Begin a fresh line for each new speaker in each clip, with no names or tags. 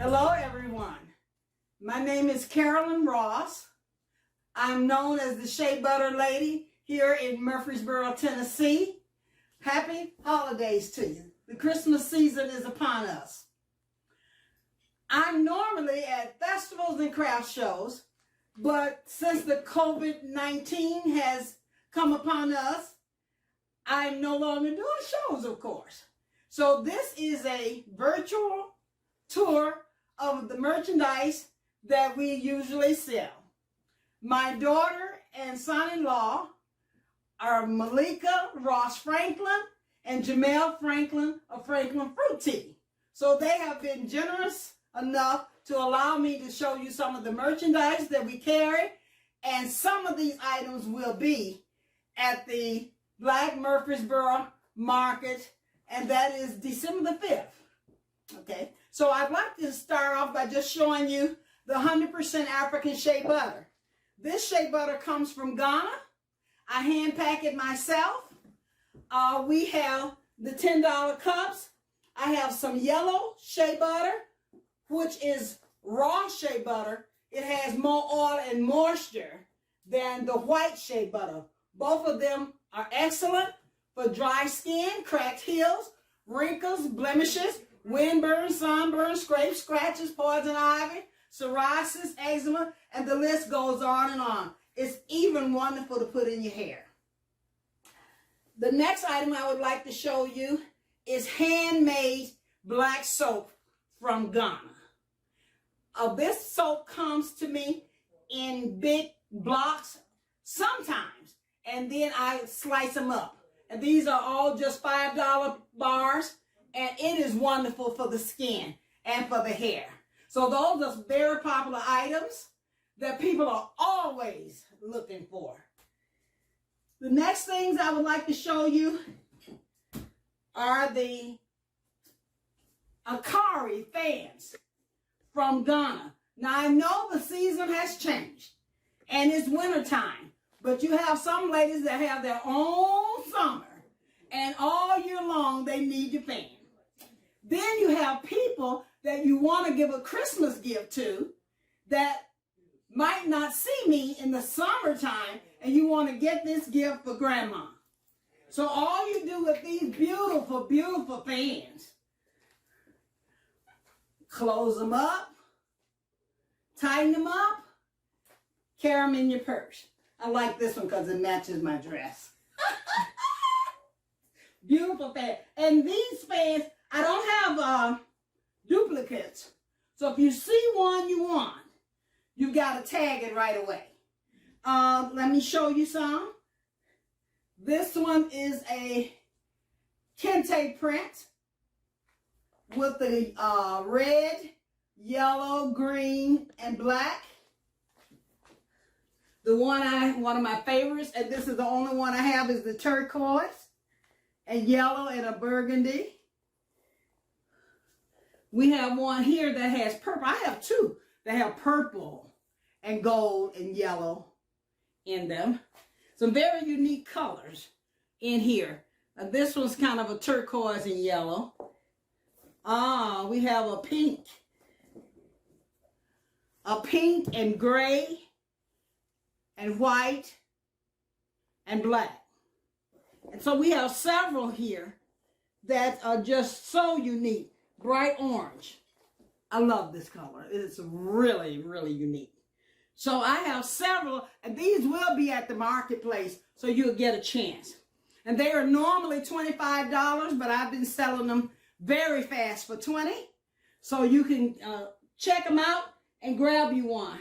Hello everyone, my name is Carolyn Ross. I'm known as the Shea Butter Lady here in Murfreesboro, Tennessee. Happy holidays to you. The Christmas season is upon us. I'm normally at festivals and craft shows, but since the COVID-19 has come upon us, I'm no longer doing shows, of course. So this is a virtual tour of the merchandise that we usually sell. My daughter and son-in-law are Malika Ross Franklin and Jamel Franklin of Franklin Fruit Tea. So they have been generous enough to allow me to show you some of the merchandise that we carry, and some of these items will be at the Black Murfreesboro Market, and that is December the 5th. Okay, so I'd like to start off by just showing you the 100% African shea butter. This shea butter comes from Ghana. I hand pack it myself. We have the $10 cups. I have some yellow shea butter, which is raw shea butter. It has more oil and moisture than the white shea butter. Both of them are excellent for dry skin, cracked heels, wrinkles, blemishes, windburn, sunburn, scrapes, scratches, poison ivy, psoriasis, eczema, and the list goes on and on. It's even wonderful to put in your hair. The next item I would like to show you is handmade black soap from Ghana. This soap comes to me in big blocks sometimes, and then I slice them up. And these are all just $5 bars, and it is wonderful for the skin and for the hair. So those are very popular items that people are always looking for. The next things I would like to show you are the Akari fans from Ghana. Now I know the season has changed and it's winter time, but you have some ladies that have their own summer and all year long they need your fan. Then you have people that you want to give a Christmas gift to that might not see me in the summertime, and you want to get this gift for grandma. So all you do with these beautiful, beautiful fans, close them up, tighten them up, carry them in your purse. I like this one because it matches my dress. Beautiful fan. And these fans, I don't have duplicates. So if you see one you want, you got to tag it right away. Let me show you some. This one is a kente print with the red, yellow, green, and black. The one of my favorites, and this is the only one I have, is the turquoise and yellow and a burgundy. We have one here that has purple. I have two that have purple and gold and yellow in them. Some very unique colors in here. This one's kind of a turquoise and yellow. We have a pink and gray and white and black. And so we have several here that are just so unique. Bright orange. I love this color. It's really, really unique. So I have several, and these will be at the marketplace, so you'll get a chance. And they are normally $25, but I've been selling them very fast for $20. So you can check them out and grab you one.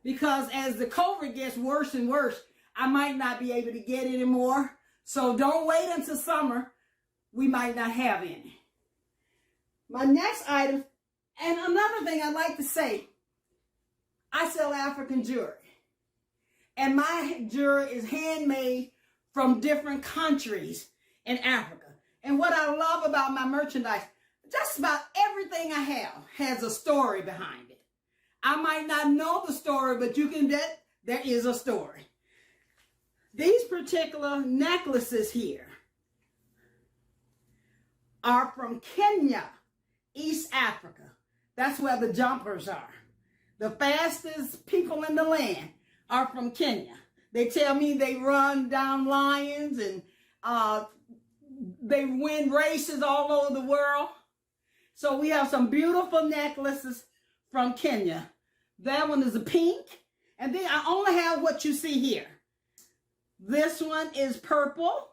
Because as the COVID gets worse and worse, I might not be able to get any more. So don't wait until summer. We might not have any. My next item, and another thing I'd like to say, I sell African jewelry. And my jewelry is handmade from different countries in Africa. And what I love about my merchandise, just about everything I have has a story behind it. I might not know the story, but you can bet there is a story. These particular necklaces here are from Kenya, East Africa. That's where the jumpers are. The fastest people in the land are from Kenya. They tell me they run down lions and they win races all over the world. So we have some beautiful necklaces from Kenya. That one is a pink. And then I only have what you see here. This one is purple.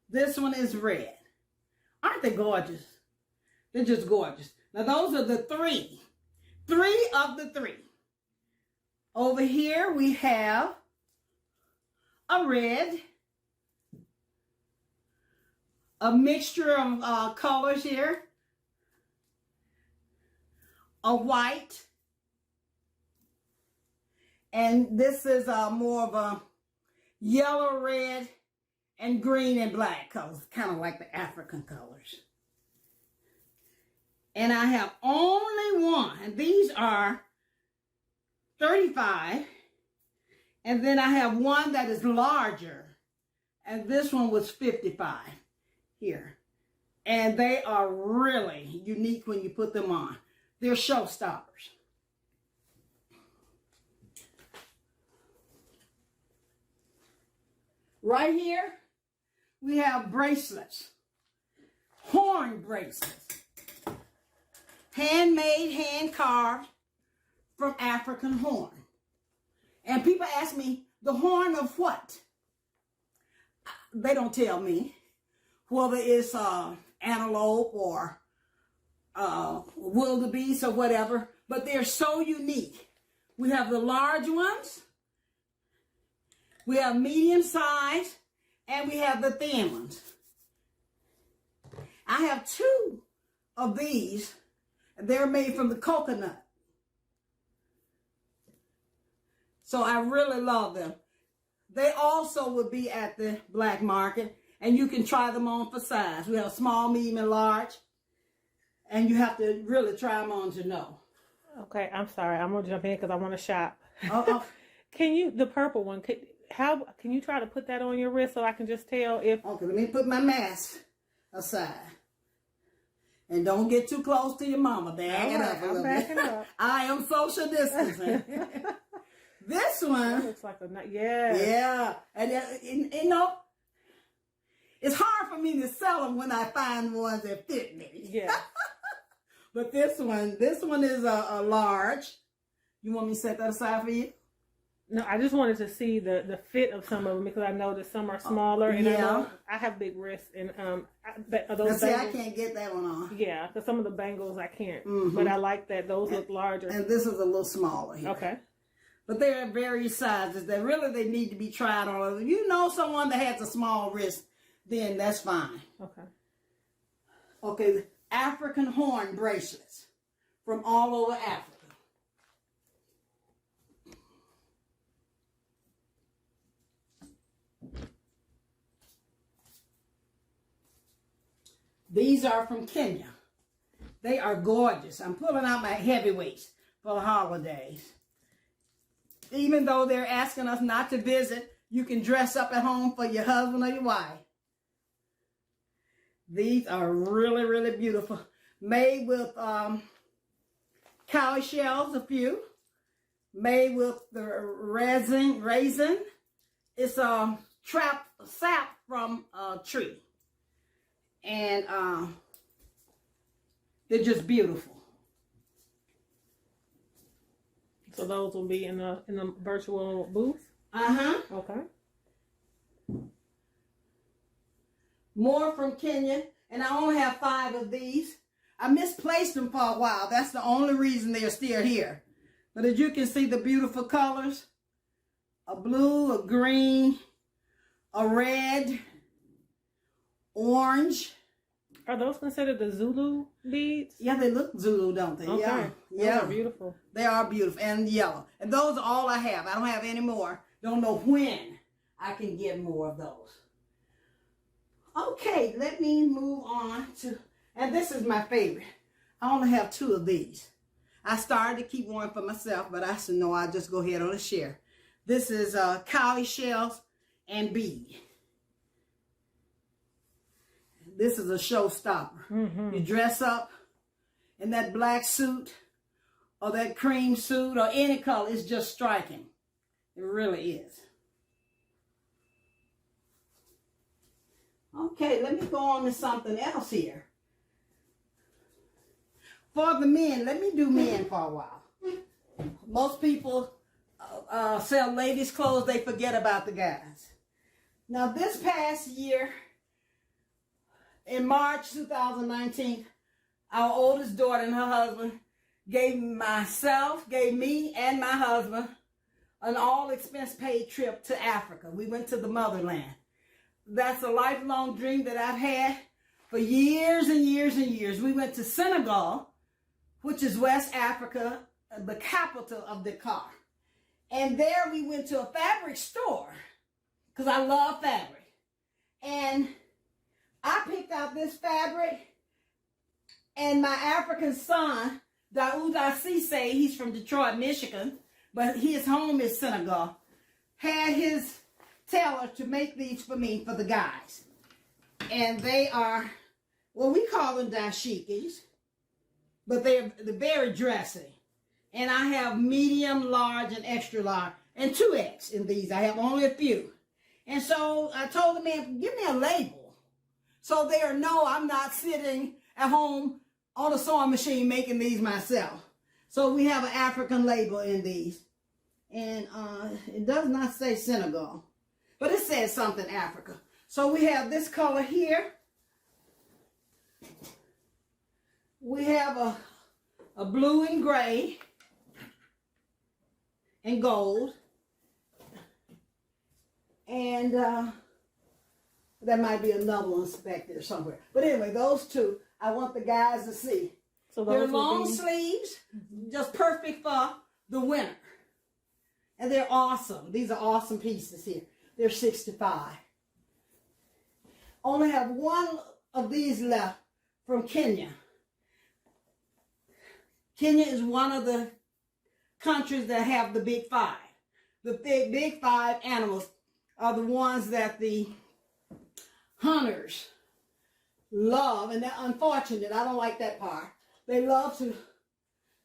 This one is red. Aren't they gorgeous? They're just gorgeous. Now those are the three. Three of the three. Over here we have a red. A mixture of colors here. A white. And this is more of a yellow, red, and green and black colors. Kind of like the African colors. And I have only one. And these are 35. And then I have one that is larger. And this one was 55 here. And they are really unique when you put them on. They're showstoppers. Right here, we have bracelets. Horn bracelets. Handmade, hand carved from African horn. And people ask me, the horn of what? They don't tell me. Whether it's antelope or wildebeest or whatever, but they're so unique. We have the large ones, we have medium size, and we have the thin ones. I have two of these. They're made from the coconut. So I really love them. They also would be at the black market, and you can try them on for size. We have small, medium, and large. And you have to really try them on to know.
Okay, I'm sorry. I'm going to jump in because I want to shop.
Oh.
Can you, the purple one, can you try to put that on your wrist so I can just tell if...
Okay, let me put my mask aside. And don't get too close to your mama. Bag it up a little bit. Up. I am social distancing. This one...
That looks like a... Yeah.
Yeah. And you know, it's hard for me to sell them when I find ones that fit me.
Yeah.
But this one is a large. You want me to set that aside for you?
No, I just wanted to see the fit of some of them because I know that some are smaller. And
yeah.
I have big wrists. And
those I can't get that one on.
Yeah, because some of the bangles I can't.
Mm-hmm.
But I like that. Those look larger.
And this is a little smaller here.
Okay.
But they're at various sizes. They need to be tried on. If you know someone that has a small wrist, then that's fine.
Okay.
Okay, African horn bracelets from all over Africa. These are from Kenya. They are gorgeous. I'm pulling out my heavyweights for the holidays. Even though they're asking us not to visit, you can dress up at home for your husband or your wife. These are really, really beautiful. Made with cowrie shells, a few. Made with the raisin. It's a sap from a tree. And they're just beautiful.
So those will be in the virtual booth?
Uh-huh.
Okay.
More from Kenya, and I only have 5 of these. I misplaced them for a while. That's the only reason they're still here. But as you can see, the beautiful colors, a blue, a green, a red, orange.
Are those considered the Zulu beads?
Yeah, they look Zulu, don't they?
Okay.
Yeah.
Those are beautiful.
They are beautiful, and yellow. And those are all I have. I don't have any more. Don't know when I can get more of those. Okay, let me move on to, and this is my favorite. I only have 2 of these. I started to keep one for myself, but I said, no, I'll just go ahead on and share. This is cowrie shells and bead. This is a showstopper.
Mm-hmm.
You dress up in that black suit or that cream suit or any color. It's just striking. It really is. Okay, let me go on to something else here. For the men, let me do men for a while. Most people sell ladies' clothes, they forget about the guys. Now, this past year, in March 2019, our oldest daughter and her husband gave me and my husband an all-expense paid trip to Africa. We went to the motherland. That's a lifelong dream that I've had for years and years and years. We went to Senegal, which is West Africa, the capital of Dakar. And there we went to a fabric store, because I love fabric. And I picked out this fabric, and my African son, Daouda Cisse, he's from Detroit, Michigan, but his home is Senegal, had his tailor to make these for me, for the guys. And they are, well, we call them dashikis, but they're very dressy. And I have medium, large, and extra large, and 2X in these. I have only a few. And so I told the man, give me a label, so they'll know I'm not sitting at home on a sewing machine making these myself. So we have an African label in these. And it does not say Senegal, but it says something Africa. So we have this color here. We have a blue and gray and gold. And there might be another one back there somewhere. But anyway, those two, I want the guys to see.
So
they're long sleeves, just perfect for the winter. And they're awesome. These are awesome pieces here. They're 65. Only have one of these left from Kenya. Kenya is one of the countries that have the big five. The big five animals are the ones that the hunters love, and they're unfortunate. I don't like that part. They love to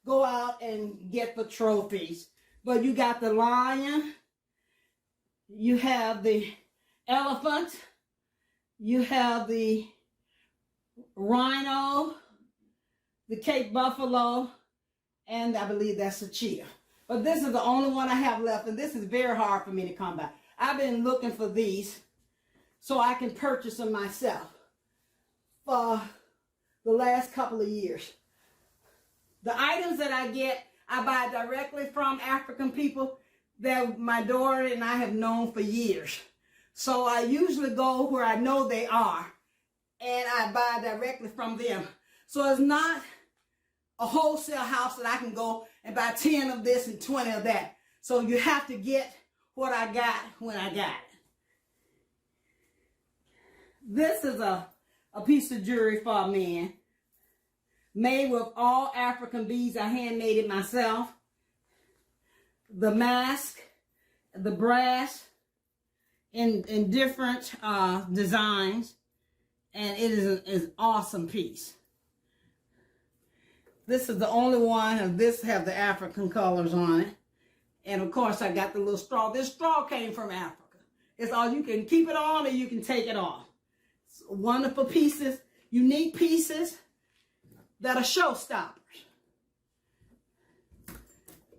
go out and get the trophies. But you got the lion, you have the elephant, you have the rhino, the Cape buffalo, and I believe that's a cheetah. But this is the only one I have left, and this is very hard for me to come by. I've been looking for these so I can purchase them myself for the last couple of years. The items that I get, I buy directly from African people that my daughter and I have known for years. So I usually go where I know they are, and I buy directly from them. So it's not a wholesale house that I can go and buy 10 of this and 20 of that. So you have to get what I got when I got it. This is a piece of jewelry for a man, made with all African beads. I handmade it myself. The mask, the brass in different designs, and it is an awesome piece. This is the only one of this have the African colors on it. And of course I got the little straw. This straw came from Africa. It's all, you can keep it on or you can take it off. It's wonderful pieces, unique pieces that are showstoppers.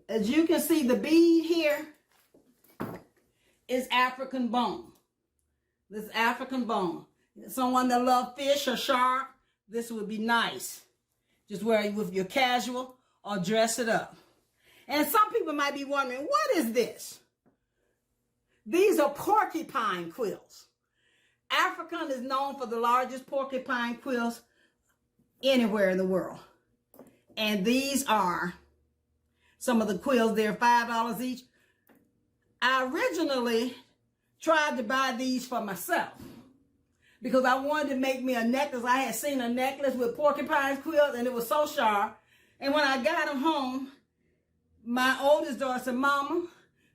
As you can see, the bead here is African bone. This is African bone. Someone that loves fish or shark, this would be nice. Just wear it with your casual or dress it up. And some people might be wondering, what is this? These are porcupine quills. African is known for the largest porcupine quills anywhere in the world. And these are some of the quills. They're $5 each. I originally tried to buy these for myself because I wanted to make me a necklace. I had seen a necklace with porcupine quills and it was so sharp. And when I got them home, my oldest daughter said, "Mama,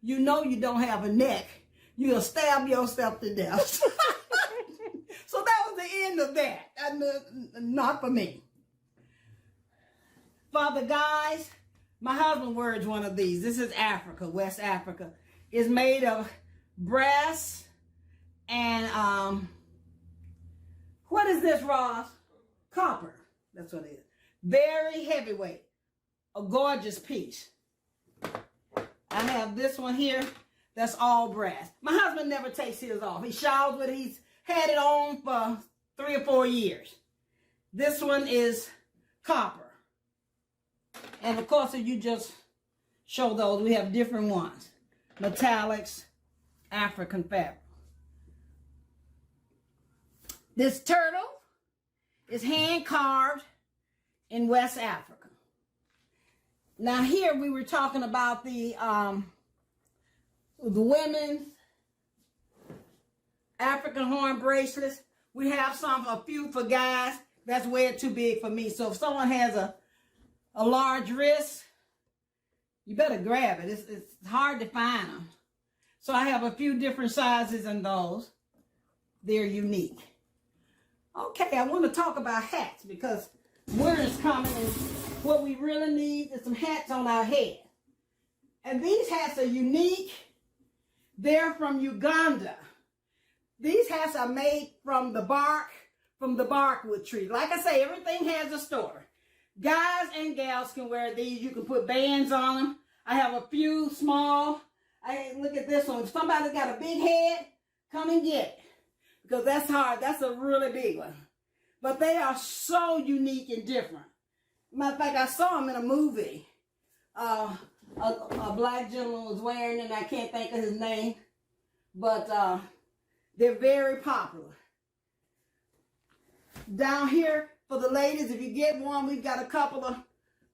you know you don't have a neck. You'll stab yourself to death." So that was the end into that. Not for me. For the guys, my husband wears one of these. This is Africa, West Africa. It's made of brass and what is this, Ross? Copper. That's what it is. Very heavyweight. A gorgeous piece. I have this one here. That's all brass. My husband never takes his off. He showers with it. He's had it on for 3 or 4 years. This one is copper. And of course, if you just show those, we have different ones. Metallics, African fabric. This turtle is hand carved in West Africa. Now here we were talking about the women's African horn bracelets. We have a few for guys. That's way too big for me. So if someone has a large wrist, you better grab it. It's hard to find them. So I have a few different sizes in those. They're unique. Okay, I want to talk about hats because winter is coming and what we really need is some hats on our head. And these hats are unique. They're from Uganda. These hats are made from the barkwood tree. Like I say, everything has a story. Guys and gals can wear these. You can put bands on them. I have a few small. Look at this one. If somebody's got a big head, come and get it. Because that's hard. That's a really big one. But they are so unique and different. Matter of fact, I saw them in a movie. A black gentleman was wearing it, and I can't think of his name. But they're very popular. Down here, for the ladies, if you get one, we've got a couple of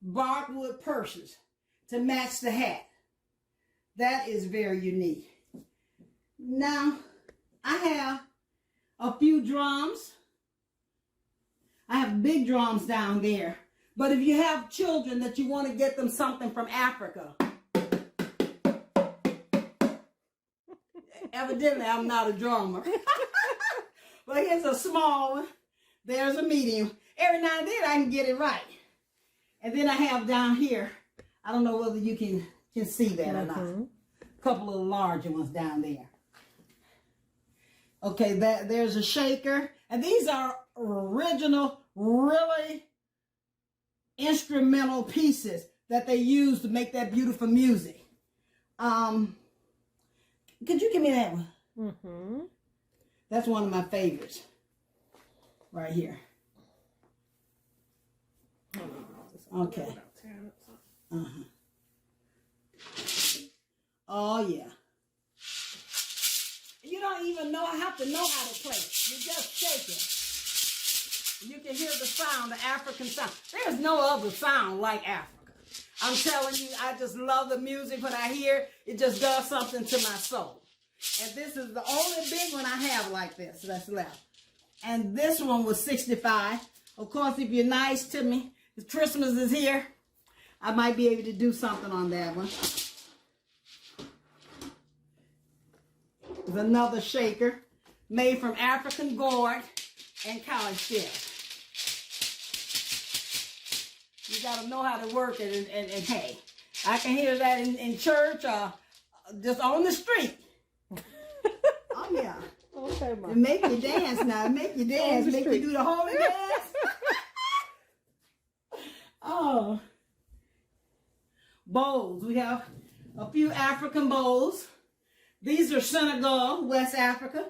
barkwood purses to match the hat. That is very unique. Now, I have a few drums. I have big drums down there. But if you have children that you want to get them something from Africa, evidently I'm not a drummer. But here's a small one. There's a medium. Every now and then I can get it right. And then I have down here, I don't know whether you can see that or not. A couple of larger ones down there. Okay, there's a shaker. And these are original, really instrumental pieces that they use to make that beautiful music. Could you give me that one? Mm-hmm. That's one of my favorites. Right here. Okay. Uh-huh. Oh, yeah. You don't even have to know how to play. You just shake it. You can hear the sound, the African sound. There's no other sound like Africa. I'm telling you, I just love the music. When I hear it, it just does something to my soul. And this is the only big one I have like this that's left. And this one was $65. Of course, if you're nice to me, if Christmas is here, I might be able to do something on that one. There's another shaker made from African gourd and cow's shell. You got to know how to work it. And hey, I can hear that in church or just on the street. Oh, yeah. Okay, Mom. It make you dance now. It make you dance. Make you do the holy dance. Oh. Bowls. We have a few African bowls. These are Senegal, West Africa.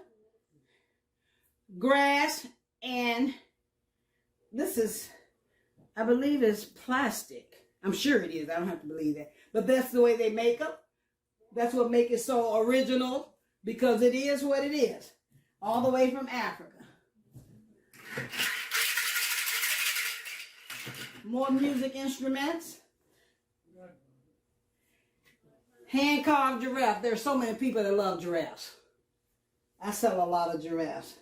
Grass, and this is, I believe it's plastic. I'm sure it is. I don't have to believe that. But that's the way they make them. That's what makes it so original, because it is what it is. All the way from Africa. More music instruments. Hand-carved giraffe. There's so many people that love giraffes. I sell a lot of giraffes.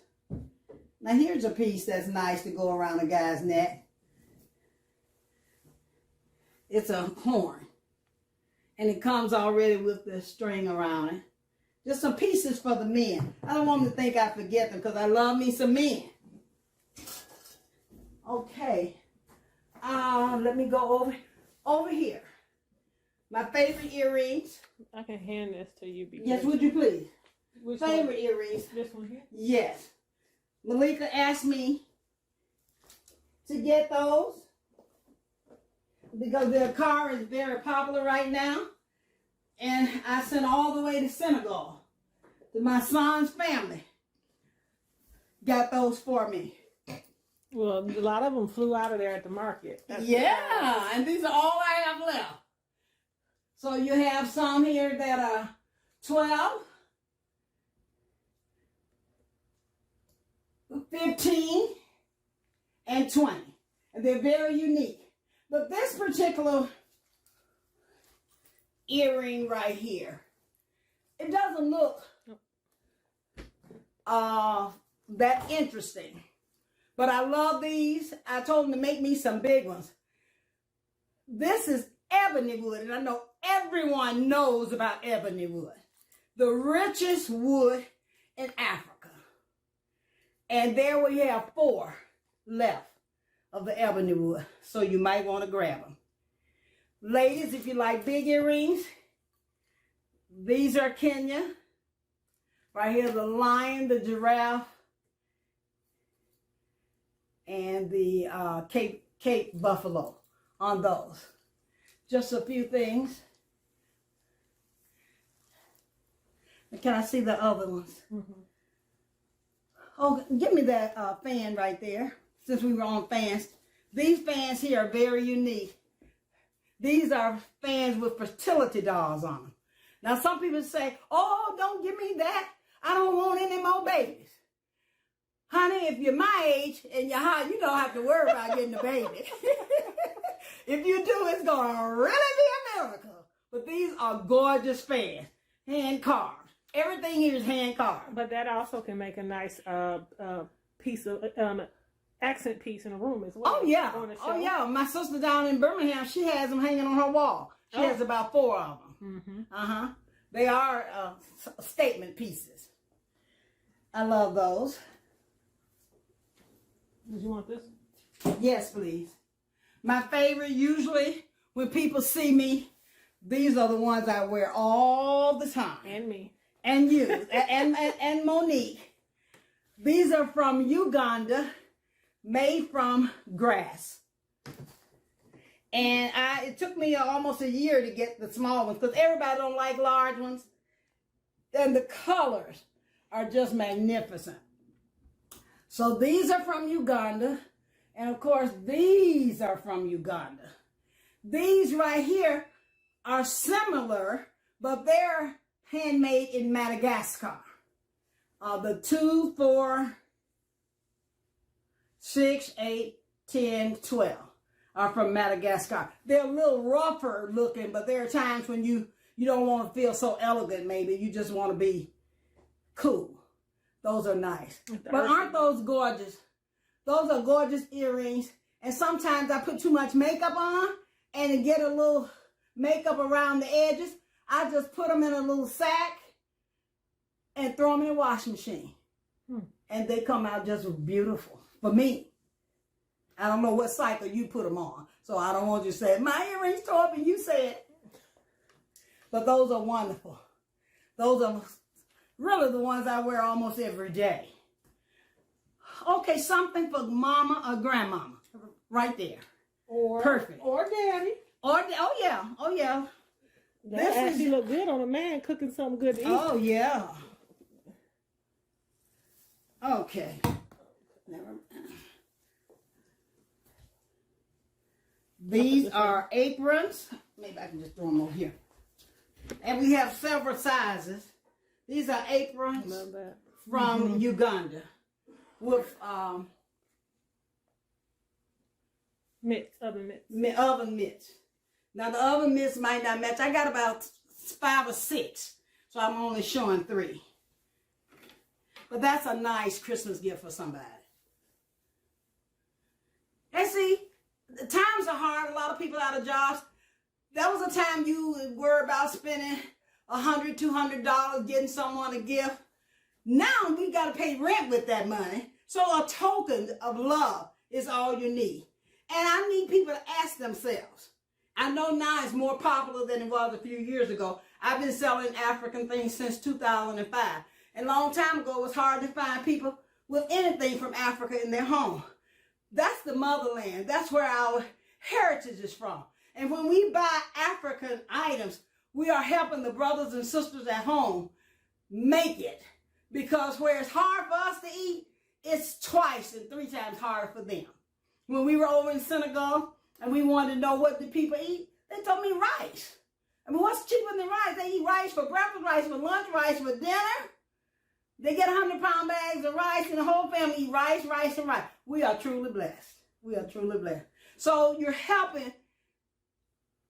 Now here's a piece that's nice to go around a guy's neck. It's a horn. And it comes already with the string around it. Just some pieces for the men. I don't want them to think I forget them because I love me some men. Okay. Let me go over here. My favorite earrings.
I can hand this to you. Because
Yes, would you please?
Which
Favorite
one?
earrings.
This one here?
Yes. Malika asked me to get those because their car is very popular right now. And I sent all the way to Senegal to my son's family. Got those for me.
Well, a lot of them flew out of there at the market.
Yeah, and these are all I have left. So you have some here that are 12, 15, and 20. And they're very unique. But this particular earring right here, it doesn't look that interesting. But I love these. I told them to make me some big ones. This is ebony wood, and I know everyone knows about ebony wood. The richest wood in Africa. And there we have 4 left of the ebony wood. So you might want to grab them. Ladies, if you like big earrings, these are Kenya. Right here, the lion, the giraffe, and the Cape buffalo on those. Just a few things. Can I see the other ones? Mm-hmm. Oh, give me that fan right there, since we were on fans. These fans here are very unique. These are fans with fertility dolls on them. Now, some people say, oh, don't give me that. I don't want any more babies. Honey, if you're my age and you're hot, you don't have to worry about getting a baby. If you do, it's going to really be a miracle. But these are gorgeous fans, hand carved. Everything here is hand carved.
But that also can make a nice piece of accent piece in a room as well.
Oh yeah, oh yeah. My sister down in Birmingham, she has them hanging on her wall. She has about 4 of them. Mm-hmm. They are statement pieces. I love those.
Did you want this?
Yes, please. My favorite, usually when people see me, these are the ones I wear all the time.
And me.
And you. and Monique. These are from Uganda, made from grass. And it took me almost a year to get the small ones because everybody don't like large ones. And the colors are just magnificent. So these are from Uganda. And of course, these are from Uganda. These right here are similar, but they're handmade in Madagascar. The 2, 4, 6, 8, 10, 12 are from Madagascar. They're a little rougher looking, but there are times when you don't want to feel so elegant, maybe. You just want to be cool. Those are nice. But aren't those gorgeous? Those are gorgeous earrings. And sometimes I put too much makeup on and to get a little makeup around the edges, I just put them in a little sack and throw them in a washing machine. And they come out just beautiful for me. I don't know what cycle you put them on. So I don't want you to say, my earrings tore up and you said. But those are wonderful. Those are really the ones I wear almost every day. Okay, something for mama or grandmama. Right there.
Or
perfect.
Or daddy.
Oh yeah.
That actually look good on a man cooking something good to eat.
Oh yeah. Okay. These are aprons. Maybe I can just throw them over here. And we have several sizes. These are aprons from Uganda with
mitts, oven mitts.
Oven mitts. Now the oven mitts might not match. I got about 5 or 6, so I'm only showing 3. But that's a nice Christmas gift for somebody. And see, the times are hard. A lot of people out of jobs. That was a time you would worry about spending $100, $200 getting someone a gift. Now we got to pay rent with that money. So a token of love is all you need. And I need people to ask themselves. I know now it's more popular than it was a few years ago. I've been selling African things since 2005. And a long time ago, it was hard to find people with anything from Africa in their home. That's the motherland. That's where our heritage is from. And when we buy African items, we are helping the brothers and sisters at home make it. Because where it's hard for us to eat, it's twice and 3 times harder for them. When we were over in Senegal and we wanted to know what the people eat, they told me rice. I mean, what's cheaper than rice? They eat rice for breakfast, rice for lunch, rice for dinner. They get 100-pound bags of rice and the whole family eat rice, rice, and rice. We are truly blessed. We are truly blessed. So you're helping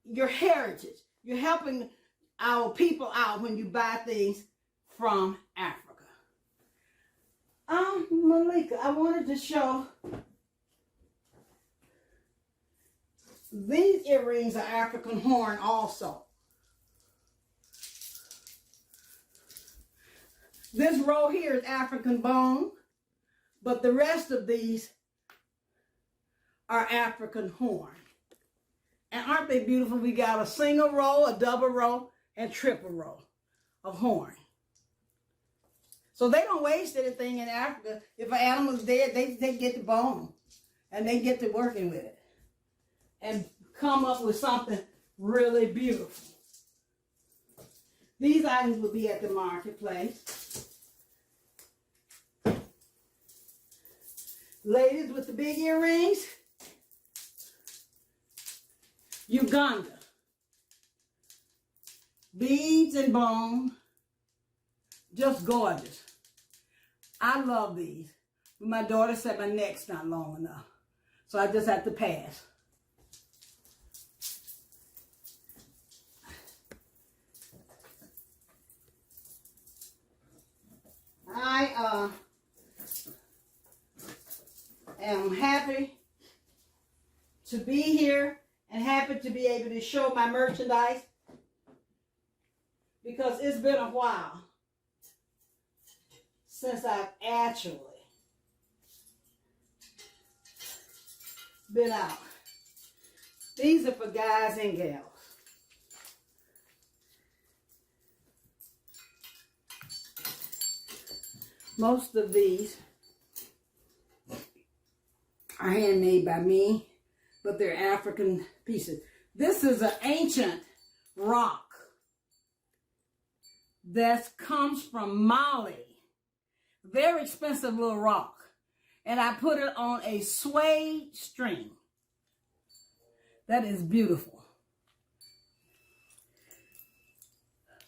your heritage. You're helping our people out when you buy things from Africa. Malika, I wanted to show these earrings are African horn also. This row here is African bone, but the rest of these are African horn. And aren't they beautiful? We got a single row, a double row, and triple row of horn. So they don't waste anything in Africa. If an animal's dead, they get the bone and they get to working with it and come up with something really beautiful. These items will be at the marketplace. Ladies with the big earrings, Uganda. Beads and bone, just gorgeous. I love these. My daughter said my neck's not long enough, so I just have to pass. I am happy to be here and happy to be able to show my merchandise because it's been a while since I've actually been out. These are for guys and gals. Most of these are handmade by me, but they're African pieces. This is an ancient rock that comes from Mali. Very expensive little rock. And I put it on a suede string. That is beautiful.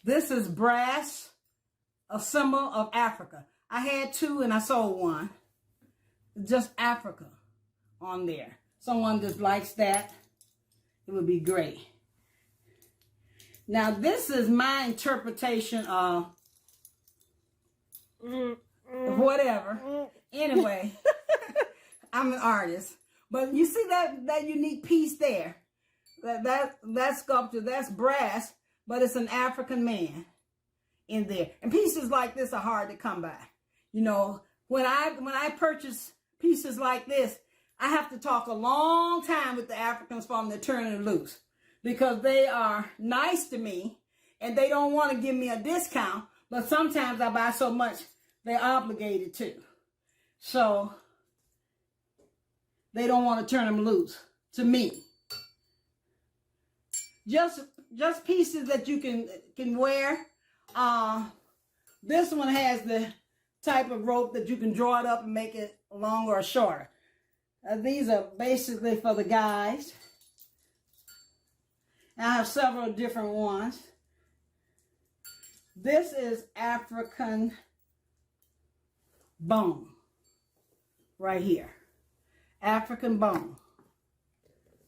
This is brass, a symbol of Africa. I had 2 and I sold 1. Just Africa on there. Someone just likes that, it would be great. Now this is my interpretation of whatever. Anyway, I'm an artist. But you see that unique piece there? That sculpture, that's brass, but it's an African man in there. And pieces like this are hard to come by. You know, when I purchase pieces like this, I have to talk a long time with the Africans for them to turn it loose because they are nice to me and they don't want to give me a discount, but sometimes I buy so much they're obligated to. So they don't want to turn them loose to me. Just pieces that you can wear. This one has the type of rope that you can draw it up and make it longer or shorter. These are basically for the guys. And I have several different ones. This is African bone right here. African bone.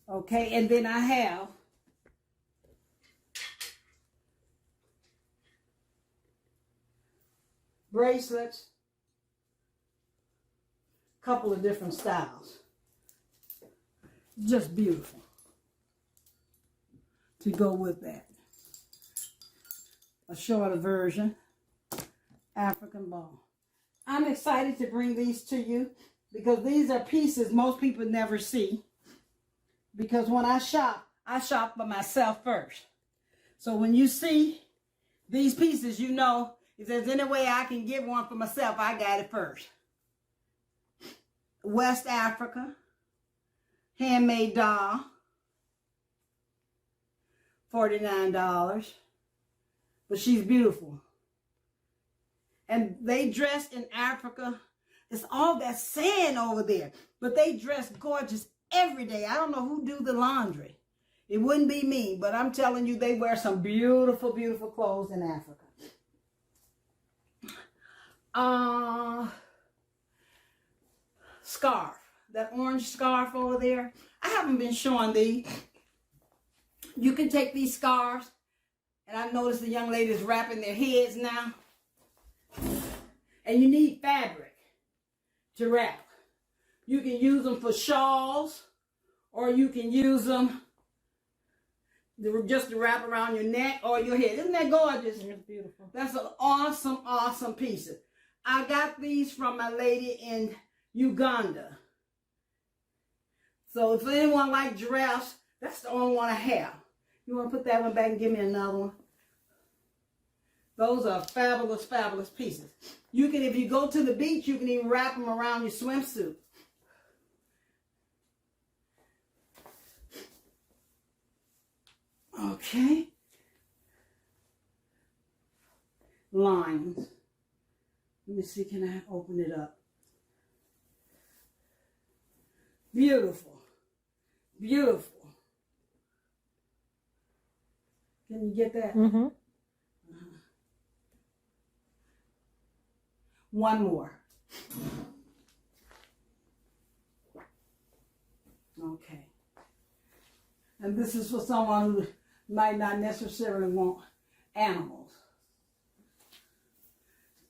Okay, and then I have bracelets, couple of different styles. Just beautiful to go with that. A shorter version, African bone. I'm excited to bring these to you. because these are pieces most people never see. Because when I shop for myself first. So when you see these pieces, you know, if there's any way I can get one for myself, I got it first. West Africa, handmade doll, $49. But she's beautiful. And they dress in Africa. It's all that sand over there. But they dress gorgeous every day. I don't know who do the laundry. It wouldn't be me, but I'm telling you, they wear some beautiful, beautiful clothes in Africa. Scarf. That orange scarf over there. I haven't been showing these. You can take these scarves, and I've noticed the young ladies wrapping their heads now. And you need fabric to wrap. You can use them for shawls, or you can use them just to wrap around your neck or your head. Isn't that gorgeous?
It's beautiful.
That's an awesome, awesome piece. I got these from my lady in Uganda. So if anyone like giraffes, that's the only one I have. You want to put that one back and give me another one? Those are fabulous, fabulous pieces. You can, if you go to the beach, you can even wrap them around your swimsuit. Okay. Lines. Let me see, can I open it up? Beautiful. Beautiful. Can you get that?
Mm-hmm.
One more. Okay. And this is for someone who might not necessarily want animals.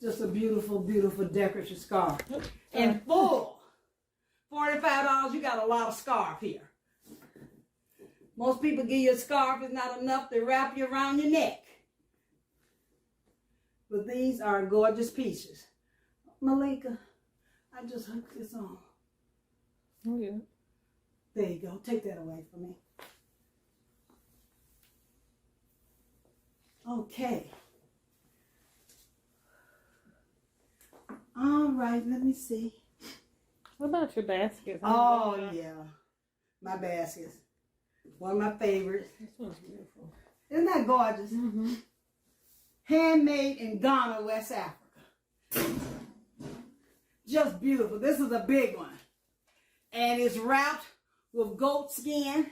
Just a beautiful, beautiful decorative scarf. And full. $45, you got a lot of scarf here. Most people give you a scarf, it's not enough to wrap you around your neck. But these are gorgeous pieces. Malika, I just hooked this on.
Oh, yeah.
There you go. Take that away from me. Okay. All right, let me see.
What about your baskets?
Oh, yeah. My baskets. One of my favorites.
This one's beautiful.
Isn't that gorgeous?
Mm-hmm.
Handmade in Ghana, West Africa. Just beautiful. This is a big one. And it's wrapped with goat skin.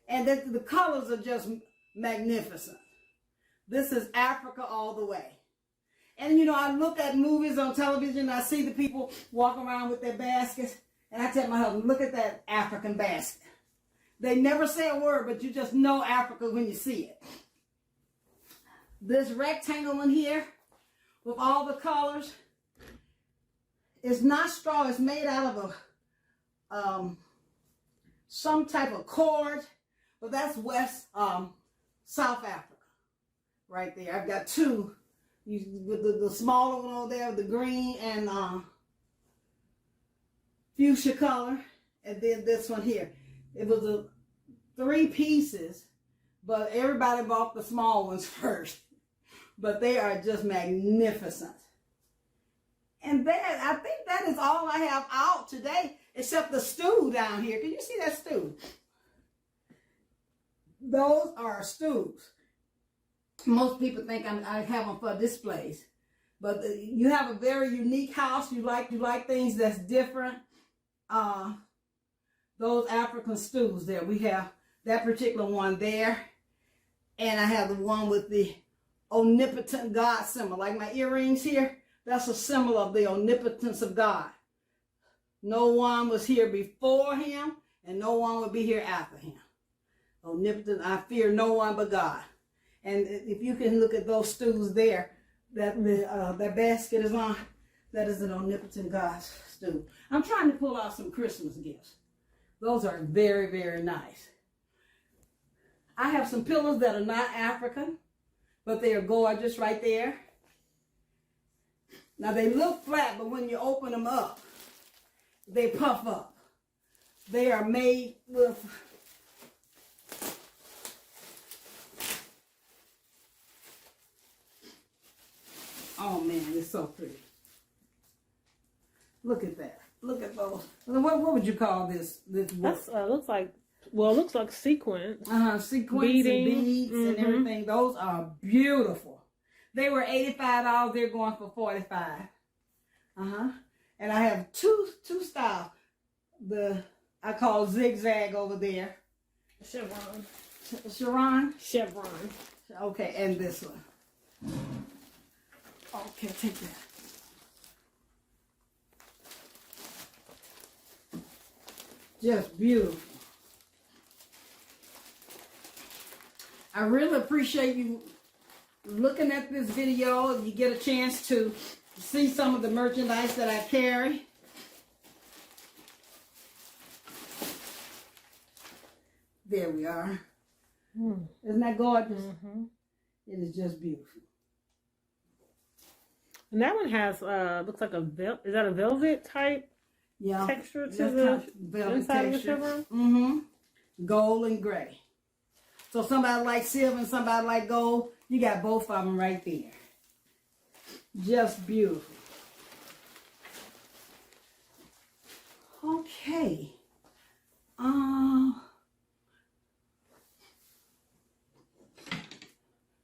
And the colors are just magnificent. This is Africa all the way. And you know, I look at movies on television, I see the people walking around with their baskets, and I tell my husband, look at that African basket. They never say a word, but you just know Africa when you see it. This rectangle in here with all the colors, it's not straw, it's made out of a some type of cord, but that's South Africa right there. I've got two. With the smaller one over there, the green and fuchsia color, and then this one here. It was 3 pieces, but everybody bought the small ones first. But they are just magnificent. And that, I think that is all I have out today, except the stew down here. Can you see that stew? Those are stews. Most people think I have them for displays, but you have a very unique house. You like things that's different. Those African stews there. We have that particular one there, and I have the one with the omnipotent God symbol, like my earrings here. That's a symbol of the omnipotence of God. No one was here before him, and no one will be here after him. Omnipotent, I fear no one but God. And if you can look at those stews there, that basket is on, that is an omnipotent God stew. I'm trying to pull out some Christmas gifts. Those are very, very nice. I have some pillows that are not African, but they are gorgeous right there. Now they look flat, but when you open them up, they puff up. They are made with oh man, it's so pretty. Look at that. Look at those. What would you call this? This
That's looks like, well, it looks like sequins.
Sequins
Beading.
and beads and everything. Those are beautiful. They were $85. They're going for $45. And I have two styles. I call zigzag over there.
Chevron.
Sharon.
Chevron.
Okay, and this one. Okay, take that. Just beautiful. I really appreciate you looking at this video. If you get a chance to see some of the merchandise that I carry. There we are. Isn't that gorgeous? It is just beautiful.
And that one has, looks like is that a velvet type texture to the inside of the chevron?
Gold and gray. So somebody like silver and somebody like gold, you got both of them right there. Just beautiful. Okay.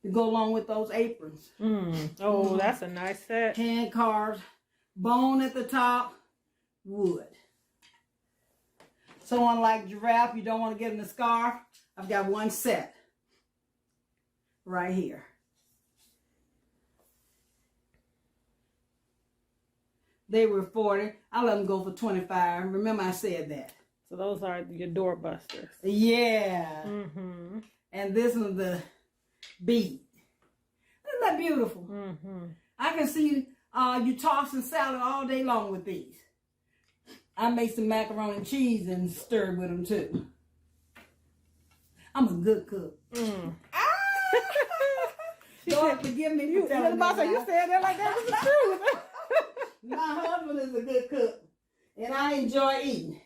To go along with those aprons.
Oh, that's a nice set.
Hand carved, bone at the top, wood. Someone like giraffe, you don't want to give them the scarf. I've got one set right here. They were 40. I let them go for 25. Remember I said that.
So those are your door busters.
Yeah. And this is the bead. Isn't that beautiful? I can see you tossing salad all day long with these. I make some macaroni and cheese and stir with them too. I'm a good cook. Lord, forgive me for telling
you said that like that was the truth.
My husband is a good cook, and I enjoy eating.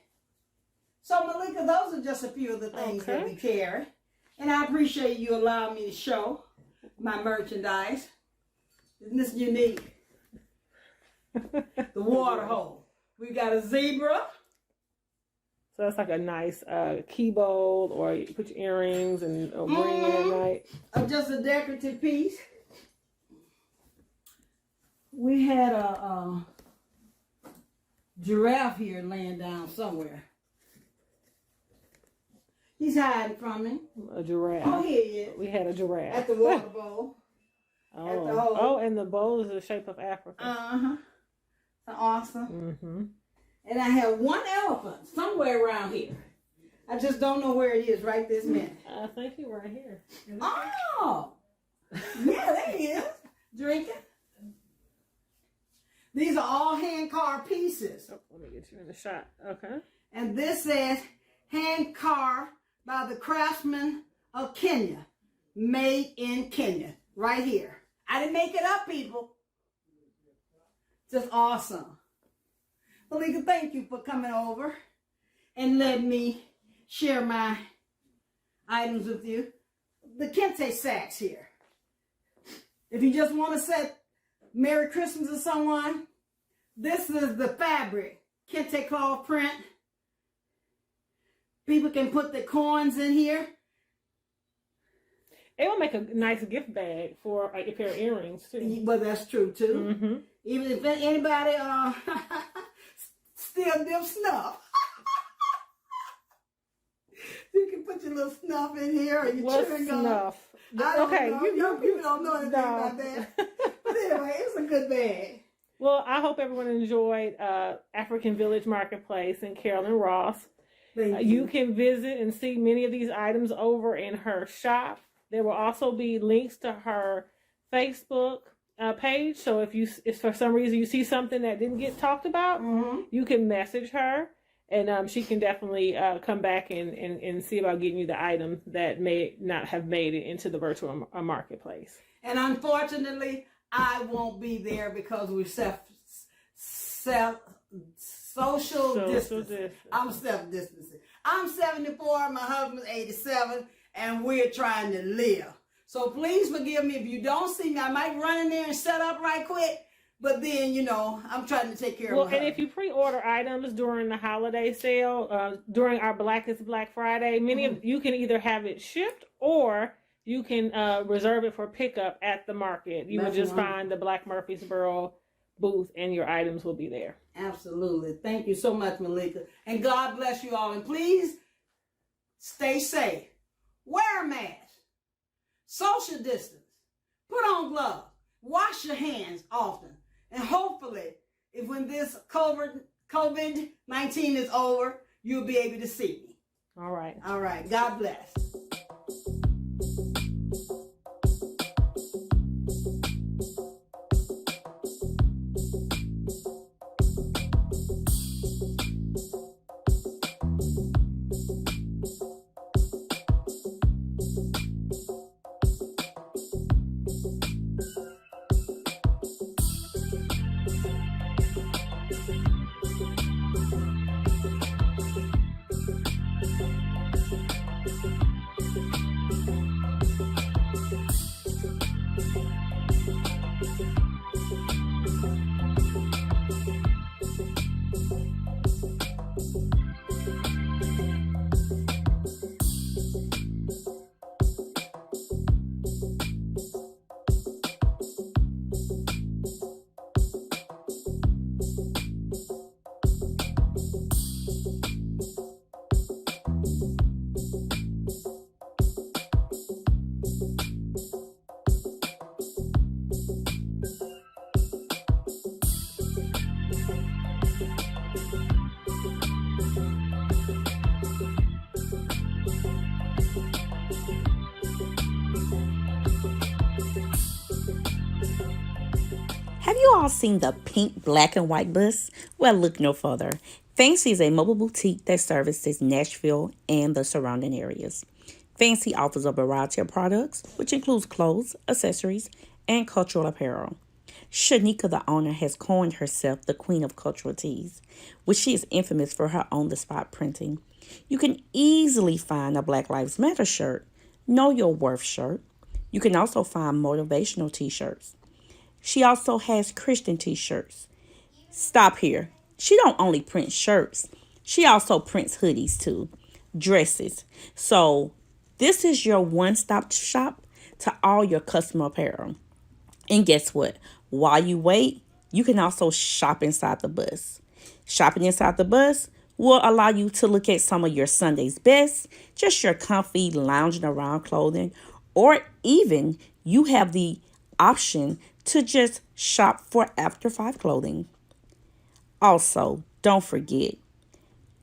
So, Malika, those are just a few of the things that we carry. And I appreciate you allowing me to show my merchandise. Isn't this unique? The water hole. We got a zebra.
So that's like a nice key bowl, or you put your earrings and a ring in at night.
Just a decorative piece. We had a giraffe here laying down somewhere. He's hiding from me.
A giraffe.
Oh, here he is.
We had a giraffe.
At the water bowl.
Oh, and the bowl is the shape of Africa.
Awesome. And I have one elephant somewhere around here. I just don't know where it is right this minute.
I think he's right here.
Oh! Yeah, there he is. Drinking. These are all hand-carved pieces.
Oh, let me get you in the shot. Okay.
And this says, hand-carved by the craftsmen of Kenya. Made in Kenya. Right here. I didn't make it up, people. Just awesome. Malika, thank you for coming over and letting me share my items with you. The Kente sacks here. If you just want to say Merry Christmas to someone, this is the fabric. Kente cloth print. People can put their coins in here.
It will make a nice gift bag for a pair of earrings too.
But that's true too. Even if anybody still them snuff. You can put your little snuff in here or your chewing gum.
Snuff?
I don't know. You don't know anything about that. But anyway, it's a good bag.
Well, I hope everyone enjoyed African Village Marketplace and Carolyn Ross. You can visit and see many of these items over in her shop. There will also be links to her Facebook page. So if for some reason you see something that didn't get talked about, you can message her, and she can definitely come back and see about getting you the items that may not have made it into the virtual marketplace.
And unfortunately, I won't be there because we're social distancing. I'm self-distancing. I'm 74, my husband's 87, and we're trying to live. So please forgive me if you don't see me. I might run in there and set up right quick, but then, you know, I'm trying to take care of my husband.
And if you pre-order items during the holiday sale, during our Blackest Black Friday, many of you can either have it shipped or you can reserve it for pickup at the market. You will just find the Black Murfreesboro booth and your items will be there.
Absolutely. Thank you so much, Malika. And God bless you all. And please stay safe. Wear a mask. Social distance. Put on gloves. Wash your hands often. And hopefully, if when this COVID-19 is over, you'll be able to see me.
All right.
All right. God bless.
Have you all seen the pink, black, and white bus? Well, look no further. Fancy is a mobile boutique that services Nashville and the surrounding areas. Fancy offers a variety of products, which includes clothes, accessories, and cultural apparel. Shanika, the owner, has coined herself the queen of cultural tees, which she is infamous for her on-the-spot printing. You can easily find a Black Lives Matter shirt, Know Your Worth shirt. You can also find motivational t-shirts. She also has Christian t-shirts. Stop here. She don't only print shirts. She also prints hoodies too, dresses. So this is your one-stop shop to all your custom apparel. And guess what? While you wait, you can also shop inside the bus. Shopping inside the bus will allow you to look at some of your Sunday's best, just your comfy lounging around clothing, or even you have the option to just shop for after 5 clothing. Also, don't forget,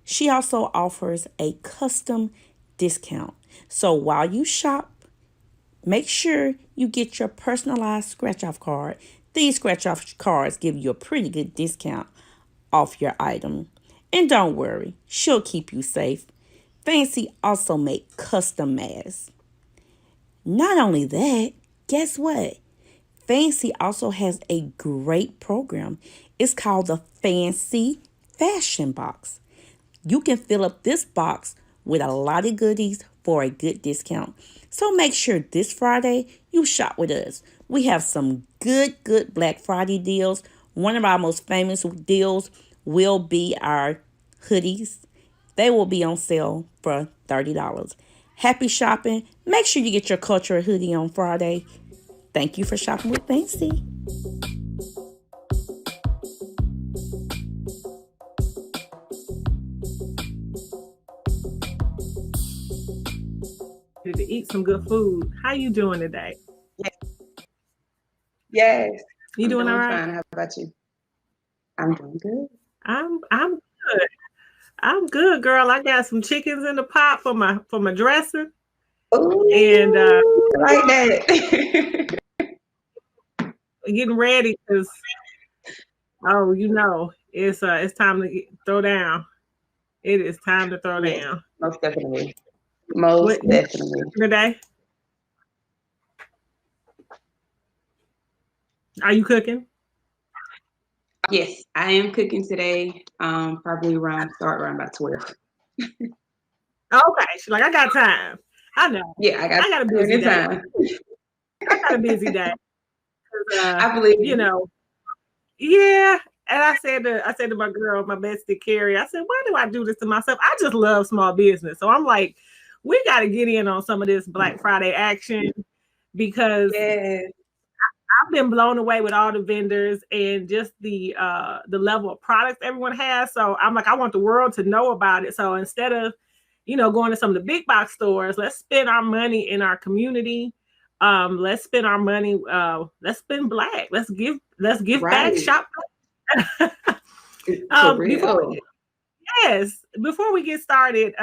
she also offers a custom discount. So while you shop, make sure you get your personalized scratch-off card. These scratch-off cards give you a pretty good discount off your item. And don't worry, she'll keep you safe. Fancy also make custom masks. Not only that, guess what? Fancy also has a great program. It's called the Fancy Fashion Box. You can fill up this box with a lot of goodies for a good discount. So make sure this Friday you shop with us. We have some good Black Friday deals. One of our most famous deals will be our hoodies. They will be on sale for $30. Happy shopping. Make sure you get your cultural hoodie on Friday. Thank you for shopping with Fancy.
To eat some good food. How you doing today?
Yes.
You doing all right?
Fine. How about you? I'm doing good.
I'm good. I'm good, girl. I got some chickens in the pot for my dressing.
Ooh,
and
like that.
Getting ready because it's time to throw down. It is time to throw down.
Most definitely. Most definitely.
Today. Are you cooking?
Yes, I am cooking today. Probably start around about 12.
Okay. She's like, I got time. I know.
Yeah, I got
I got a
plenty
busy
of
day.
time.
I got a busy day. 'Cause,
I believe
you
you.
know, yeah. And I said to my girl, my bestie Carrie, I said, why do I do this to myself? I just love small business. So I'm like, we got to get in on some of this Black Friday action because
Yes.
I've been blown away with all the vendors and just the level of products everyone has. So I'm like, I want the world to know about it. So instead of, going to some of the big box stores, let's spend our money in our community. Let's spend our money. Let's spend Black. Let's give back.
Right.
Shop.
For
Before
real.
before we get started,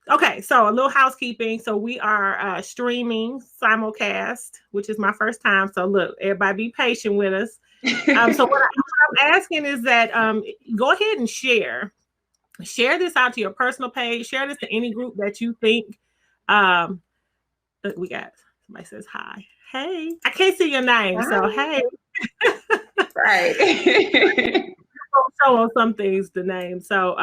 okay, so a little housekeeping. So we are streaming simulcast, which is my first time. So look, everybody be patient with us. So what I'm asking is that go ahead and share this out to your personal page. Share this to any group that you think. Um, we got somebody says hi. Hey, I can't see your name, so hey.
Right.
Show on some things the name. So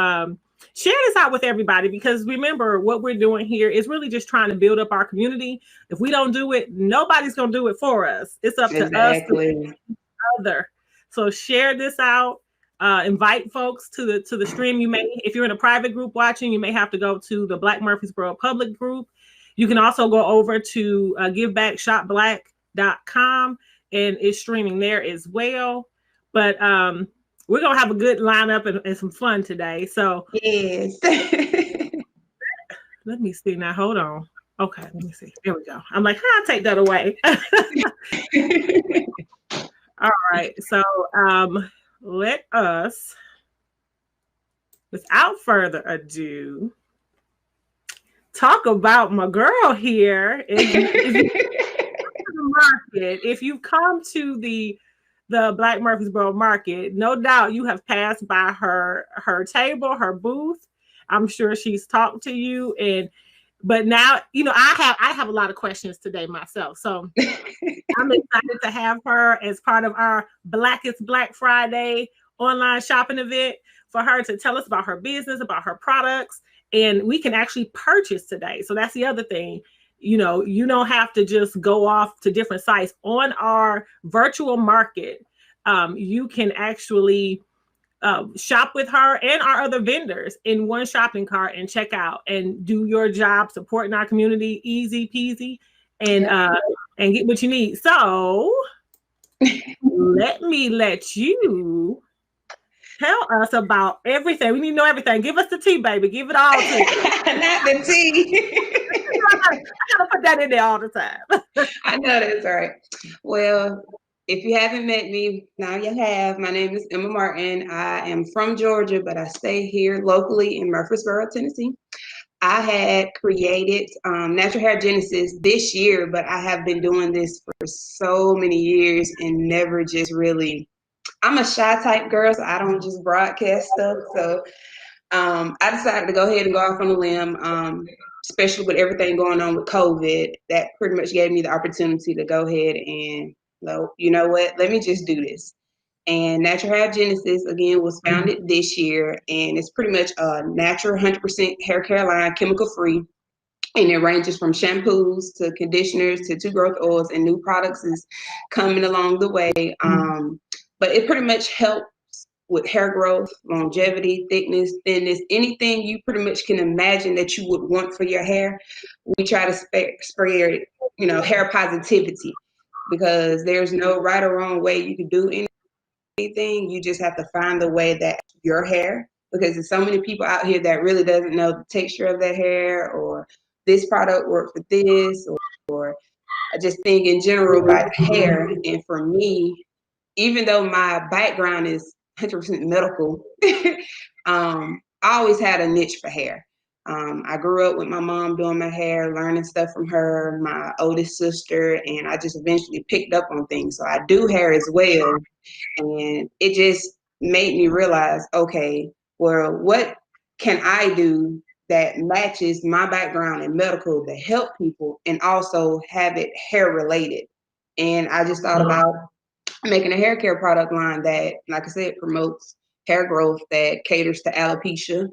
share this out with everybody because remember what we're doing here is really just trying to build up our community. If we don't do it, nobody's gonna do it for us. It's up to us to
Exactly.
other. So share this out. Invite folks to the stream. You may, if you're in a private group watching, you may have to go to the Black Murfreesboro public group. You can also go over to givebackshopblack.com and it's streaming there as well. But we're gonna have a good lineup and some fun today. So
Yes.
let me see now. Hold on. Okay, let me see. There we go. I'm like, I'll take that away. All right. So let us, without further ado, talk about my girl here. If you come to the Black Murfreesboro market, no doubt you have passed by her table, her booth. I'm sure she's talked to you, but now I have a lot of questions today myself. So I'm excited to have her as part of our Blackest Black Friday online shopping event for her to tell us about her business, about her products, and we can actually purchase today. So that's the other thing. You don't have to just go off to different sites on our virtual market. You can actually shop with her and our other vendors in one shopping cart and check out and do your job supporting our community, easy peasy, and get what you need. So let you tell us about everything. We need to know everything. Give us the tea, baby. Give it all to us.
Not the tea.
I gotta put that in there all the time.
I know that's right. Well, if you haven't met me, now you have. My name is Emma Martin. I am from Georgia, but I stay here locally in Murfreesboro, Tennessee. I had created Natural Hair Genesis this year, but I have been doing this for so many years and never just really. I'm a shy type girl, so I don't just broadcast stuff. So I decided to go ahead and go off on a limb, especially with everything going on with COVID. That pretty much gave me the opportunity to go ahead and, you know what, let me just do this. And Natural Hair Genesis, again, was founded this year, and it's pretty much a natural 100% hair care line, chemical free. And it ranges from shampoos to conditioners to two growth oils, and new products is coming along the way. But it pretty much helps with hair growth, longevity, thickness, thinness, anything you pretty much can imagine that you would want for your hair. We try to spread, hair positivity, because there's no right or wrong way you can do anything. You just have to find the way that your hair, because there's so many people out here that really doesn't know the texture of their hair, or this product worked for this, or I just think in general about hair. And for me, even though my background is 100% medical, I always had a niche for hair. I grew up with my mom doing my hair, learning stuff from her, my oldest sister, and I just eventually picked up on things. So I do hair as well. And it just made me realize, okay, well, what can I do that matches my background in medical to help people and also have it hair related? And I just thought about making a hair care product line that, like I said, promotes hair growth, that caters to alopecia.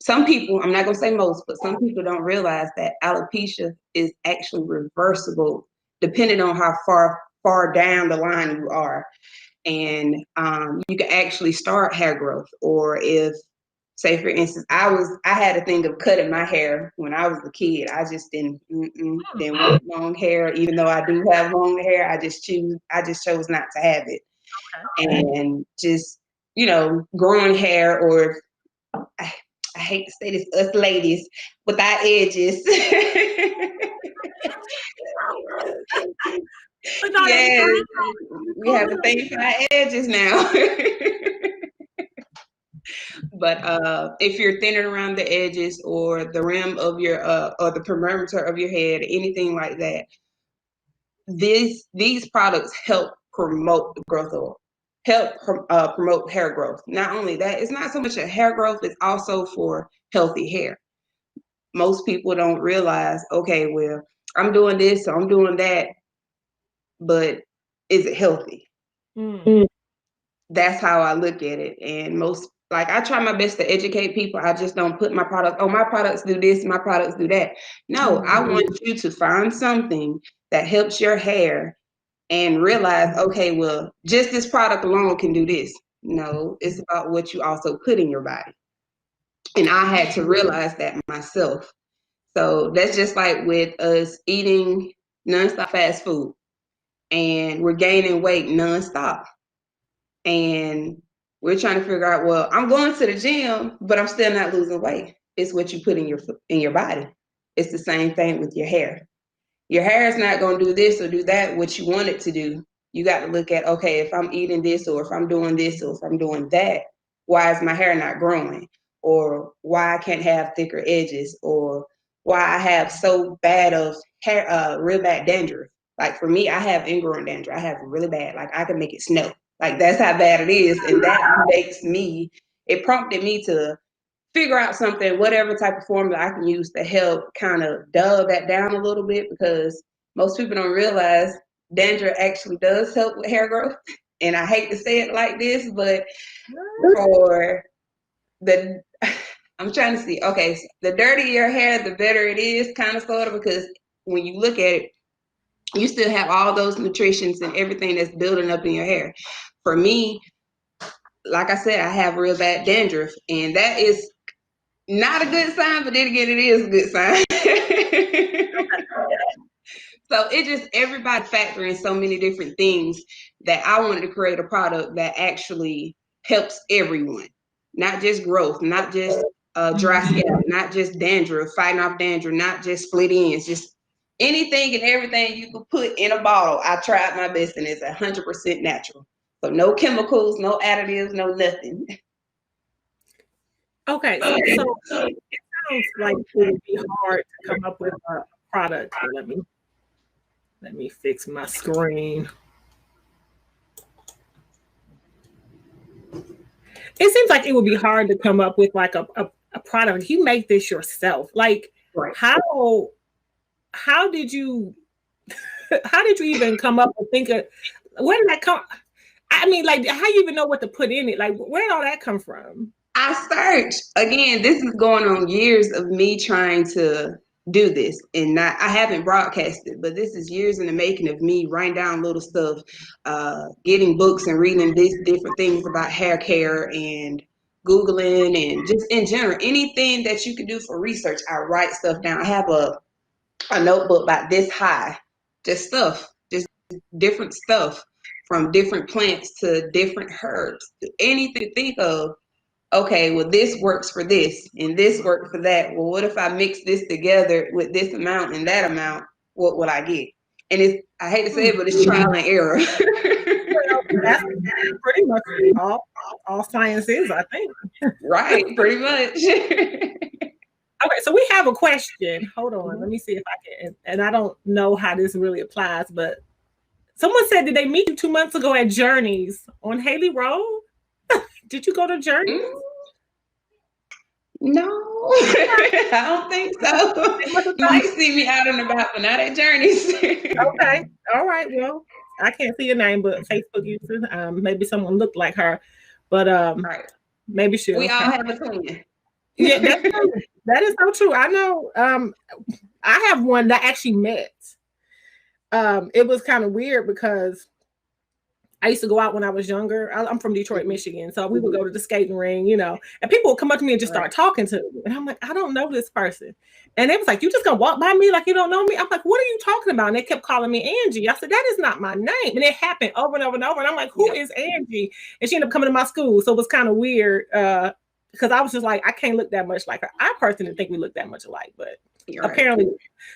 Some people, I'm not gonna say most, but some people don't realize that alopecia is actually reversible depending on how far down the line you are. And you can actually start hair growth. Or if, say for instance, I had a thing of cutting my hair when I was a kid. I just didn't want long hair, even though I do have long hair. I just chose not to have it. And just, growing hair, or I hate to say this, us ladies with our edges. Yes, we have a thing for our edges now. But if you're thinning around the edges, or the rim of your or the perimeter of your head, anything like that, these products help promote the growth of promote hair growth. Not only that, it's not so much a hair growth, it's also for healthy hair. Most people don't realize, okay, well, I'm doing this, so I'm doing that, but is it healthy? That's how I look at it. And I try my best to educate people. I just don't put my products do this, my products do that. No, I want you to find something that helps your hair and realize, okay, well, just this product alone can do this. No, it's about what you also put in your body. And I had to realize that myself. So that's just like with us eating nonstop fast food, and we're gaining weight nonstop. And we're trying to figure out, well, I'm going to the gym, but I'm still not losing weight. It's what you put in your body. It's the same thing with your hair. Your hair is not going to do this or do that, what you want it to do. You got to look at, okay, if I'm eating this, or if I'm doing this, or if I'm doing that, why is my hair not growing? Or why I can't have thicker edges? Or why I have so bad of hair, real bad dandruff. Like for me, I have ingrown dandruff. I have really bad, like I can make it snow. Like that's how bad it is. And that it prompted me to figure out something, whatever type of formula I can use to help kind of dull that down a little bit, because most people don't realize dandruff actually does help with hair growth. And I hate to say it like this, but for I'm trying to see, okay, so the dirtier your hair, the better it is, kind of sort of, because when you look at it, you still have all those nutrients and everything that's building up in your hair. For me, like I said, I have real bad dandruff, and that is not a good sign, but then again, it is a good sign. So it just, everybody factoring so many different things, that I wanted to create a product that actually helps everyone, not just growth, not just dry scalp, not just dandruff, fighting off dandruff, not just split ends, just anything and everything you could put in a bottle. I tried my best, and it's 100% natural. So no chemicals, no additives, no nothing.
Okay, so it sounds like it would be hard to come up with a product. Let me fix my screen. It seems like it would be hard to come up with like a product. You make this yourself. Like,
Right.
How did you even come up with where did that come? I mean, like, how you even know what to put in it? Like, where did all that come from?
I searched. Again, this is going on years of me trying to do this, and I haven't broadcasted, but this is years in the making of me writing down little stuff, getting books and reading these different things about hair care, and Googling, and just in general, anything that you can do for research, I write stuff down. I have a notebook about this high, just stuff, just different stuff, from different plants to different herbs, anything to think of. Okay, well, this works for this and this works for that. Well, what if I mix this together with this amount and that amount? What would I get? And I hate to say it, but it's trial and error.
Well, that's pretty much all science is, I think.
Right, pretty much.
Okay, so we have a question. Hold on, let me see if I can. And I don't know how this really applies, but someone said, did they meet you 2 months ago at Journeys on Haley Road? Did you go to Journeys?
No, I don't think so. You might see me out and about, but not at Journeys.
Okay, all right. Well, I can't see your name, but Facebook user. Maybe someone looked like her, but
Right.
maybe she'll.
We all have a twin.
Yeah, that's true. That is so true. I know. I have one that I actually met. It was kind of weird because I used to go out when I was younger. I'm from Detroit, Michigan. So we would go to the skating ring, and people would come up to me and just start talking to me. And I'm like, I don't know this person. And they was like, you just gonna walk by me like you don't know me? I'm like, what are you talking about? And they kept calling me Angie. I said, that is not my name. And it happened over and over and over. And I'm like, who is Angie? And she ended up coming to my school. So it was kind of weird because I was just like, I can't look that much like her. I personally didn't think we look that much alike, but apparently.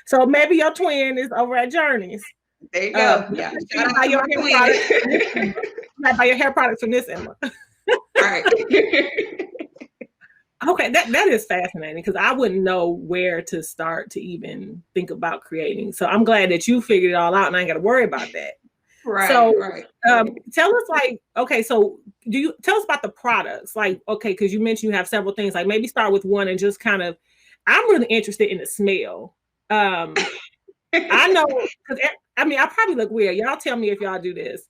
So maybe your twin is over at Journeys.
There you go. Yeah.
Buy your hair products from this, Emma.
All right.
Okay, that is fascinating because I wouldn't know where to start to even think about creating. So I'm glad that you figured it all out and I ain't got to worry about that.
Right.
So
right.
Tell us so tell us about the products? Like, okay, because you mentioned you have several things, like maybe start with one and just kind of, I'm really interested in the smell. I know, because I probably look weird. Y'all tell me if y'all do this.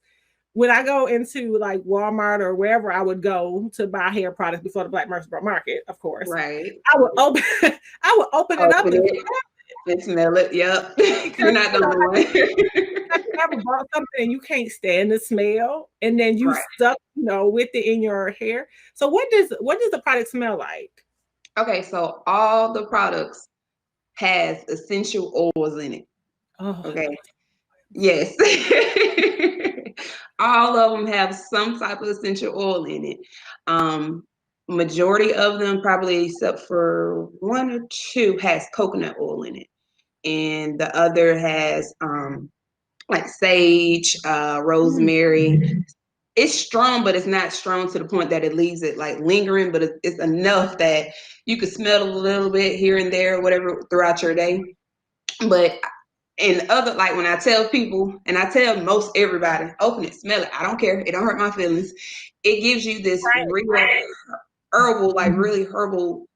When I go into like Walmart or wherever I would go to buy hair products before the Black Murfreesboro Market, of course.
Right.
I would open it up
and smell it. Yep. You're not the only one.
You ever bought something and you can't stand the smell, and then you stuck, with it in your hair. So what does the product smell like?
Okay, so all the products has essential oils in it.
Oh,
okay. Yes. All of them have some type of essential oil in it. Majority of them, probably except for one or two, has coconut oil in it. And the other has like sage, rosemary. It's strong, but it's not strong to the point that it leaves it like lingering, but it's enough that you could smell a little bit here and there, whatever, throughout your day. But and other, like when I tell people, and I tell most everybody, open it, smell it. I don't care. It don't hurt my feelings. It gives you this real herbal, like really herbal,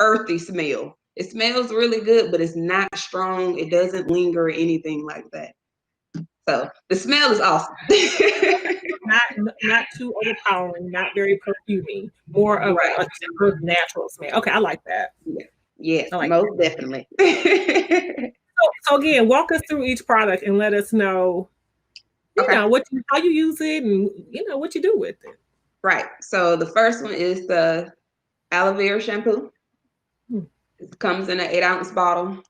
earthy smell. It smells really good, but it's not strong. It doesn't linger or anything like that. So the smell is awesome.
not too overpowering, not very perfumey, more of a natural smell. Okay, I like that.
Yeah. Yes, most definitely.
So again, walk us through each product and let us know, how you use it and what you do with it.
Right. So the first one is the aloe vera shampoo. It comes in an 8-ounce bottle.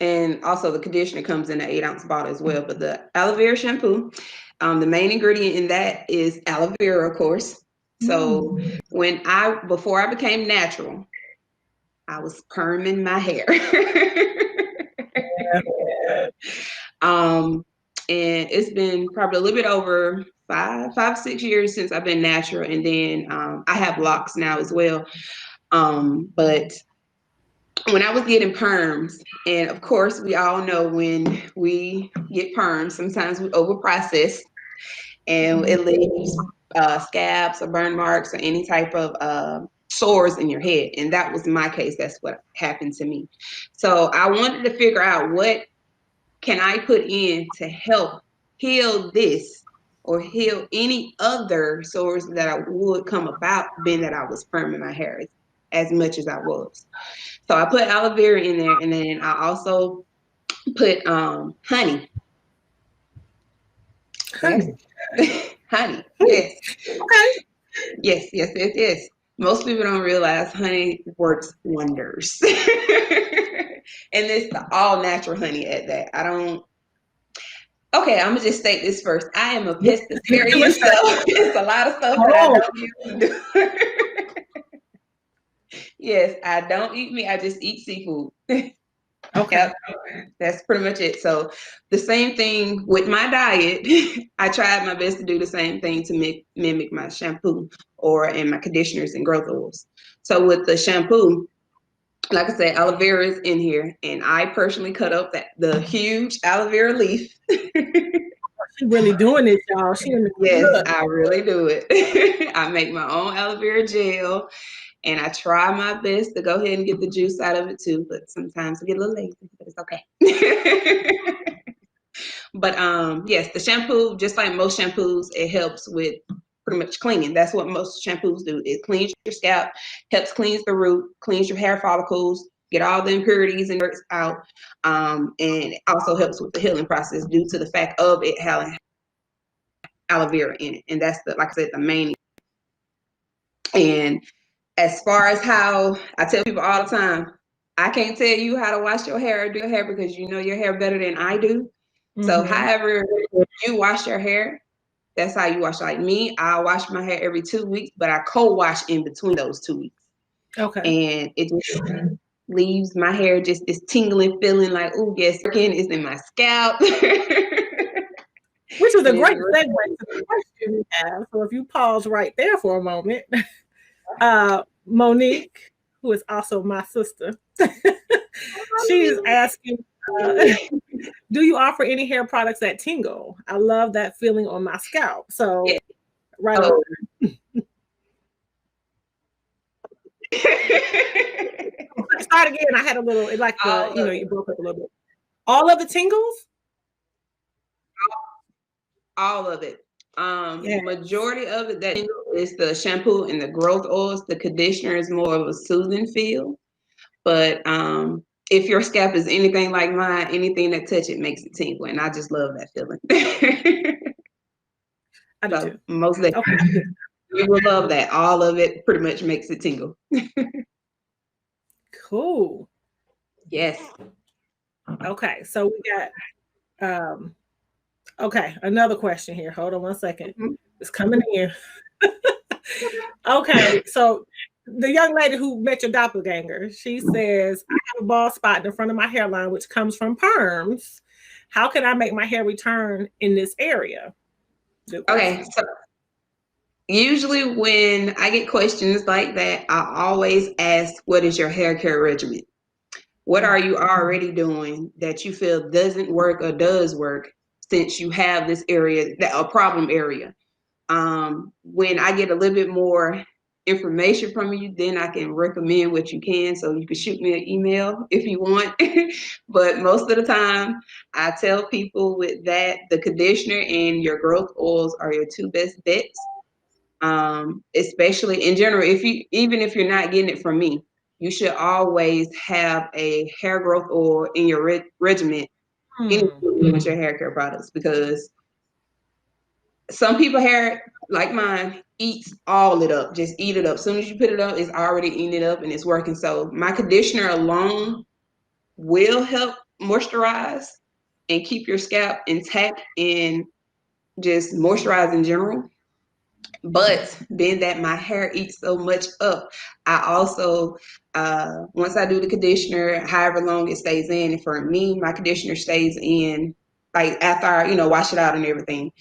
And also the conditioner comes in an 8-ounce bottle as well. But the aloe vera shampoo, the main ingredient in that is aloe vera, of course. So before I became natural, I was perming my hair. And it's been probably a little bit over 6 years since I've been natural. And then I have locks now as well. But when I was getting perms, and of course we all know when we get perms, sometimes we overprocess and it leaves scabs or burn marks or any type of sores in your head. And that was my case. That's what happened to me. So I wanted to figure out what can I put in to help heal this or heal any other sores that I would come about being that I was perming my hair as much as I was. So I put aloe vera in there, and then I also put honey. Honey. Honey. Yes.
Okay.
Yes. Most people don't realize honey works wonders. And it's the all natural honey at that. Okay, I'm gonna just state this first. I am a pescatarian, so it's a lot of stuff that I don't use. Yes, I don't eat meat. I just eat seafood. Okay. Yep, that's pretty much it. So the same thing with my diet. I tried my best to do the same thing to mimic my shampoo and my conditioners and growth oils. So with the shampoo, like I said, aloe vera is in here, and I personally cut up the huge aloe vera leaf.
She's really doing it, y'all.
Yes, I really do it. I make my own aloe vera gel, and I try my best to go ahead and get the juice out of it too. But sometimes I get a little lazy, but it's okay. But yes, the shampoo, just like most shampoos, it helps with pretty much cleaning. That's what most shampoos do. It cleans your scalp, helps cleanse the root, cleans your hair follicles, get all the impurities and dirts out. And it also helps with the healing process due to the fact of it having aloe vera in it. And that's the, like I said, the main. And as far as how I tell people all the time, I can't tell you how to wash your hair or do your hair because you know your hair better than I do. So however you wash your hair, that's how you wash. Like me, I wash my hair every 2 weeks, but I co-wash in between those 2 weeks.
Okay.
And it just leaves my hair just this tingling feeling like, oh, yes, skin is in my scalp.
Which is a great segue to the question we have. So if you pause right there for a moment, Monique, who is also my sister, she's asking, do you offer any hair products that tingle? I love that feeling on my scalp. So,
Yeah.
right over. Start again. I had a little, it like the, you broke up a little bit. All of the tingles?
All of it. Majority of it that is the shampoo and the growth oils. The conditioner is more of a soothing feel. But if your scalp is anything like mine, anything that touch it makes it tingle, and I just love that feeling.
I do too.
Most definitely, you will love that. All of it pretty much makes it tingle.
Cool.
Yes.
Okay, so we got okay, another question here. Hold on one second. It's coming in. Okay, so the young lady who met your doppelganger, she says, I have a bald spot in the front of my hairline, which comes from perms. How can I make my hair return in this area?
Okay, so usually when I get questions like that, I always ask, what is your hair care regimen? What are you already doing that you feel doesn't work or does work since you have this area, a problem area? When I get a little bit more information from you, then I can recommend what you can. So you can shoot me an email if you want. But most of the time, I tell people with that, the conditioner and your growth oils are your two best bets. Especially in general, even if you're not getting it from me, you should always have a hair growth oil in your regimen with your hair care products, because some people hair like mine eats all it up, just eat it up. As soon as you put it up, it's already eating it up and it's working. So my conditioner alone will help moisturize and keep your scalp intact and just moisturize in general. But being that my hair eats so much up, I also, once I do the conditioner, however long it stays in, and for me, my conditioner stays in, like after I, wash it out and everything.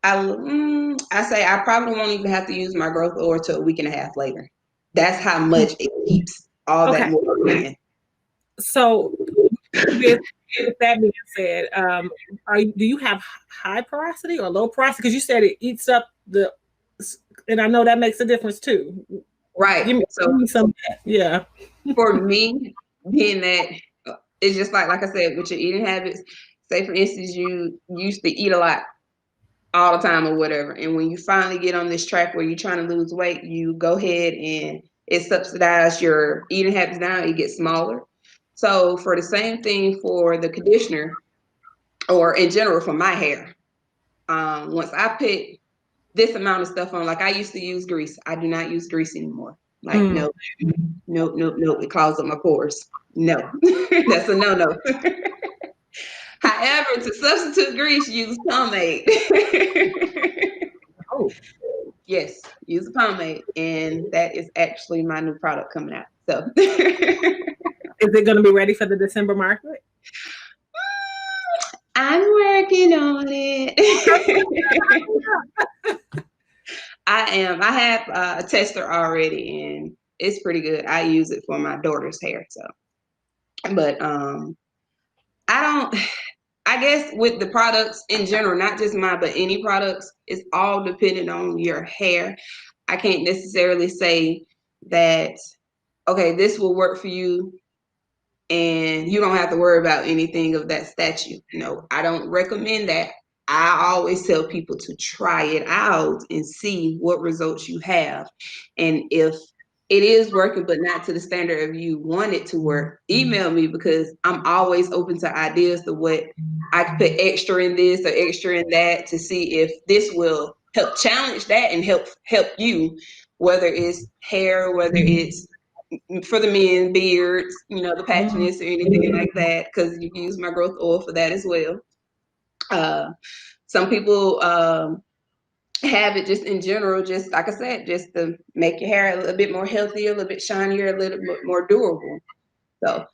I say I probably won't even have to use my growth oil till a week and a half later. That's how much it keeps all that more in.
So with that being said, do you have high porosity or low porosity? Because you said it eats up and I know that makes a difference too.
Right.
Give me some. Yeah.
For me, being that it's just like I said, with your eating habits. Say for instance, you used to eat a lot all the time or whatever, and when you finally get on this track where you're trying to lose weight, you go ahead and it subsidizes your eating habits down. It gets smaller. So for the same thing for the conditioner, or in general for my hair, once I put this amount of stuff on, like I used to use grease, I do not use grease anymore. Like no, it clogs up my pores. No, that's a no. However, to substitute grease, use pomade.
Oh.
Yes, use a pomade, and that is actually my new product coming out. So,
is it going to be ready for the December market?
I'm working on it. I am. I have a tester already, and it's pretty good. I use it for my daughter's hair. So, but I guess with the products in general, not just mine, but any products, it's all dependent on your hair. I can't necessarily say that, okay, this will work for you and you don't have to worry about anything of that statue. No, I don't recommend that. I always tell people to try it out and see what results you have. And if it is working, but not to the standard of you want it to work, email me, because I'm always open to ideas to what I can put extra in this or extra in that to see if this will help challenge that and help you, whether it's hair, whether it's for the men, beards, the patchiness or anything like that, because you can use my growth oil for that as well. Some people have it just in general, just like I said, just to make your hair a little bit more healthy, a little bit shinier, a little bit more durable. So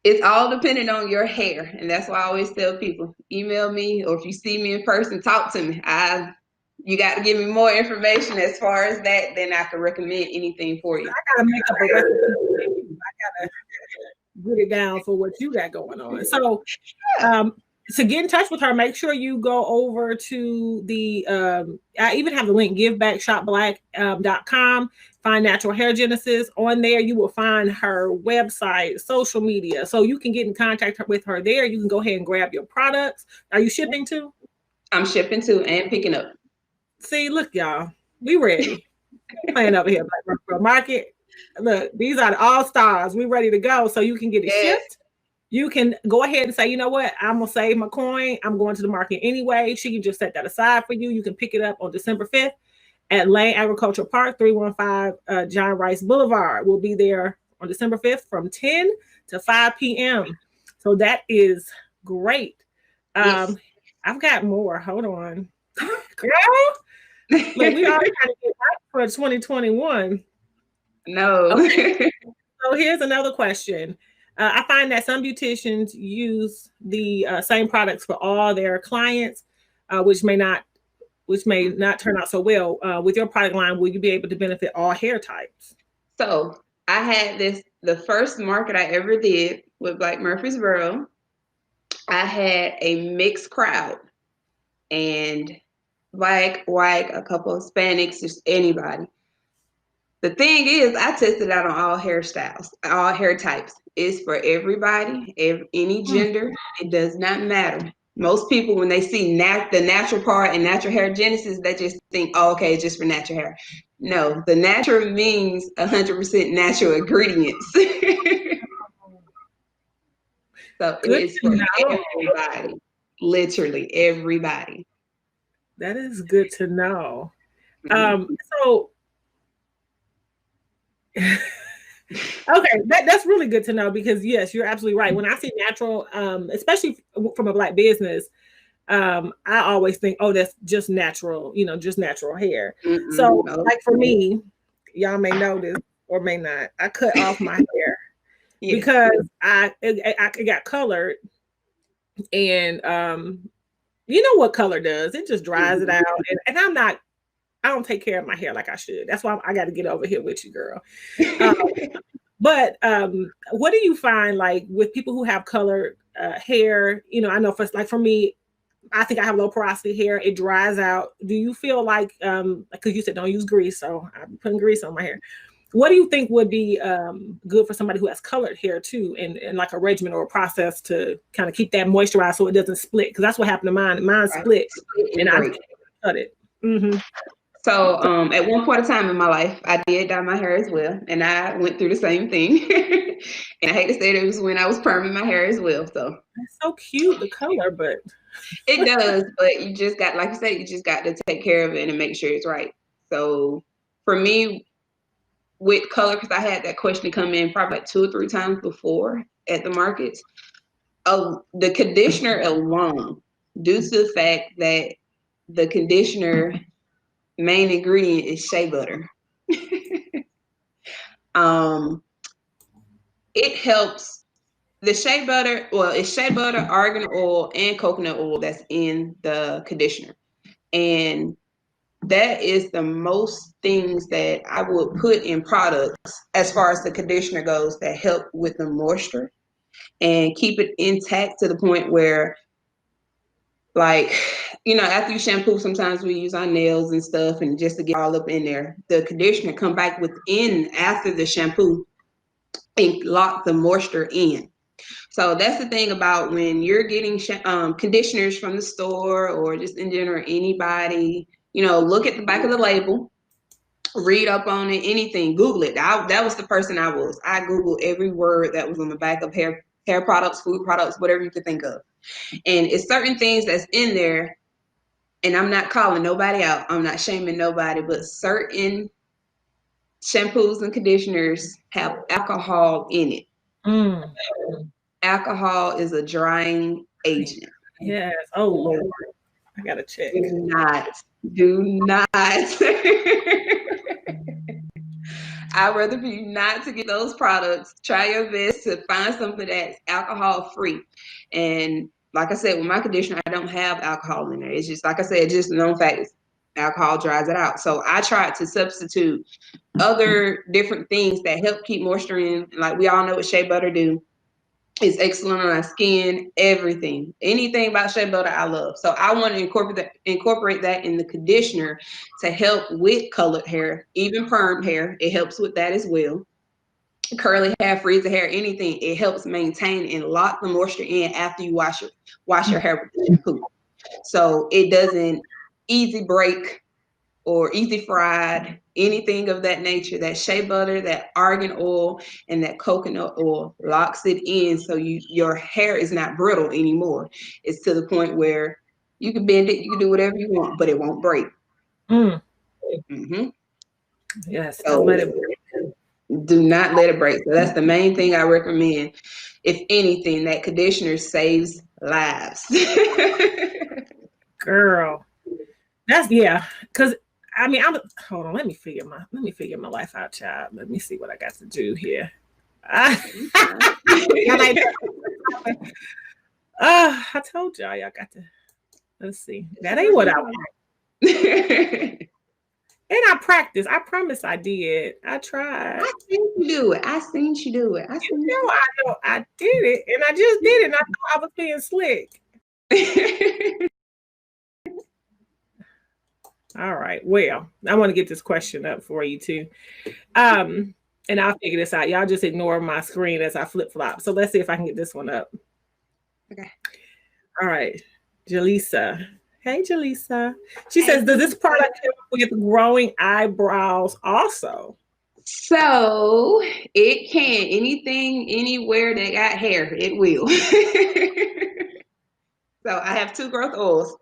it's all dependent on your hair. And that's why I always tell people, email me, or if you see me in person, talk to me. You got to give me more information as far as that, then I can recommend anything for you.
I gotta make up a recipe. I gotta get it down for what you got going on. So to get in touch with her, make sure you go over to the I even have the link, givebackshopblack.com, find Natural Hair Genesis. On there you will find her website, social media, so you can get in contact with her there. You can go ahead and grab your products. Are you shipping too?
I'm shipping too and picking up.
See, look, y'all, we ready. Playing over here, Black Girl Market. Look, these are the all-stars. We ready to go, so you can get it shipped. You can go ahead and say, you know what, I'm going to save my coin. I'm going to the market anyway. She can just set that aside for you. You can pick it up on December 5th at Lane Agricultural Park, 315 John Rice Boulevard. We'll be there on December 5th from 10 to 5 p.m. So that is great. Yes. I've got more. Hold on. Girl, look, we all trying to get back for 2021.
No.
Okay. So here's another question. I find that some beauticians use the same products for all their clients, which may not turn out so well. With your product line, will you be able to benefit all hair types?
So I had the first market I ever did with Black Murfreesboro. I had a mixed crowd, and Black, white, a couple of Hispanics, just anybody. The thing is, I tested out on all hairstyles, all hair types. It's for everybody, any gender. It does not matter. Most people, when they see the natural part and natural hair genesis, they just think, oh, okay, it's just for natural hair. No, the natural means 100% natural ingredients. So it's for everybody, literally everybody.
That is good to know. So, okay, that's really good to know, because yes, you're absolutely right. When I see natural, especially from a Black business, I always think, oh, that's just natural, just natural hair. So like for me, y'all may know this or may not, I cut off my hair because it got colored, and you know what color does? It just dries it out, and I don't take care of my hair like I should. That's why I got to get over here with you, girl. But what do you find, like, with people who have colored hair? I know for me, I think I have low porosity hair. It dries out. Do you feel like, because you said don't use grease, so I'm putting grease on my hair. What do you think would be good for somebody who has colored hair too, and like a regimen or a process to kind of keep that moisturized so it doesn't split? Because that's what happened to mine. Mine split, and I cut it. Mm-hmm.
So at one point in time in my life, I did dye my hair as well, and I went through the same thing. And I hate to say it was when I was perming my hair as well. So
it's so cute, the color, but
it does. But you just got, like you said, you just got to take care of it and make sure it's right. So for me, with color, because I had that question come in probably like 2 or 3 times before at the markets. The conditioner alone, due to the fact that the conditioner main ingredient is shea butter. It helps. The shea butter, well, it's shea butter, argan oil, and coconut oil that's in the conditioner. And that is the most things that I would put in products as far as the conditioner goes that help with the moisture and keep it intact to the point where, like, after you shampoo, sometimes we use our nails and stuff, and just to get all up in there, the conditioner come back within after the shampoo and lock the moisture in. So that's the thing about when you're getting conditioners from the store or just in general, anybody, look at the back of the label, read up on it, anything, Google it. That was the person I was. I Googled every word that was on the back of hair products, food products, whatever you could think of. And it's certain things that's in there, and I'm not calling nobody out. I'm not shaming nobody, but certain shampoos and conditioners have alcohol in it.
Mm.
Alcohol is a drying agent.
Yes. Oh Lord, I gotta check.
Do not. I'd rather for you not to get those products. Try your best to find something that's alcohol free. And like I said, with my conditioner, I don't have alcohol in there. It's just, like I said, just a known fact. Alcohol dries it out. So I tried to substitute other different things that help keep moisture in. Like we all know what shea butter do. It's excellent on our skin, everything. Anything about shea butter, I love. So I want to incorporate that in the conditioner to help with colored hair, even perm hair. It helps with that as well. Curly hair, frizzy hair, anything. It helps maintain and lock the moisture in after you wash your hair with the shampoo. So it doesn't easy break or easy fried, anything of that nature. That shea butter, that argan oil, and that coconut oil locks it in so your hair is not brittle anymore. It's to the point where you can bend it, you can do whatever you want, but it won't break.
Mm.
Mm-hmm.
Yes,
So
don't let it break.
do not let it break. So that's the main thing I recommend. If anything, that conditioner saves lives.
Girl, that's because I mean, hold on. Let me figure my life out, child. Let me see what I got to do here. I told y'all got to. Let's see. That ain't what I want. And I practiced. I promise I did. I tried.
I seen you do it. I
know I did it, and I just did it. And I thought I was being slick. All right. Well, I want to get this question up for you too. And I'll figure this out. Y'all just ignore my screen as I flip flop. So let's see if I can get this one up.
Okay.
All right. Jaleesa. Hey, Jaleesa. She says, does this product help with growing eyebrows also?
So it can. Anything, anywhere that got hair, it will. So I have 2 growth oils.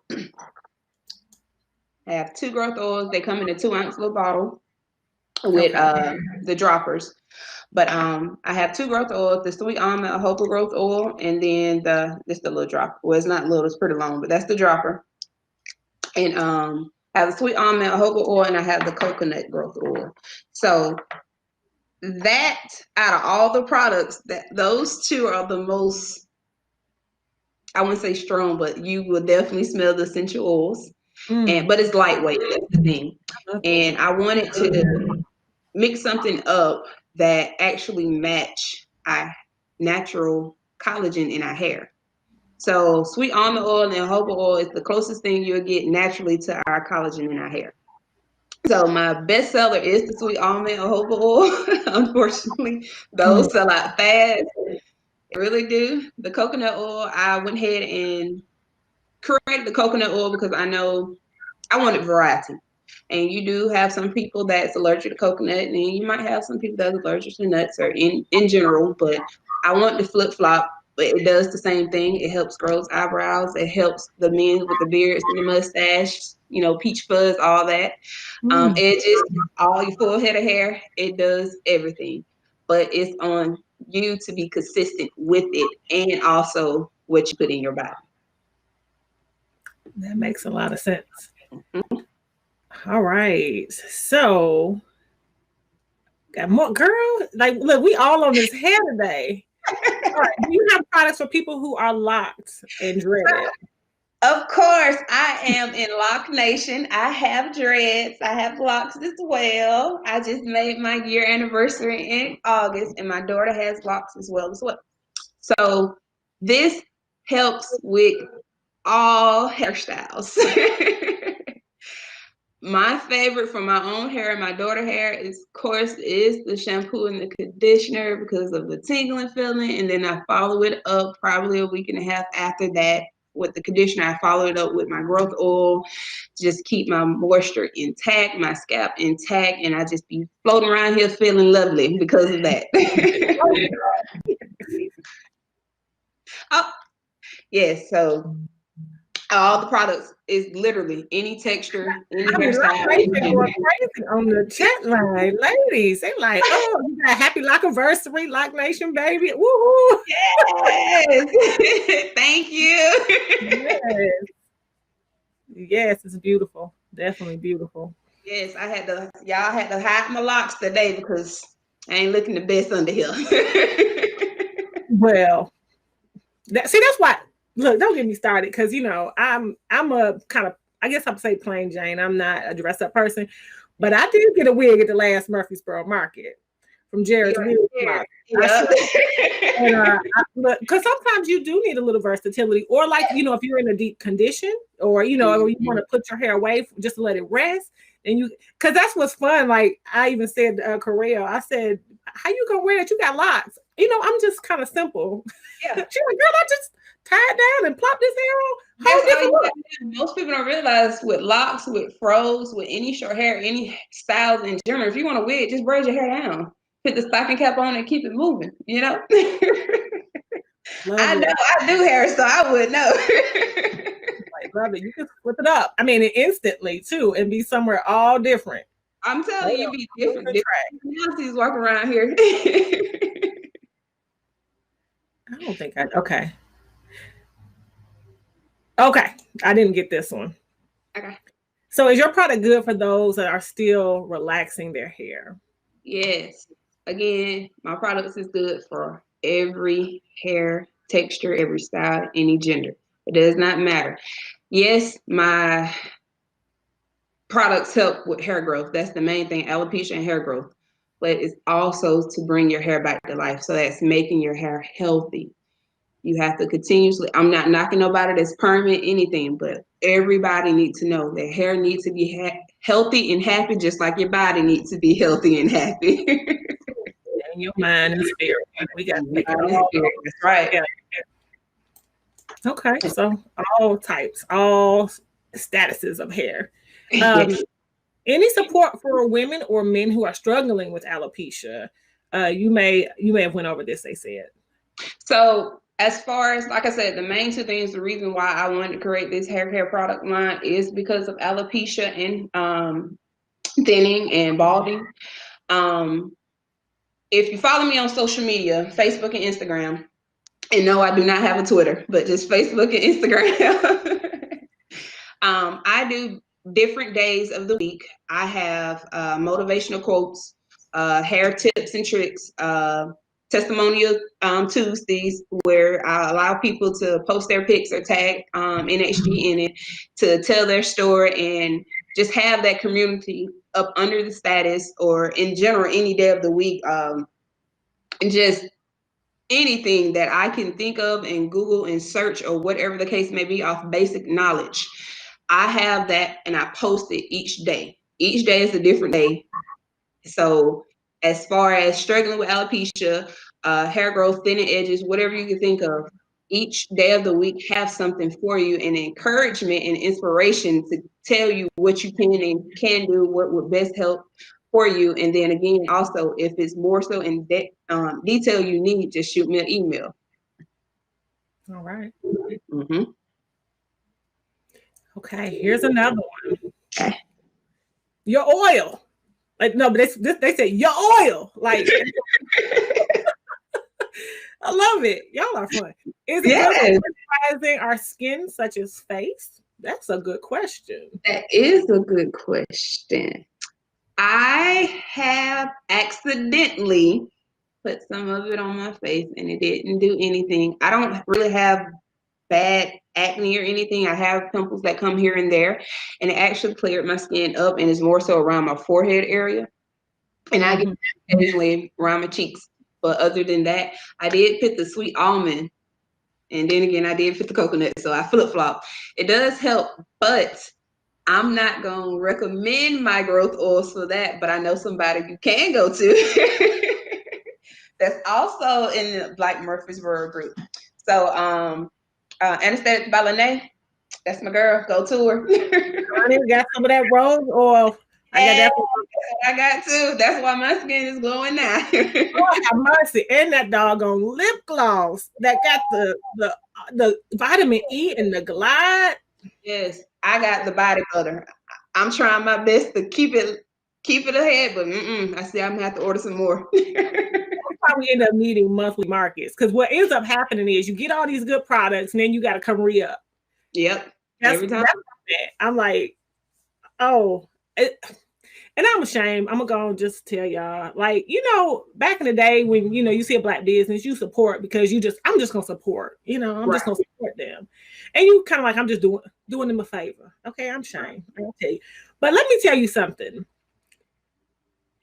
They come in a 2-ounce little bottle with the droppers. But I have 2 growth oils, the sweet almond jojoba growth oil, and then the little dropper. Well, it's not little, it's pretty long, but that's the dropper. And I have the sweet almond jojoba oil, and I have the coconut growth oil. So that, out of all the products, those 2 are the most, I wouldn't say strong, but you will definitely smell the essential oils. But it's lightweight, that's the thing. And I wanted to mix something up that actually match our natural collagen in our hair. So sweet almond oil and jojoba oil is the closest thing you'll get naturally to our collagen in our hair. So my best seller is the sweet almond jojoba oil. Unfortunately, those sell out fast. They really do. The coconut oil, I went ahead and created the coconut oil because I know I wanted variety. And you do have some people that's allergic to coconut, and you might have some people that's allergic to nuts or in general, but I want to flip flop, but it does the same thing. It helps girls' eyebrows. It helps the men with the beards and the mustache, peach fuzz, all that. Edges, all your full head of hair. It does everything, but it's on you to be consistent with it and also what you put in your body.
That makes a lot of sense. Mm-hmm. All right. So, got more, girl. Like, look, we all on this hair today. All right. Do you have products for people who are locked and dreaded?
Of course, I am in Lock Nation. I have dreads. I have locks as well. I just made my year anniversary in August, and my daughter has locks as well. So this helps with all hairstyles. My favorite for my own hair and my daughter hair is, of course, is the shampoo and the conditioner because of the tingling feeling. And then I follow it up probably a week and a half after that with the conditioner. I follow it up with my growth oil, just keep my moisture intact, my scalp intact, and I just be floating around here feeling lovely because of that. Oh, yes. So all the products is literally any texture, any
I mean,
hairstyle,
like
any
they
gender.
going crazy on the chat line, ladies. They like, oh, you got happy lock anniversary, Lock Nation, baby. Woohoo!
Yes. Thank you.
Yes, yes, it's beautiful. Definitely beautiful.
Yes, y'all had to hide my locks today because I ain't looking the best under here.
Well, that's why. Look, don't get me started because I'm a kind of, I guess I'd say plain Jane. I'm not a dress up person, but I did get a wig at the last Murfreesboro Market from Jared's Wig Shop.
Yeah.
And because sometimes you do need a little versatility, or like if you're in a deep condition, or or you want to put your hair away just to let it rest, and because that's what's fun. Like I even said, Correa, I said, "How you gonna wear it? You got locks." I'm just kind of simple.
Yeah.
She's like, "Girl, I just tie it down and plop this hair on."
That's all you got to do. Most people don't realize with locks, with froze, with any short hair, any styles in general, if you want to wig, just braid your hair down. Put the stocking cap on and keep it moving, I know I do hair, so I would know.
Like, love it. You can flip it up. I mean, instantly too, and be somewhere all different.
I'm telling you, be different. Nancy's walking around here.
I don't think okay. Okay, I didn't get this one.
Okay.
So is your product good for those that are still relaxing their hair?
Yes. Again, my products is good for every hair texture, every style, any gender. It does not matter. Yes, my products help with hair growth. That's the main thing, alopecia and hair growth. But it's also to bring your hair back to life. So that's making your hair healthy. You have to continuously, I'm not knocking nobody that's permanent, anything, but everybody needs to know that hair needs to be healthy and happy, just like your body needs to be healthy and happy.
And your mind and spirit. We got to make it
all. That's right.
Yeah. Okay, so all types, all statuses of hair. Any support for women or men who are struggling with alopecia? You may have went over this, they said.
So as far as, like I said, the main two things, the reason why I wanted to create this hair care product line is because of alopecia and thinning and balding. If you follow me on social media, Facebook and Instagram, and no, I do not have a Twitter, but just Facebook and Instagram. I do different days of the week. I have motivational quotes, hair tips and tricks, testimonial Tuesdays where I allow people to post their pics or tag NHG in it to tell their story and just have that community up under the status, or in general any day of the week, and just anything that I can think of and Google and search or whatever the case may be off basic knowledge. I have that and I post it each day. Each day is a different day. So as far as struggling with alopecia, hair growth, thinning edges, whatever you can think of, each day of the week have something for you and encouragement and inspiration to tell you what you can and can do, what would best help for you. And then again, also, if it's more so in detail you need, just shoot me an email.
All right.
Mm-hmm.
Okay, here's another one.
Okay.
Your oil. Like, no, but they say your oil. Like, I love it. Y'all are fun. Is it good for moisturizing our skin, such as face? That's a good question.
That is a good question. I have accidentally put some of it on my face and it didn't do anything. I don't really have bad acne or anything. I have pimples that come here and there, and it actually cleared my skin up and is more so around my forehead area. And I get occasionally around my cheeks. But other than that, I did put the sweet almond, and then again, I did put the coconut. So I flip-flop. It does help, but I'm not going to recommend my growth oils for that, but I know somebody you can go to that's also in the Black Murfreesboro group. So, Anesthetic by Lene, that's my girl. Go to her.
I got some of that rose oil. I got that.
I got to. That's why my skin is glowing now.
Oh, have mercy. And that doggone lip gloss that got the vitamin E and the Glide.
Yes, I got the body butter. I'm trying my best to keep it ahead, but I see I'm gonna have to order some more.
Probably end up needing monthly markets because what ends up happening is you get all these good products and then you got to come re-up.
Yep.
Every time. I'm like, oh, and I'm ashamed. I'm gonna just tell y'all, like, you know, back in the day when you see a Black business, you support because I'm just gonna support. I'm just gonna support them, and you kind of like, I'm just doing them a favor. Okay, I'm ashamed. I'll tell you, but let me tell you something.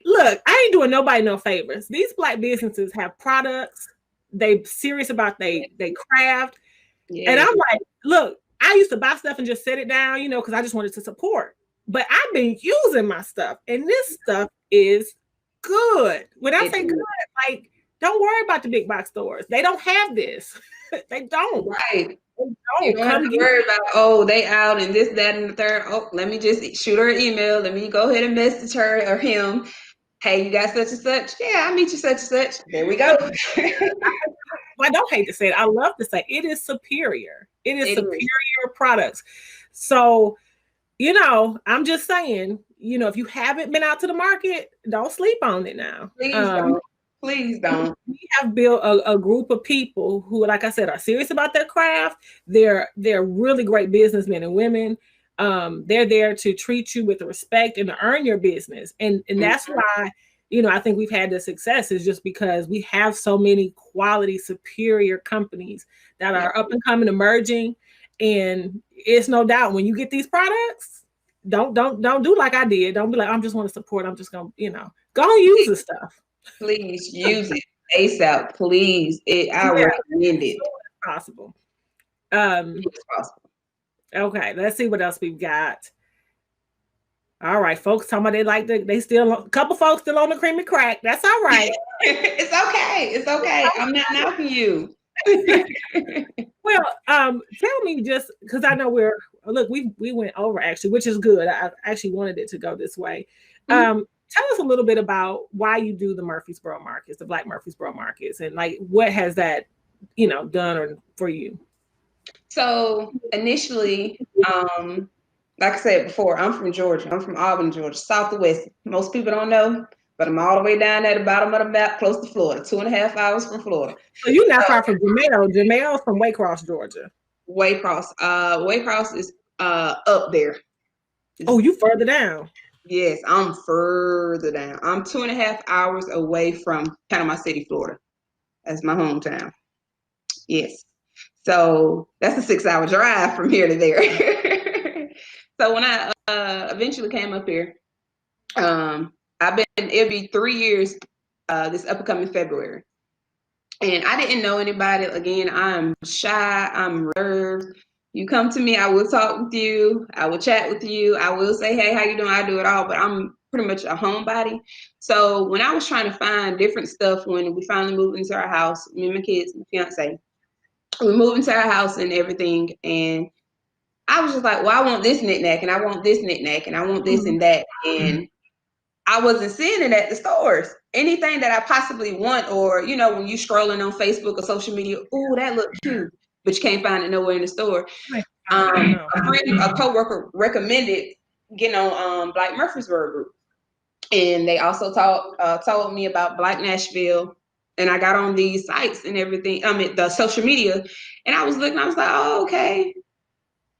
Look, I ain't doing nobody no favors. These Black businesses have products. They serious about they craft, and I'm like, look, I used to buy stuff and just set it down, because I just wanted to support. But I've been using my stuff, and this stuff is good. When I say good, like, don't worry about the big box stores. They don't have this. They don't.
Right. You don't have to worry about, they out and this, that, and the third. Oh, let me just shoot her an email. Let me go ahead and message her or him. Hey, you got such and such? Yeah, I'll meet you such and such. There we go.
I don't hate to say it. I love to say it is superior. It is superior products. So, I'm just saying, if you haven't been out to the market, don't sleep on it now.
Please don't. Please don't.
We have built a group of people who, like I said, are serious about their craft. They're really great businessmen and women. They're there to treat you with respect and to earn your business. And that's why, I think we've had the success is just because we have so many quality, superior companies that are up and coming, emerging. And it's no doubt when you get these products, don't do like I did. Don't be like, I'm just want to support. I'm just going to, go and use the stuff.
Please use it ASAP. Please. I recommend it.
Possible.
It's possible.
Okay, let's see what else we've got. All right, folks talking about a couple folks still on the creamy crack. That's all right.
It's okay. It's okay. I'm not knocking you.
Well, tell me just because I know we went over actually, which is good. I actually wanted it to go this way. Tell us a little bit about why you do the Murfreesboro markets, the Black Murfreesboro markets, and like what has that, done for you?
So initially, like I said before, I'm from Georgia. I'm from Auburn, Georgia, southwest. Most people don't know, but I'm all the way down at the bottom of the map, close to Florida, 2.5 hours from Florida.
So you're not far from Jamel. Jamel's from Waycross, Georgia.
Waycross is up there.
Oh, you further down?
Yes, I'm further down. I'm 2.5 hours away from Panama City, Florida. That's my hometown. Yes. So that's a 6-hour drive from here to there. So when I eventually came up here, it'll be 3 years this upcoming February. And I didn't know anybody. Again, I'm shy, I'm reserved. You come to me, I will talk with you, I will chat with you, I will say, hey, how you doing? I do it all, but I'm pretty much a homebody. So when I was trying to find different stuff, when we finally moved into our house, me and my kids, my fiance, we moved into our house and everything, and I was just like, well, I want this knickknack, and I want this knickknack, and I want this and that, and I wasn't seeing it at the stores. Anything that I possibly want, or when you scrolling on Facebook or social media, oh, that looked cute, but you can't find it nowhere in the store. A coworker recommended getting on Black Murfreesboro group, and they also told me about Black Nashville. And I got on these sites and everything, the social media, and I was looking, I was like, oh, okay.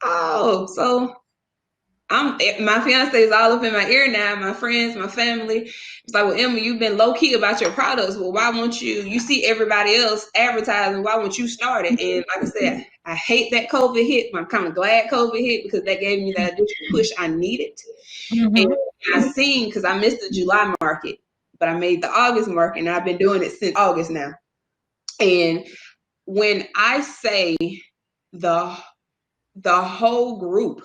Oh, so my fiance is all up in my ear now, my friends, my family. It's like, well, Emma, you've been low key about your products. Well, why won't you see everybody else advertising? Why won't you start it? And like I said, I hate that COVID hit. I'm kind of glad COVID hit because that gave me that additional push I needed. And I seen, because I missed the July market, but I made the August market, and I've been doing it since August now. And when I say the whole group,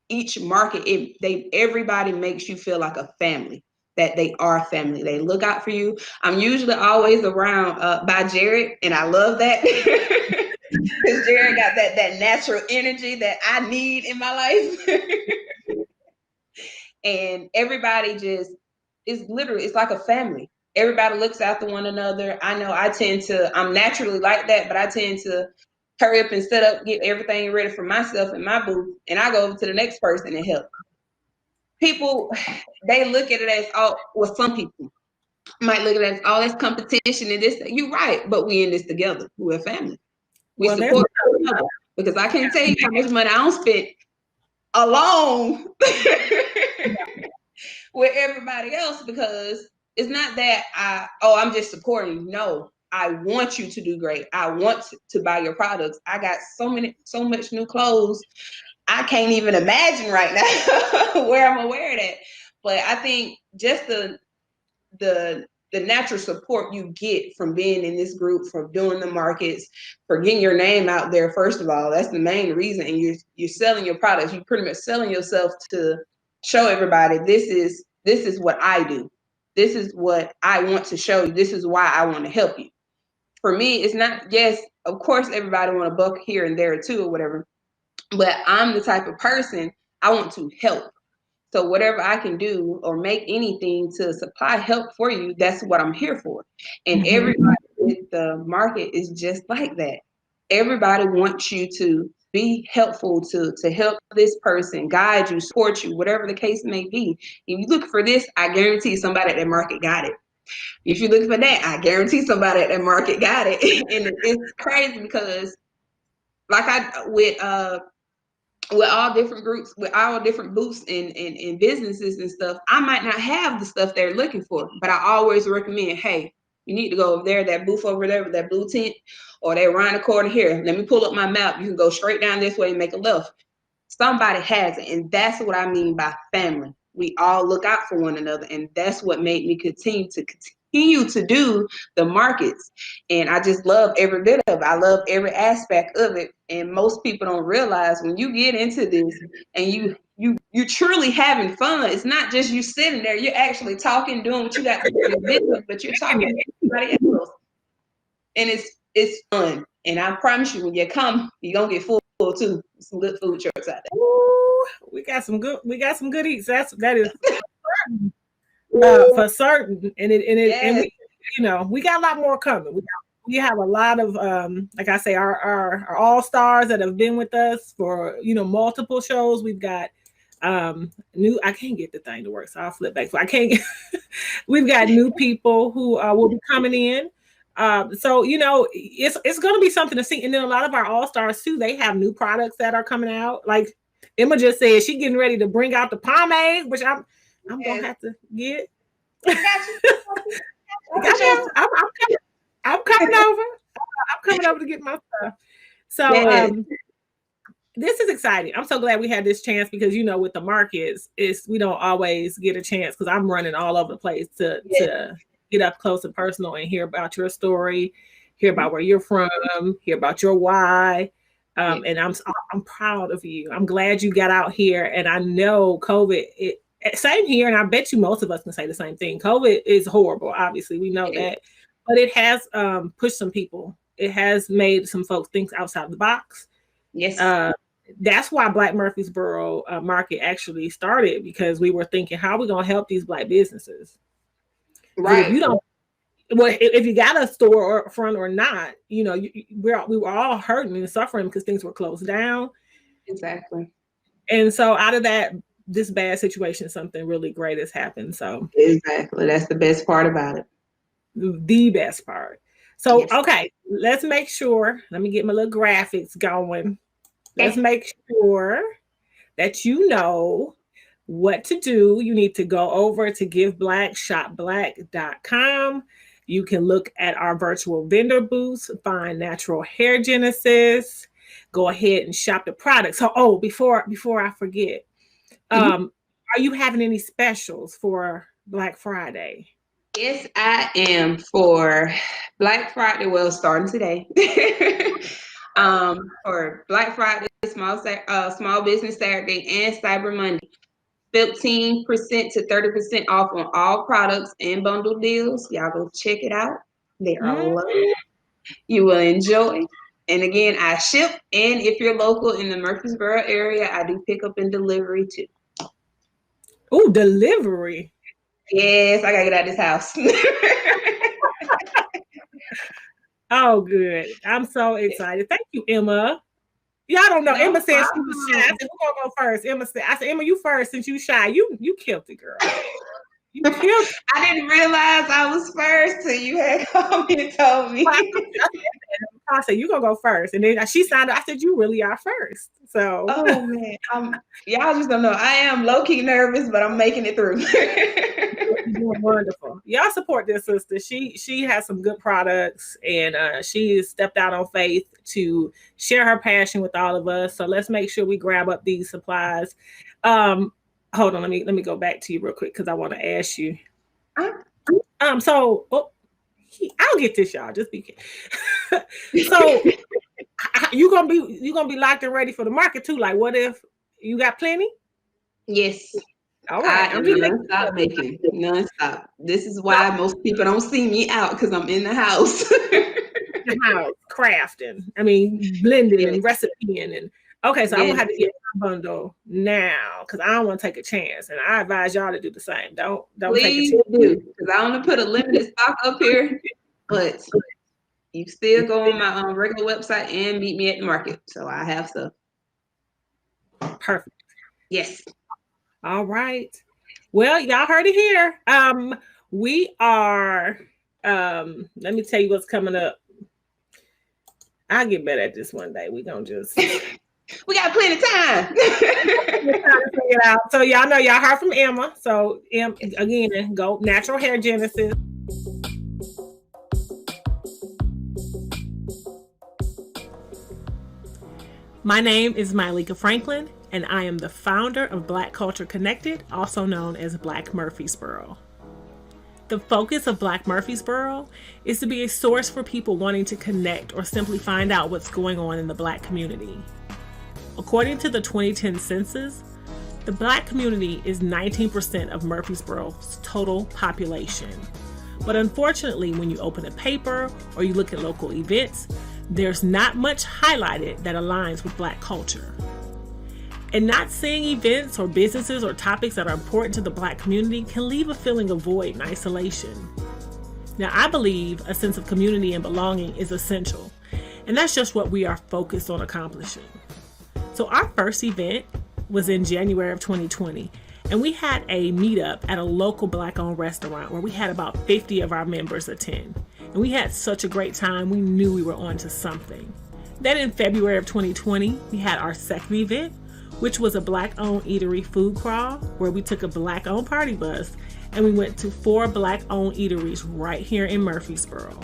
each market, everybody makes you feel like a family, that they are family. They look out for you. I'm usually always around by Jared, and I love that because Jared got that natural energy that I need in my life. And everybody just is literally, it's like a family. Everybody looks after one another. I know I'm naturally like that, but I tend to hurry up and set up, get everything ready for myself in my booth, and I go over to the next person and help. People, they look at it as, oh, well, some people might look at it as, oh, that's competition and this. You're right, but we in this together. We're a family. We support each other. Because I can't tell you how much money I don't spend alone with everybody else, because it's not that I'm just supporting. No, I want you to do great. I want to buy your products. I got so much new clothes. I can't even imagine right now where I'm gonna wear that. But I think just the natural support you get from being in this group, from doing the markets, for getting your name out there, first of all, that's the main reason. And you're selling your products. You're pretty much selling yourself to show everybody, this is what I do. This is what I want to show you. This is why I want to help you. For me, it's not, yes, of course, everybody want a buck here and there too, or whatever. But I'm the type of person, I want to help. So whatever I can do or make anything to supply help for you, that's what I'm here for. And everybody with the market is just like that. Everybody wants you to be helpful, to help this person, guide you, support you, whatever the case may be. If you look for this, I guarantee somebody at that market got it. If you're looking for that, I guarantee somebody at that market got it. And it's crazy because with all different groups, with all different booths and businesses and stuff, I might not have the stuff they're looking for, but I always recommend, hey, you need to go over there, that booth over there with that blue tent, or that around the corner here. Let me pull up my map. You can go straight down this way and make a left. Somebody has it. And that's what I mean by family. We all look out for one another. And that's what made me continue to do the markets. And I just love every bit of it. I love every aspect of it. And most people don't realize when you get into this and you're truly having fun. It's not just you sitting there. You're actually talking, doing what you got to do in business, but you're talking to everybody else. And it's fun. And I promise you, when you come, you're gonna get full too. Some good food trucks out there.
Ooh, we got some good eats. That is for certain. And we, we got a lot more coming. We have a lot of like I say, our all stars that have been with us for multiple shows. We've got new. I can't get the thing to work, so I'll flip back. So I can't. We've got new people who will be coming in. So it's going to be something to see. And then a lot of our all stars too, they have new products that are coming out. Like Emma just said, she's getting ready to bring out the pomade, which I'm gonna have to get. I'm coming over. I'm coming over to get my stuff. So this is exciting. I'm so glad we had this chance because with the markets, we don't always get a chance because I'm running all over the place to get up close and personal and hear about your story, hear about where you're from, hear about your why. And I'm proud of you. I'm glad you got out here. And I know COVID, same here. And I bet you most of us can say the same thing. COVID is horrible. Obviously, we know that. But it has pushed some people. It has made some folks think outside the box.
Yes.
That's why Black Murfreesboro market actually started, because we were thinking, how are we going to help these Black businesses?
Right.
If you got a store or front or not, we were all hurting and suffering because things were closed down.
Exactly.
And so out of that, this bad situation, something really great has happened. So
exactly. That's the best part about it.
The best part. So, okay, let's make sure, let me get my little graphics going. Let's make sure that you know what to do. You need to go over to giveblack.shopblack.com. You can look at our virtual vendor booths, find Natural Hair Genesis, go ahead and shop the products. So, before I forget, are you having any specials for Black Friday?
Yes, I am for Black Friday. Well, starting today. For Black Friday, Small Business Saturday, and Cyber Monday. 15% to 30% off on all products and bundle deals. Y'all go check it out. They are low. You will enjoy. And again, I ship. And if you're local in the Murfreesboro area, I do pick up and delivery too.
Oh, delivery.
Yes, I gotta get out of this house.
Oh, good. I'm so excited. Thank you, Emma. Y'all don't know.
No
Emma said she was
problem.
shy. I said, who gonna go first? I said, Emma, you first since you shy. You killed it, girl. You killed it.
I didn't realize I was first till you had called me and told me.
I said, you gonna go first. And then she signed up. I said, you really are first. So
Oh man. Y'all just don't know. I am low-key nervous, but I'm making it through.
you're doing wonderful. Y'all support this sister. She has some good products, and she has stepped out on faith to share her passion with all of us. So let's make sure we grab up these supplies. Hold on, let me go back to you real quick because I want to ask you. I'll get this, y'all. Just be so you gonna be locked and ready for the market too. Like, what if you got plenty?
Yes.
All right.
I am non-stop making. Non-stop. This is why most people don't see me out, because I'm in the house.
The house crafting. I mean, blending and recipeing and okay. So I'm gonna have to get my bundle now because I don't want to take a chance, and I advise y'all to do the same. Don't
Please
take a chance.
do, because I want to put a limited stock up here, but you still go on my regular website and meet me at the market. So I have stuff.
Perfect.
Yes.
All right. Well, y'all heard it here. We are. Let me tell you what's coming up. I'll get better at this one day. We gonna just.
We got plenty of time.
So y'all know y'all heard from Emma. So again, go Natural Hair Genesis. My name is Myleka Franklin, and I am the founder of Black Culture Connected, also known as Black Murfreesboro. The focus of Black Murfreesboro is to be a source for people wanting to connect or simply find out what's going on in the Black community. According to the 2010 census, the Black community is 19% of Murfreesboro's total population. But unfortunately, when you open a paper or you look at local events, there's not much highlighted that aligns with Black culture. And not seeing events or businesses or topics that are important to the Black community can leave a feeling of void and isolation. Now, I believe a sense of community and belonging is essential, and that's just what we are focused on accomplishing. So our first event was in January of 2020, and we had a meetup at a local Black-owned restaurant where we had about 50 of our members attend. And we had such a great time, we knew we were on to something. Then in February of 2020, we had our second event, which was a Black-owned eatery food crawl, where we took a Black-owned party bus and we went to 4 Black-owned eateries right here in Murfreesboro.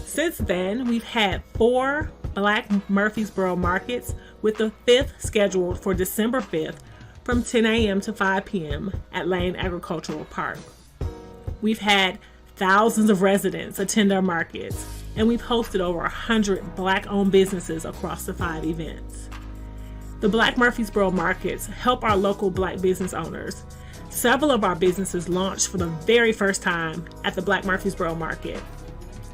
Since then, we've had 4 Black Murfreesboro markets, with the 5th scheduled for December 5th from 10 a.m. to 5 p.m. at Lane Agricultural Park. We've had thousands of residents attend our markets, and we've hosted over 100 Black-owned businesses across the 5 events. The Black Murfreesboro markets help our local Black business owners. Several of our businesses launched for the very first time at the Black Murfreesboro market.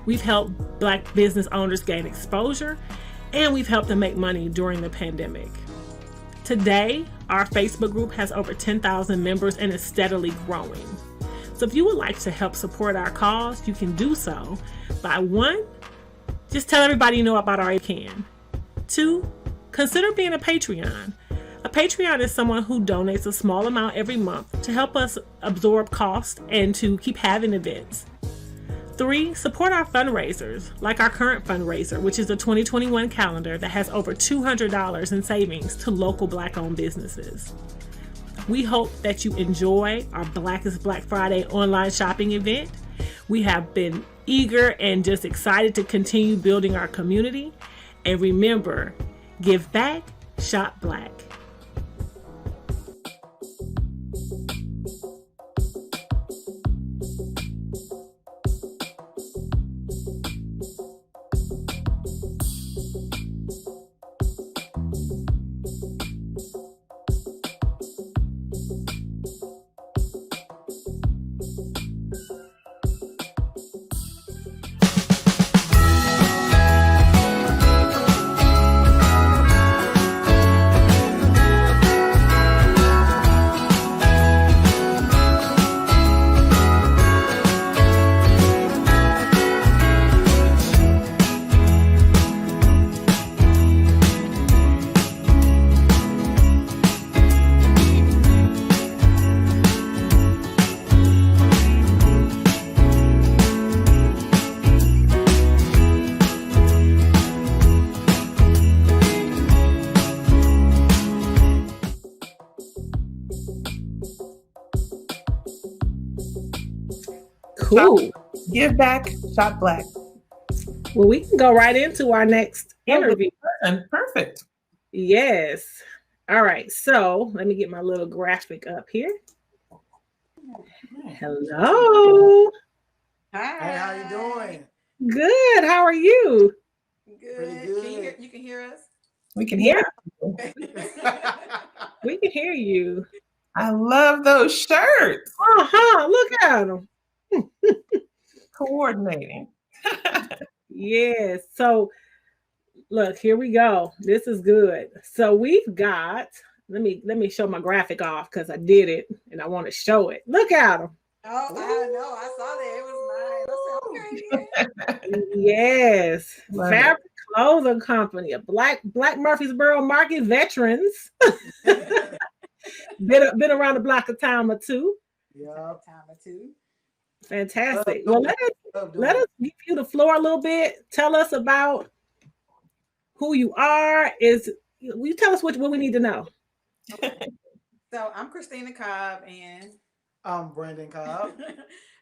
We've helped Black business owners gain exposure, and we've helped them make money during the pandemic. Today, our Facebook group has over 10,000 members and is steadily growing. So if you would like to help support our cause, you can do so by 1, just tell everybody you know about our can. 2, consider being a Patreon. A Patreon is someone who donates a small amount every month to help us absorb costs and to keep having events. 3, support our fundraisers, like our current fundraiser, which is the 2021 calendar that has over $200 in savings to local Black-owned businesses. We hope that you enjoy our Blackest Black Friday online shopping event. We have been eager and just excited to continue building our community. And remember, give back, shop Black. Cool.
Give back, shop black.
Well, we can go right into our next interview.
Perfect.
Yes. All right. So let me get my little graphic up here. Hello.
Hi.
Hey, how you doing?
Good. How are you?
Good.
Pretty good.
You can hear us?
We can hear you.
We can hear you.
I love those shirts.
Look at them.
Coordinating.
Yes. So look, here we go. This is good. So we've got. Let me show my graphic off because I did it and I want to show it. Look at them.
Oh, I know. I saw that. It was nice. I said, okay, yeah.
Yes.
Love
Fabric Clothing Company, a Black Murfreesboro market veterans. been around the block a time or two.
Yeah.
Time or two.
Fantastic. Well, let us give you the floor a little bit. Tell us about who you are. Will you tell us what we need to know?
Okay. So I'm Christina Cobb, and
I'm Brandon Cobb.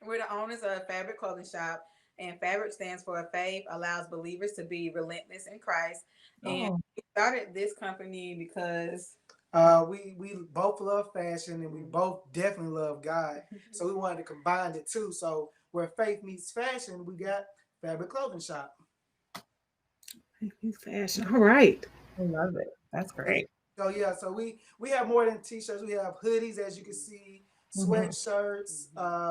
we're the owners of a fabric clothing shop. And fabric stands for faith allows believers to be relentless in Christ. And we started this company because
we both love fashion and we both definitely love God. So we wanted to combine the two. So where faith meets fashion, we got Fabric Clothing Shop.
Fashion. All right.
I love it. That's great.
So yeah, so we have more than t-shirts. We have hoodies, as you can see, sweatshirts.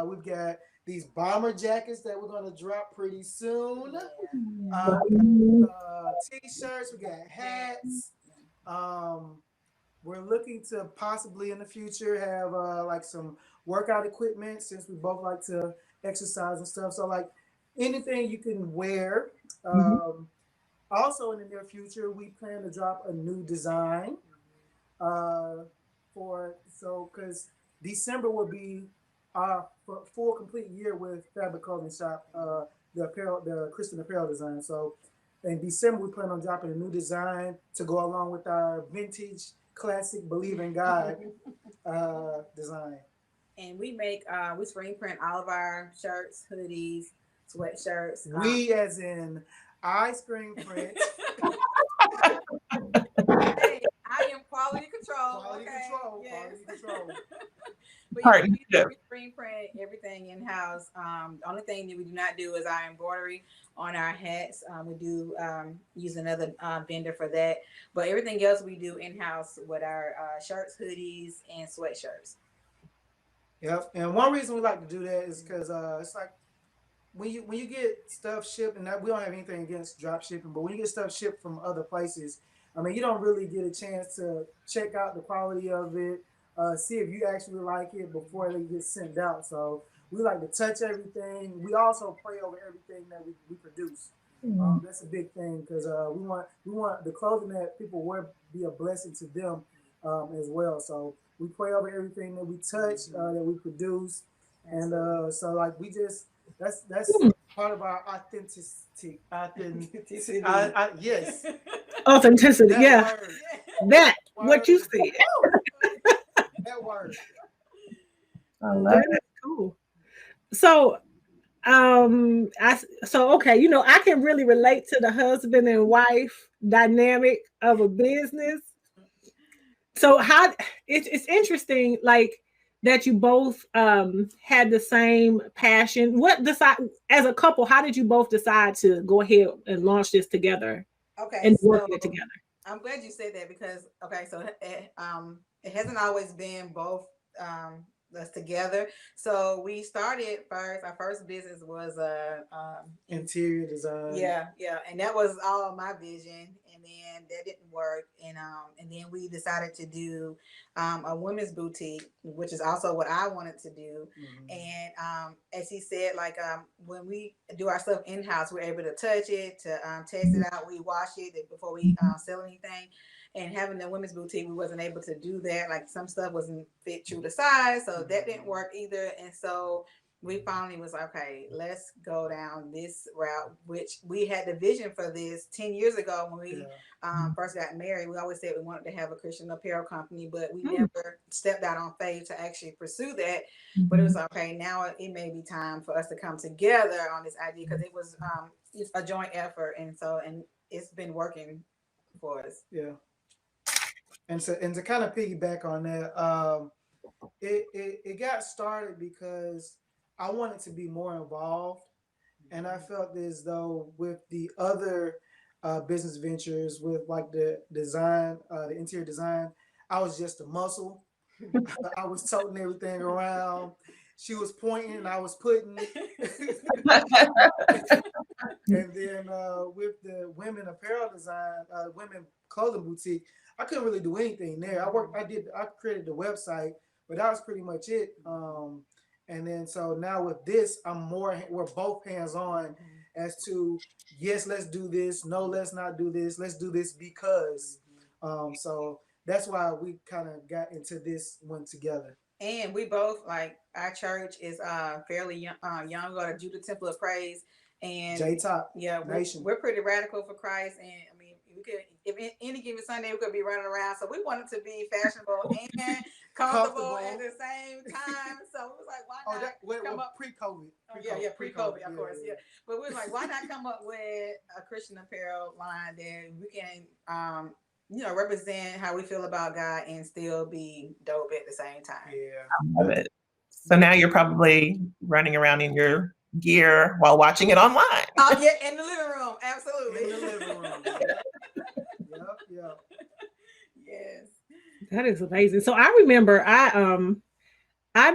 We've got these bomber jackets that we're gonna drop pretty soon. T-shirts. We got hats. We're looking to possibly in the future have like some workout equipment since we both like to exercise and stuff. So like anything you can wear. Also in the near future, we plan to drop a new design because December will be our full complete year with Fabric Clothing Shop, the Christian apparel design. So in December, we plan on dropping a new design to go along with our vintage classic Believe in God design.
And we screen print all of our shirts, hoodies, sweatshirts.
We as in I screen print.
Hey, I am quality control.
Quality control.
Yes.
Quality control.
But yeah, we screen print everything in house. The only thing that we do not do is our embroidery on our hats. We do use another vendor for that, but everything else we do in house with our shirts, hoodies, and sweatshirts.
Yep. And one reason we like to do that is because it's like when you get stuff shipped, and we don't have anything against drop shipping, but when you get stuff shipped from other places, I mean, you don't really get a chance to check out the quality of it, see if you actually like it before they get sent out. So we like to touch everything. We also pray over everything that we produce. That's a big thing because we want the clothing that people wear be a blessing to them as well. So we pray over everything that we touch, that we produce, and so like we just that's part of our authenticity. Yes.
Authenticity.
That
Yeah.
word.
That what you said.
That word.
I love
That
it.
is cool. So okay, I can really relate to the husband and wife dynamic of a business. So how it's interesting, like that you both had the same passion. As a couple, how did you both decide to go ahead and launch this together and work it together?
I'm glad you said that because it hasn't always been both us together. So we started first. Our first business was
Interior design.
Yeah, and that was all my vision, and then that didn't work, and then we decided to do a women's boutique, which is also what I wanted to do. And as he said, like when we do our stuff in house, we're able to touch it, to test it out. We wash it before we sell anything. And having the women's boutique, we wasn't able to do that. Like some stuff wasn't fit true to size, so that didn't work either. And so we finally was like, okay, let's go down this route, which we had the vision for this 10 years ago when we first got married. We always said we wanted to have a Christian apparel company, but we never stepped out on faith to actually pursue that. But it was okay, now it may be time for us to come together on this idea, because it was it's a joint effort, and it's been working for us.
Yeah. And to kind of piggyback on that, it got started because I wanted to be more involved, and I felt as though with the other business ventures, with like the design, the interior design, I was just a muscle. I was toting everything around. She was pointing, I was putting. And then with the women apparel design, women clothing boutique, I couldn't really do anything there. I created the website, but that was pretty much it. And then so now with this, we're both hands on as to, yes, let's do this. No, let's not do this. Let's do this because. So that's why we kind of got into this one together.
And we both, like, our church is fairly young. Go to Judah Temple of Praise. And
J-Top,
yeah, we're pretty radical for Christ, and I mean, we could, if any given Sunday, we could be running around. So we wanted to be fashionable and comfortable at the same time. So it was like, why not come up
pre-COVID?
Pre-COVID, of course, yeah. But we was like, why not come up with a Christian apparel line that we can, represent how we feel about God and still be dope at the same time.
Yeah,
I love it. So now you're probably running around in your gear while watching it online.
Oh yeah, in the living room, absolutely.
In the living room. Yep.
Yes.
That is amazing. So I remember I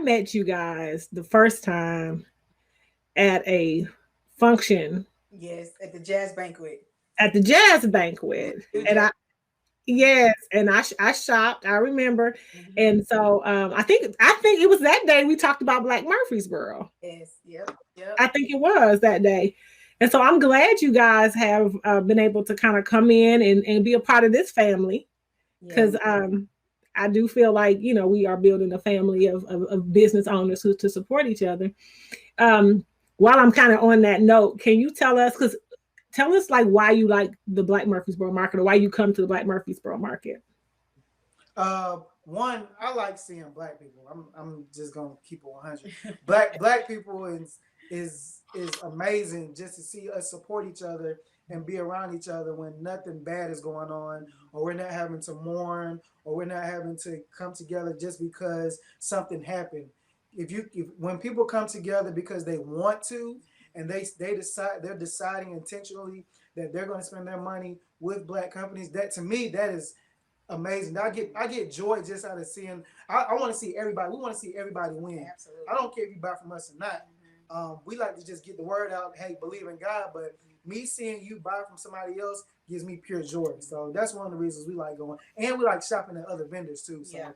met you guys the first time at a function.
Yes, at the jazz banquet.
At the jazz banquet, and I shopped. I remember, and so I think it was that day we talked about Black Murfreesboro.
Yes, yep.
I think it was that day, and so I'm glad you guys have been able to kind of come in and be a part of this family, because I do feel like we are building a family of business owners who to support each other. While I'm kind of on that note, can you tell us like why you like the Black Murfreesboro market, or why you come to the Black Murfreesboro market?
One, I like seeing Black people. I'm just gonna keep it 100. Black people is amazing, just to see us support each other and be around each other when nothing bad is going on, or we're not having to mourn, or we're not having to come together just because something happened. When people come together because they want to, and they're deciding intentionally that they're going to spend their money with Black companies, that to me, that is amazing. I get joy just out of seeing. I want to see everybody. We want to see everybody win.
Absolutely.
I don't care if you buy from us or not. We like to just get the word out. Hey, believe in God. But me seeing you buy from somebody else gives me pure joy. So that's one of the reasons we like going, and we like shopping at other vendors too. So.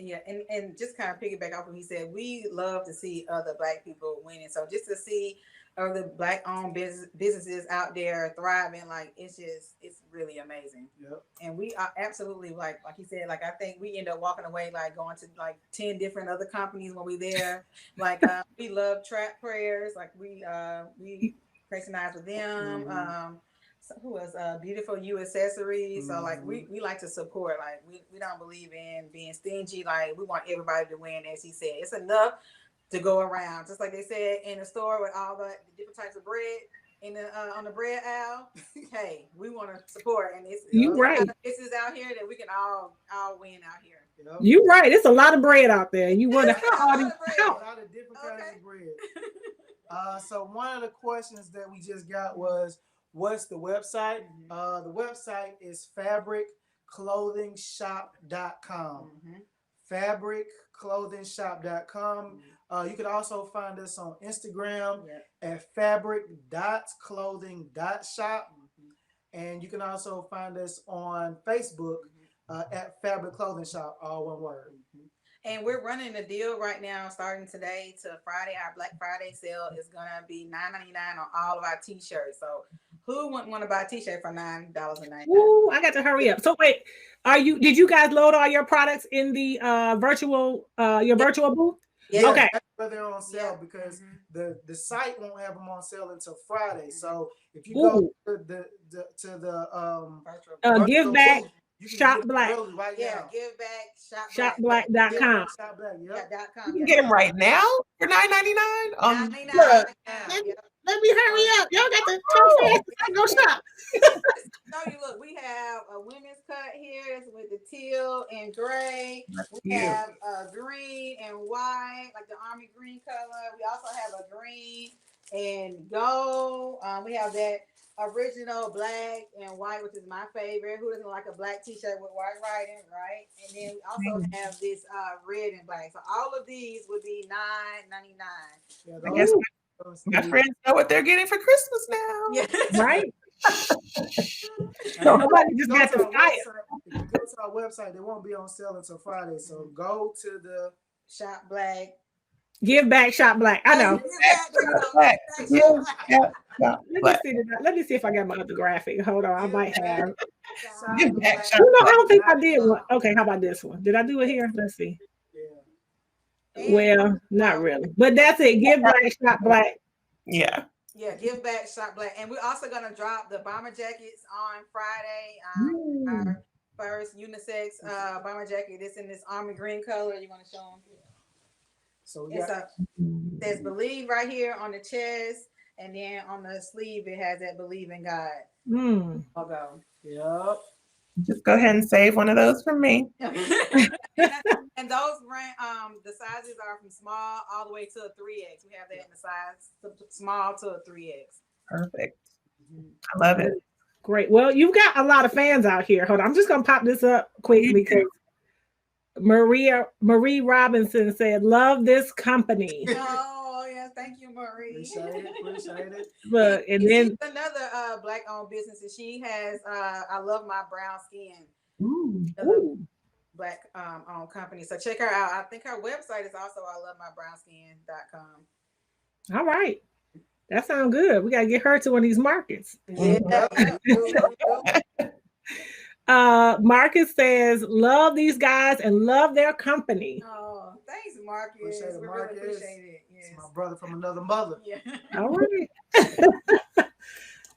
Yeah, and just kind of piggyback off what he said, we love to see other Black people winning. So just to see other Black-owned businesses out there thriving, like it's really amazing.
Yep.
And we are absolutely like he said, like I think we end up walking away like going to like 10 different other companies when we there. Like we love Trap Prayers, like we patronize with them. Who was Beautiful You Accessories. So like we like to support, like we don't believe in being stingy. Like we want everybody to win, as he said. It's enough to go around, just like they said in the store with all the different types of bread in the on the bread aisle. Hey, we want to support, and it's
right.
This is out here that we can all win out here.
You're right. It's a lot of bread out there, and you want to
a lot of different kinds of bread. So one of the questions that we just got was, what's the website? The website is fabricclothingshop.com. Fabricclothingshop.com. You can also find us on Instagram at fabric.clothing.shop. And you can also find us on Facebook at Fabric Clothing Shop, all one word.
And we're running a deal right now, starting today to Friday. Our Black Friday sale is gonna be $9.99 on all of our t-shirts. So who wouldn't want to buy a t-shirt for $9.99?
Ooh, I got to hurry up. So wait, did you guys load all your products in the virtual booth?
Yeah.
Okay.
They're on on sale
Yeah.
because
Mhm.
the site won't have them on sale until Friday.
Mhm.
So if you
Ooh.
go to the
Virtual.
Give
virtual
back,
booth, you can
shop
get them
black,
early right
Yeah,
now.
give back shop black.
Give
shopblack.com.
back, shop black.
Yeah,
Yep.
.com.
You
Yeah,
can get them right now for $9.99.
99
Look,
right now.
let,
Yep.
let me hurry up. Y'all got to talk fast. I go shop.
Show you, look, we have a women's cut here. It's with the teal and gray.
That's
We
cute.
have green and white, like the army green color. We also have a green and gold. We have that original black and white, which is my favorite. Who doesn't like a black t-shirt with white writing, right? And then we also have this red and black. So all of these would be $9.99.
Yeah,
I guess
those
my
stay-
friends know what they're getting for Christmas now.
Yeah.
Right?
And
Somebody just
go
got
to
the
our
fire.
website. If you go to our website, they won't be on sale until Friday. So go to the
Shop black.
Give back, shop black. I know.
Give back, there you go.
Black.
Give back, shop
Yeah,
black.
yeah,
Let me see. Let me see if I got my other graphic. Hold on. I might have.
Shop
Give back,
black.
shop
You know, I
black.
don't think I did one. Okay, how about this one? Did I do it here? Let's see.
yeah.
Well, not really. But that's it. Give black, shop black.
Yeah.
Yeah, give back, shop black. And we're also gonna drop the bomber jackets on Friday. Our first unisex bomber jacket. It's in this army green color. You want to show them?
So we
It's
got
there's believe right here on the chest, and then on the sleeve it has that believe in God logo.
yep.
Just go ahead and save one of those for me.
and those rank the sizes are from small all the way to a 3X. We have that in the size small to a 3X.
Perfect. I love it.
Great. Well, you've got a lot of fans out here. Hold on. I'm just gonna pop this up quickly because Marie Robinson said, "Love this company."
Oh yes, thank you, Marie.
Appreciate it.
Look, and
She's
then
another black-owned business, and she has I love my brown skin.
ooh,
Black owned company. So check her out. I think her website is also I love my brownskin.com.
all right. That sounds good. We gotta get her to one of these markets.
Yeah.
Marcus says, "Love these guys and love their company."
Oh, thanks, Marcus.
Appreciate it,
We
Marcus.
really appreciate it. Yes.
It's my brother from another mother.
Yeah.
All right.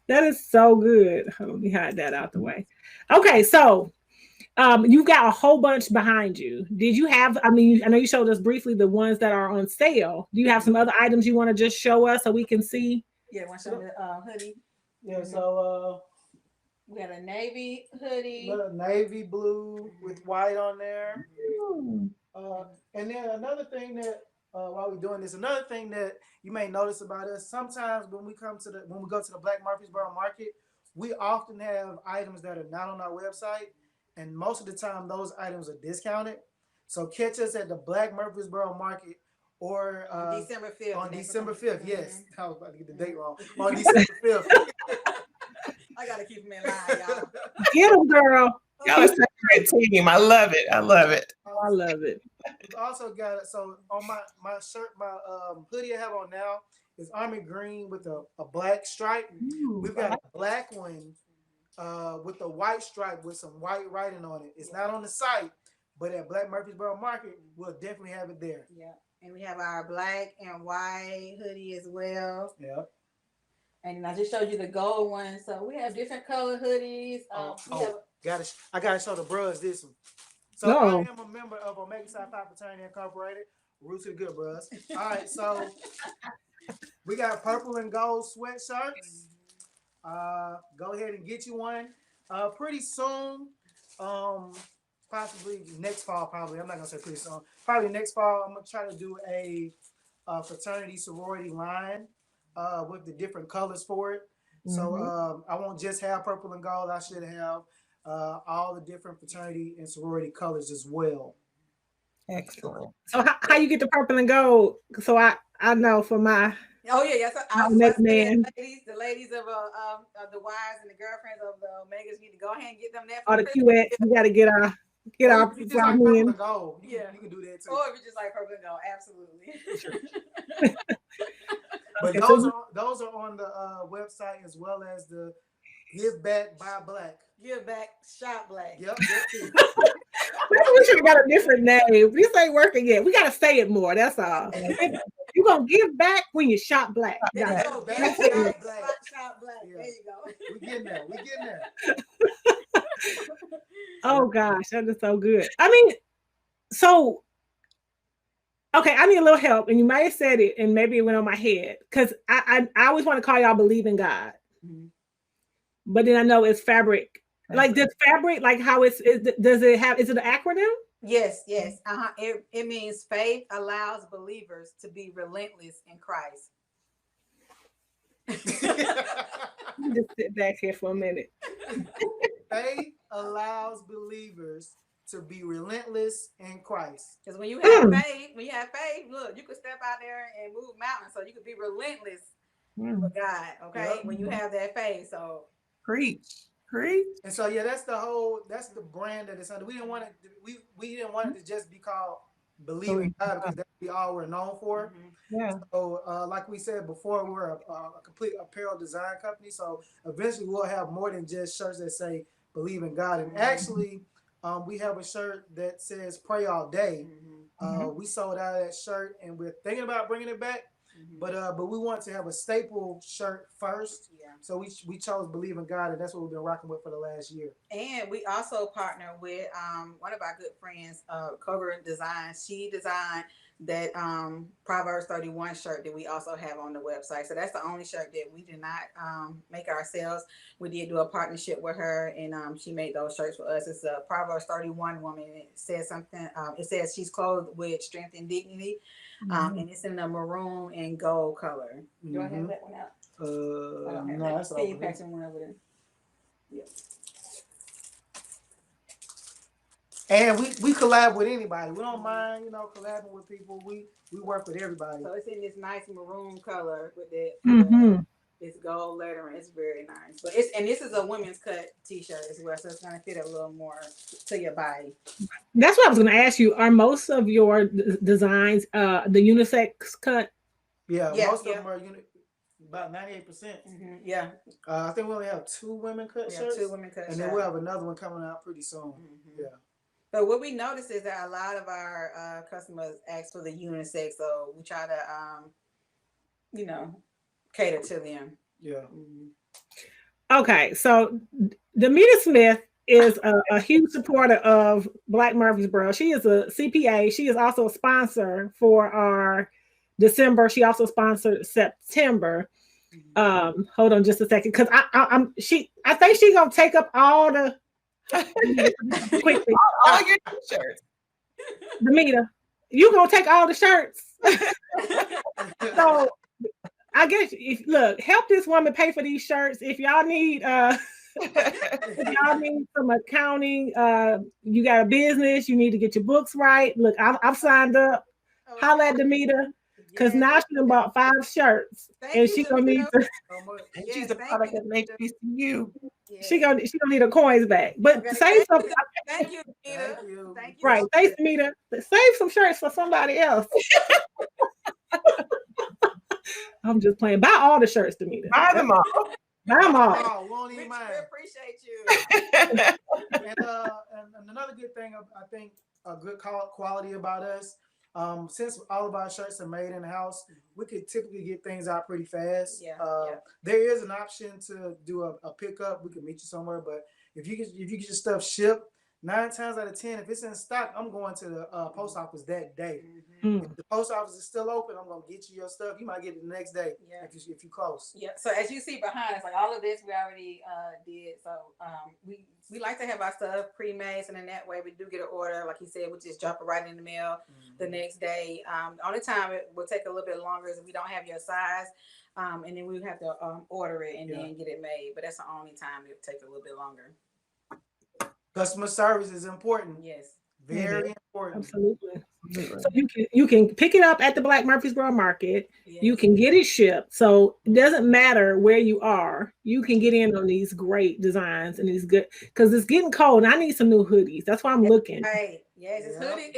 That is so good. Let me hide that out the way. Okay, so you've got a whole bunch behind you. Did you have, I mean, I know you showed us briefly the ones that are on sale. Do you have some other items you want to just show us so we can see?
Yeah, want to show me the hoodie?
Yeah, so
We got a navy hoodie.
little navy blue with white on there. And then another thing that while we're doing this, another thing that you may notice about us, sometimes when we go to the Black Murfreesboro market, we often have items that are not on our website, and most of the time those items are discounted. So catch us at the Black Murfreesboro market or
December 5th.
on December 5th. Yes, I was about to get the date wrong.
Mm-hmm.
On December 5th.
I gotta keep them in line, y'all.
Get them, girl.
Y'all are such a great team. I love it. I love it.
I love it.
We've also got it. So on my shirt, my hoodie I have on now is army green with a black stripe. We've got a black one with a white stripe with some white writing on it. It's not on the site, but at Black Murfreesboro Market, we'll definitely have it there.
Yeah. And we have our black and white hoodie as well.
Yeah.
And I just showed you the gold one. So we have different color hoodies.
I gotta show the bros this one. So
No.
I am a member of Omega Psi Phi Fraternity Incorporated. Roots to the good, bros. All right, so we got purple and gold sweatshirts. Go ahead and get you one. Pretty soon, possibly next fall. Probably I'm not gonna say pretty soon. Probably next fall. I'm gonna try to do a fraternity sorority line with the different colors for it. So I won't just have purple and gold. I should have all the different fraternity and sorority colors as well.
Excellent.
So how you get the purple and gold? So I know for my
Yes. I
next
said,
man.
the ladies of the wives and the girlfriends of the Omegas need to go ahead and get them that.
or the QX, we got to get our
If you just like purple
men.
and gold, you can do that too.
Or if you just like purple and gold, absolutely.
But
Okay,
those are on the website as well as the Give Back Buy Black.
Give back, shop black.
Yep.
We should have got a different name. This ain't working yet. We got to say it more. That's all. You're gonna give back when you shop black.
There you
Guys.
go.
Back
Back
to
shop
black.
shop black.
Yeah.
There you go.
We getting there. We getting there.
Oh gosh, that is so good. I mean, so okay, I need a little help, and you might have said it, and maybe it went on my head because I always want to call y'all believe in God, but then I know it's fabric. Like does fabric, like how does it have? Is it an acronym?
Yes, yes. It means faith allows believers to be relentless in Christ.
Let me just sit back here for a minute.
Faith allows believers to be relentless in Christ.
Because when you have faith, look, you could step out there and move mountains. So you could be relentless for God. Okay, when you have that faith. So
Preach.
And so that's the brand that it's under. We didn't want it. We didn't want it to just be called Believe in God because that's all we're known for.
Yeah.
So like we said before, we're a complete apparel design company. So eventually we'll have more than just shirts that say Believe in God. And actually, we have a shirt that says Pray All Day. We sold out of that shirt, and we're thinking about bringing it back. But we want to have a staple shirt first. Yeah. So we chose Believe in God, and that's what we've been rocking with for the last year.
And we also partner with one of our good friends, Cover Design. She designed that Proverbs 31 shirt that we also have on the website. So that's the only shirt that we did not make ourselves. We did do a partnership with her, and she made those shirts for us. It's a Proverbs 31 woman. It says something. It says she's clothed with strength and dignity. And it's in the maroon and gold color. Do I have that one out? I don't have
no,
that.
that's
Can you pass me one over there? Yep.
And we collab with anybody. We don't mind, collabing with people. We work with everybody.
So it's in this nice maroon color with that. It's gold lettering. It's very nice. But this is a women's cut t-shirt as well, so it's gonna fit a little more to your body.
That's what I was gonna ask you. Are most of your designs the unisex cut?
Yeah, most of them are about 98%.
Yeah.
I think we only have 2 women cut shirts.
2 women cut shirts.
And then we'll have another one coming out pretty soon. Yeah.
But what we noticed is that a lot of our customers ask for the unisex, so we try to, cater to them.
Yeah.
Okay, so Demita Smith is a huge supporter of Black Murfreesboro. She is a CPA. She is also a sponsor for our December. She also sponsored September. Hold on just a second, because I think she's gonna take up all the quickly.
All your shirts.
Demita, you gonna take all the shirts. So I guess help this woman pay for these shirts. If y'all need some accounting, you got a business, you need to get your books right. Look, I've signed up. Holla at Demita, because now she done bought 5 shirts. And she gonna need to.
And she's a product of HBCU.
She gonna need her coins back. But say something.
Thank you, Demita. Thank you.
Right. Thanks, Demita. Save some shirts for somebody else. I'm just playing. Buy all the shirts, Demita.
Buy them all.
Buy them all.
Oh, won't even mind.
We appreciate you.
And another good thing, I think, a good quality about us, since all of our shirts are made in the house, we could typically get things out pretty fast. There is an option to do a pickup. We can meet you somewhere, but if you get your stuff shipped, 9 times out of 10, if it's in stock, I'm going to the post office that day. If the post office is still open, I'm gonna get you your stuff. You might get it the next day if you close.
Yeah. So as you see behind us, like all of this, we already did. So we like to have our stuff pre-made, and in that way, we do get an order. Like you said, we just drop it right in the mail the next day. The only time it will take a little bit longer is if we don't have your size, and then we have to order it and then get it made. But that's the only time it will take a little bit longer.
Customer service is important.
Yes.
Very important.
Absolutely. So you can pick it up at the Black Murfreesboro Market. Yes. You can get it shipped. So it doesn't matter where you are. You can get in on these great designs and these good, because it's getting cold. And I need some new hoodies. That's why I'm looking.
Right. Yes, it's hoodie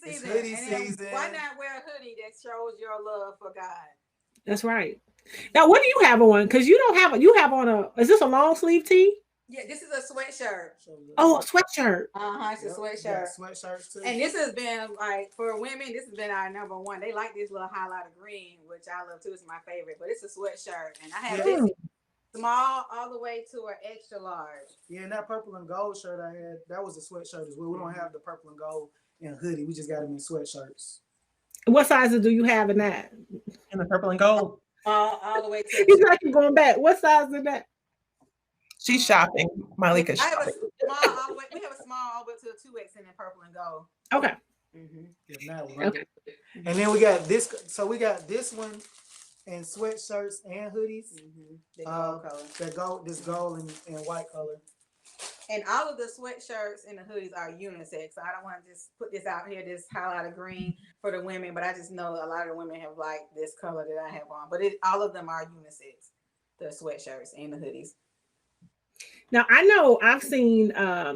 season.
It's hoodie season.
Why not wear a hoodie that shows your love for God?
That's right. Now, what do you have on? Because you don't have you have on is this a long sleeve tee?
Yeah, this is a sweatshirt.
Oh, a sweatshirt.
It's a
Yep,
sweatshirt.
got sweatshirts too.
And this has been like for women, this has been our number one. They like this little highlighter green, which I love too. It's my favorite. But it's a sweatshirt, and I have
Yeah.
this small all the way to an extra large.
Yeah, and that purple and gold shirt I had, that was a sweatshirt as well. We don't have the purple and gold in hoodie. We just got them in sweatshirts.
What sizes do you have in that?
In the purple and gold.
All the way to.
He's like you're going back. What size is that?
She's shopping. Malika's
I have a
shopping.
small all the way. We have a small all the way to a 2X in the purple and gold.
Okay.
Yeah, now
Okay.
And then we got this. So we got this one in sweatshirts and hoodies.
The gold color.
That gold, this gold and white color.
And all of the sweatshirts and the hoodies are unisex. So I don't want to just put this out here, this highlighter green for the women, but I just know a lot of the women have liked this color that I have on. But all of them are unisex, the sweatshirts and the hoodies.
Now I know I've seen I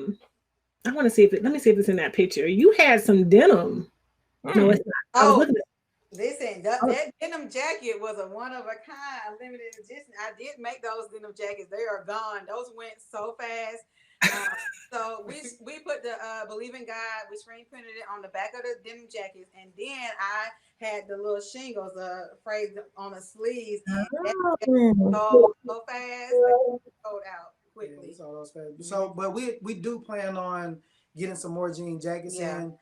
want to see if let me see if it's in that picture. You had some denim. No, it's not. I was looking at
Listen, that denim jacket was a one of a kind, limited edition. I did make those denim jackets. They are gone. Those went so fast. So we put the Believe in God, we screen printed it on the back of the denim jackets, and then I had the little shingles phrased on the sleeves. And that so fast, sold out quickly.
Yeah, all those fast. So, but we do plan on getting some more jean jackets in.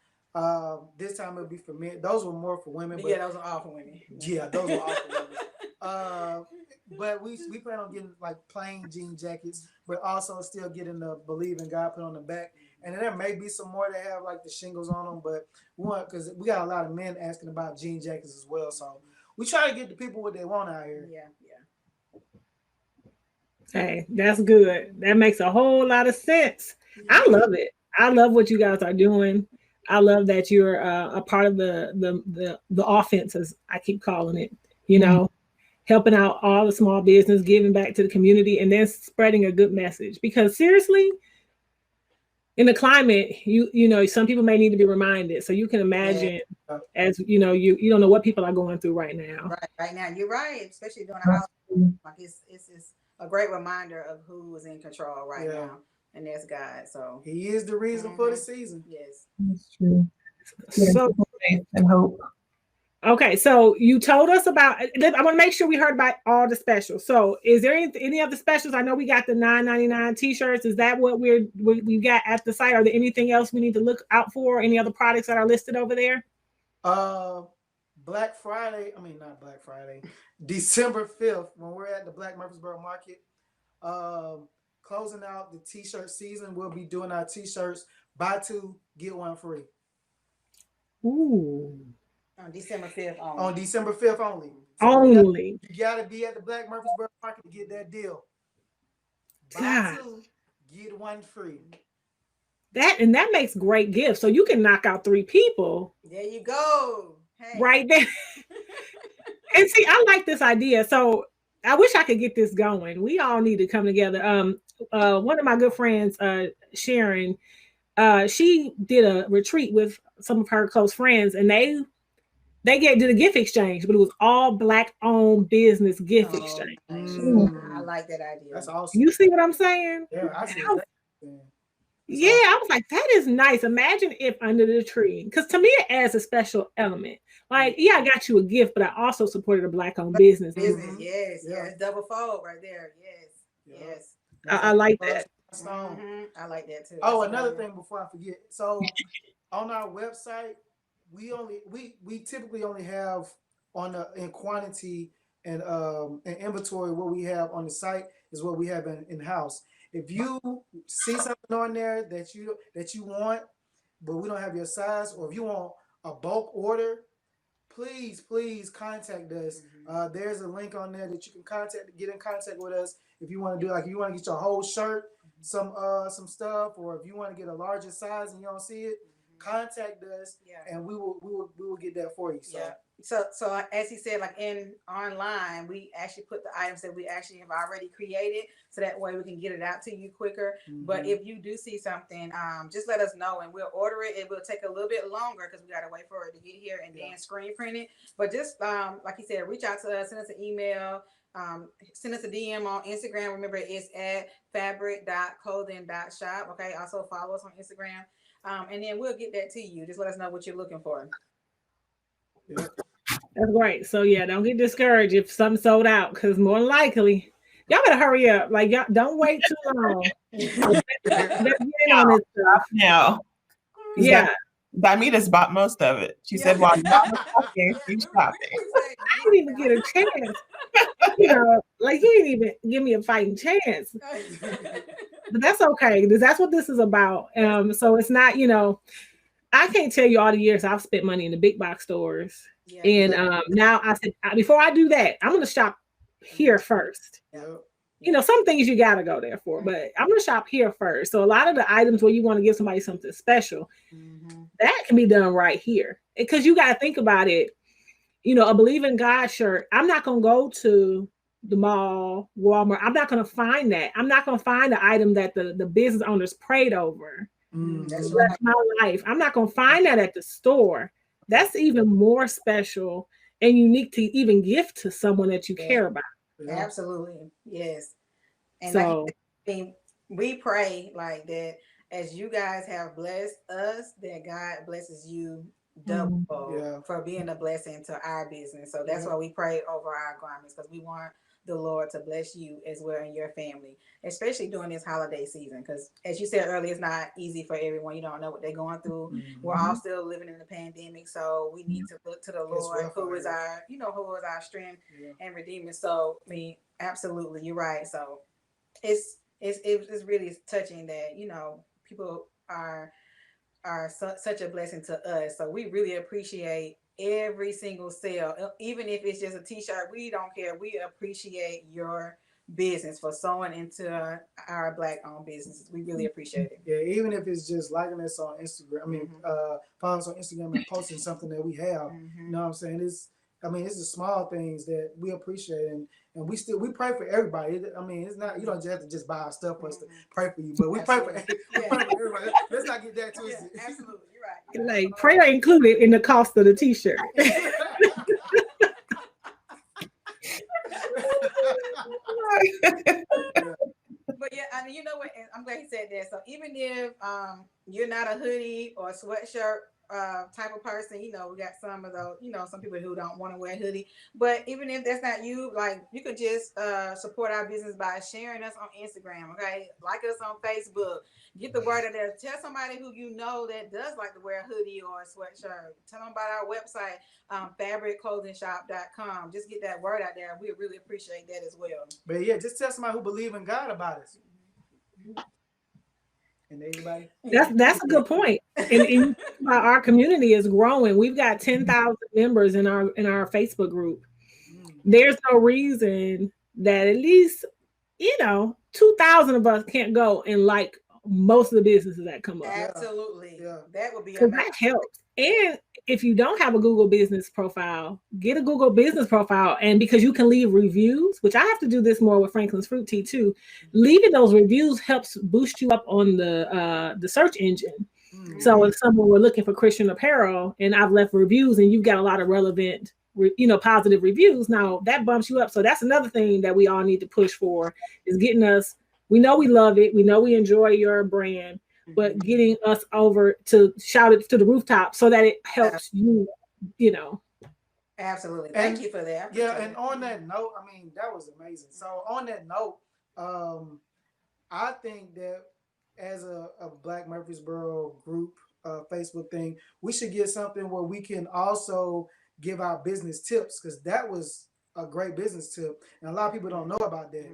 This time it'll be for men. Those were more for women.
But those are all for women.
Yeah, those were all for women. But we plan on getting like plain jean jackets, but also still getting the Believe in God put on the back. And then there may be some more that have like the shingles on them, but we want, because we got a lot of men asking about jean jackets as well. So we try to get the people what they want out here.
Yeah.
Hey, that's good. That makes a whole lot of sense. I love it. I love what you guys are doing. I love that you're a part of the offense, as I keep calling it. You know, helping out all the small business, giving back to the community, and then spreading a good message. Because seriously, in the climate, you know, some people may need to be reminded. So you can imagine, as you know, you don't know what people are going through right now.
Right now, you're right, especially during a house. Like it's a great reminder of who is in control right now, and that's God. So
He is the reason for the season.
Yes,
that's true.
So
faith and hope.
Okay, so you told us about. I want to make sure we heard about all the specials. So, is there any other specials? I know we got the $9.99 T-shirts. Is that what we got at the site? Are there anything else we need to look out for? Any other products that are listed over there?
Black Friday. I mean, not Black Friday. December 5th, when we're at the Black Murfreesboro Market, closing out the T-shirt season. We'll be doing our T-shirts buy two get one free.
Ooh.
on December 5th only.
On December 5th only. So
Only.
you gotta be at the Black Murfreesboro Market to get that deal. Buy
God.
two, get one free.
That makes great gifts. So you can knock out 3 people.
There you go. Hey.
Right there. And see, I like this idea. So I wish I could get this going. We all need to come together. One of my good friends, Sharon, she did a retreat with some of her close friends, and they did a gift exchange, but it was all Black-owned business gift exchange.
I like that idea.
That's awesome.
You see what I'm saying?
Yeah, I see
that.
that.
Yeah, I was like, that is nice. Imagine if under the tree, because to me it adds a special element. Like, yeah, I got you a gift, but I also supported a Black-owned business.
Yes, double fold right there. Yes.
I like that.
I like that too.
Oh, another thing before I forget. So on our website, we typically only have in quantity and inventory what we have on the site is what we have in house. If you see something on there that you want, but we don't have your size, or if you want a bulk order, please contact us. There's a link on there that you can get in contact with us if you want to do, like, if you want to get your whole shirt, some stuff, or if you want to get a larger size and you don't see it, contact us, and we will get that for you. So.
so as he said, like in online, we actually put the items that we actually have already created, so that way we can get it out to you quicker. But if you do see something, just let us know and we'll order it. It will take a little bit longer because we got to wait for it to get here and then screen print it. But just like he said, reach out to us, send us an email, send us a DM on Instagram. Remember, it's at fabric.clothing.shop. Okay. Also follow us on Instagram. And then we'll get that to you. Just let us know what you're looking for.
Yeah.
That's great. So yeah, don't get discouraged if something sold out, because more likely y'all better hurry up. Like, y'all don't wait too long. Let's get in on this stuff.
Now,
Yeah.
Dimeda's bought most of it. She said, while y'all were talking, she's shopping.
I didn't even get a chance. Like, you didn't even give me a fighting chance. But that's okay, because that's what this is about. So it's not, I can't tell you all the years I've spent money in the big box stores. Yeah. And now I said, before I do that, I'm going to shop here first. Yeah. Some things you got to go there for, but I'm going to shop here first. So a lot of the items where you want to give somebody something special, that can be done right here. Because you got to think about it. A Believe in God shirt, I'm not going to go to the mall, Walmart. I'm not going to find that. I'm not going to find the item that the business owners prayed over. That's my life. I'm not going to find that at the store. That's even more special and unique to even gift to someone that you care about.
Absolutely. Yes. And
so
we pray like that as you guys have blessed us, that God blesses you double for being a blessing to our business. So that's why we pray over our garments, because we want the Lord to bless you as well and your family, especially during this holiday season. Because as you said earlier, it's not easy for everyone. You don't know what they're going through. We're all still living in the pandemic, so we need to look to the Lord, who is our strength and redeemer. So I mean, absolutely, you're right. So it's really touching that people are such a blessing to us. So we really appreciate every single sale, even if it's just a t-shirt. We don't care. We appreciate your business for sewing into our Black-owned businesses. We really appreciate it.
Yeah, even if it's just liking us on Instagram. I mean, following us on Instagram and posting something that we have. You know what I'm saying? It's the small things that we appreciate, and we pray for everybody. I mean, it's not, you don't just have to just buy our stuff for us to pray for you, but we pray for everybody. Let's not get that twisted.
Yeah, absolutely, you're right.
Like, prayer included in the cost of the t-shirt.
But yeah, I mean, you know what? I'm glad he said that. So even if you're not a hoodie or a sweatshirt type of person, we got some of those, some people who don't want to wear a hoodie. But even if that's not you, like, you could just support our business by sharing us on Instagram, okay? Like us on Facebook. Get the word out there. Tell somebody who you know that does like to wear a hoodie or a sweatshirt. Tell them about our website, fabricclothingshop.com. Just get that word out there. We really appreciate that as well.
But yeah, just tell somebody who believes in God about us. And anybody?
That's a good point. And our community is growing. We've got 10,000 members in our Facebook group. There's no reason that at least 2,000 of us can't go and like most of the businesses that come up.
Absolutely. Yeah. That would be
amazing. That helps. And if you don't have a Google business profile, get a Google business profile. And because you can leave reviews, which I have to do this more with Franklin's Fruit Tea too, leaving those reviews helps boost you up on the search engine. So if someone were looking for Christian apparel and I've left reviews and you've got a lot of relevant, positive reviews, now that bumps you up. So that's another thing that we all need to push for, is getting us. We know we love it. We know we enjoy your brand, but getting us over to shout it to the rooftop so that it helps you.
Absolutely. Thank you for that.
Yeah. And on that note, I mean, that was amazing. So on that note, I think that as a Black Murfreesboro group Facebook thing, we should get something where we can also give our business tips, because that was a great business tip, and a lot of people don't know about that.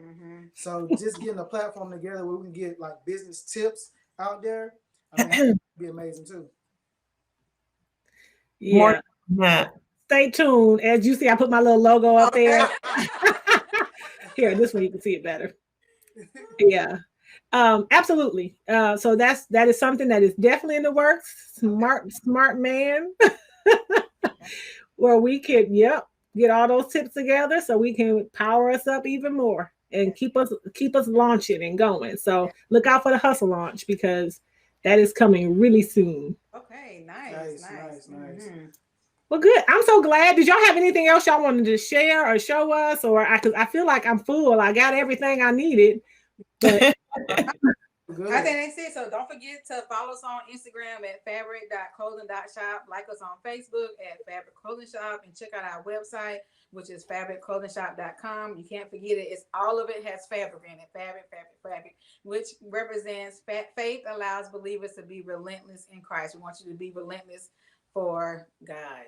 So just getting a platform together where we can get like business tips out there, that'd be amazing too.
Yeah. Stay tuned. As you see, I put my little logo up there. Here, this one you can see it better. Yeah. Absolutely. So that is something that is definitely in the works. Smart man. where we can, get all those tips together so we can power us up even more and keep us launching and going. So look out for the hustle launch because that is coming really soon.
Okay, nice. Mhm.
Well, good. I'm so glad. Did y'all have anything else y'all wanted to share or show us? Or because I feel like I'm full. I got everything I needed. But
Good.
I think that's it. So don't forget to follow us on Instagram at fabric.clothing.shop. Like us on Facebook at Fabric Clothing Shop, and check out our website, which is fabricclothingshop.com. You can't forget it. It's all of it has fabric in it. Fabric, which represents faith allows believers to be relentless in Christ. We want you to be relentless for God.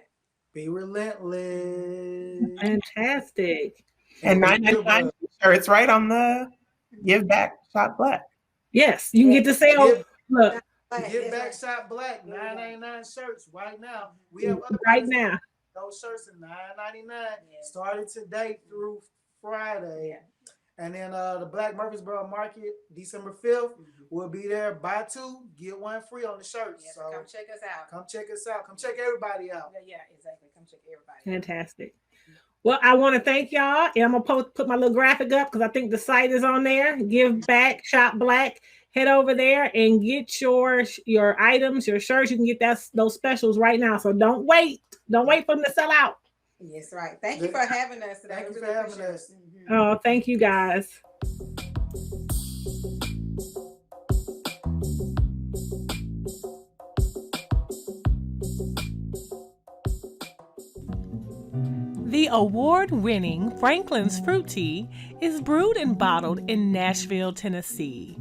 Be relentless.
fantastic.
And
be good,
9.99 shirts right on the Give Back Shop Black.
Yes, you can get to sale. Look,
Give Back Shop Black, $9.99 shirts right now. We have other
right
products.
now.
Those shirts are $9.99. Started today through Friday. And then the Black Murfreesboro Market, December 5th, we'll be there. Buy two, get one free on the shirts.
Yes,
so
come check us out.
Come check us out. Come check everybody out.
Yeah, exactly. Come check everybody.
Fantastic. Well, I want to thank y'all, and I'm gonna put my little graphic up because I think the site is on there. Give Back Shop Black. Head over there and get your items, your shirts. You can get those specials right now. So don't wait. Don't wait for them to sell out.
Yes, right. Thank you for having us today.
Thank you for having us.
Oh, thank you guys.
The award-winning Franklin's Fruit Tea is brewed and bottled in Nashville, Tennessee.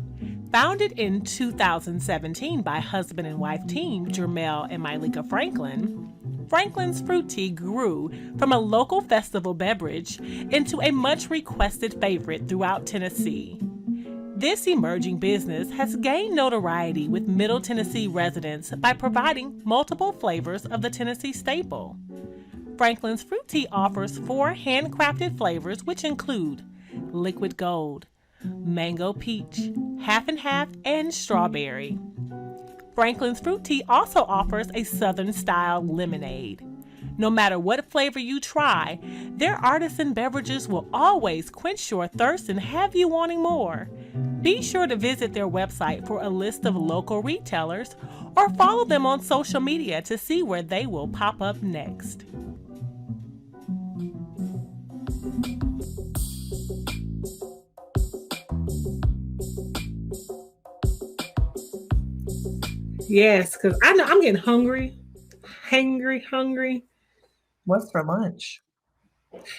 Founded in 2017 by husband and wife team Jermel and Mylika Franklin, Franklin's Fruit Tea grew from a local festival beverage into a much-requested favorite throughout Tennessee. This emerging business has gained notoriety with Middle Tennessee residents by providing multiple flavors of the Tennessee staple. Franklin's Fruit Tea offers 4 handcrafted flavors, which include liquid gold, mango peach, half and half, and strawberry. Franklin's Fruit Tea also offers a Southern style lemonade. No matter what flavor you try, their artisan beverages will always quench your thirst and have you wanting more. Be sure to visit their website for a list of local retailers or follow them on social media to see where they will pop up next.
Yes, because I know I'm getting hungry.
What's for lunch?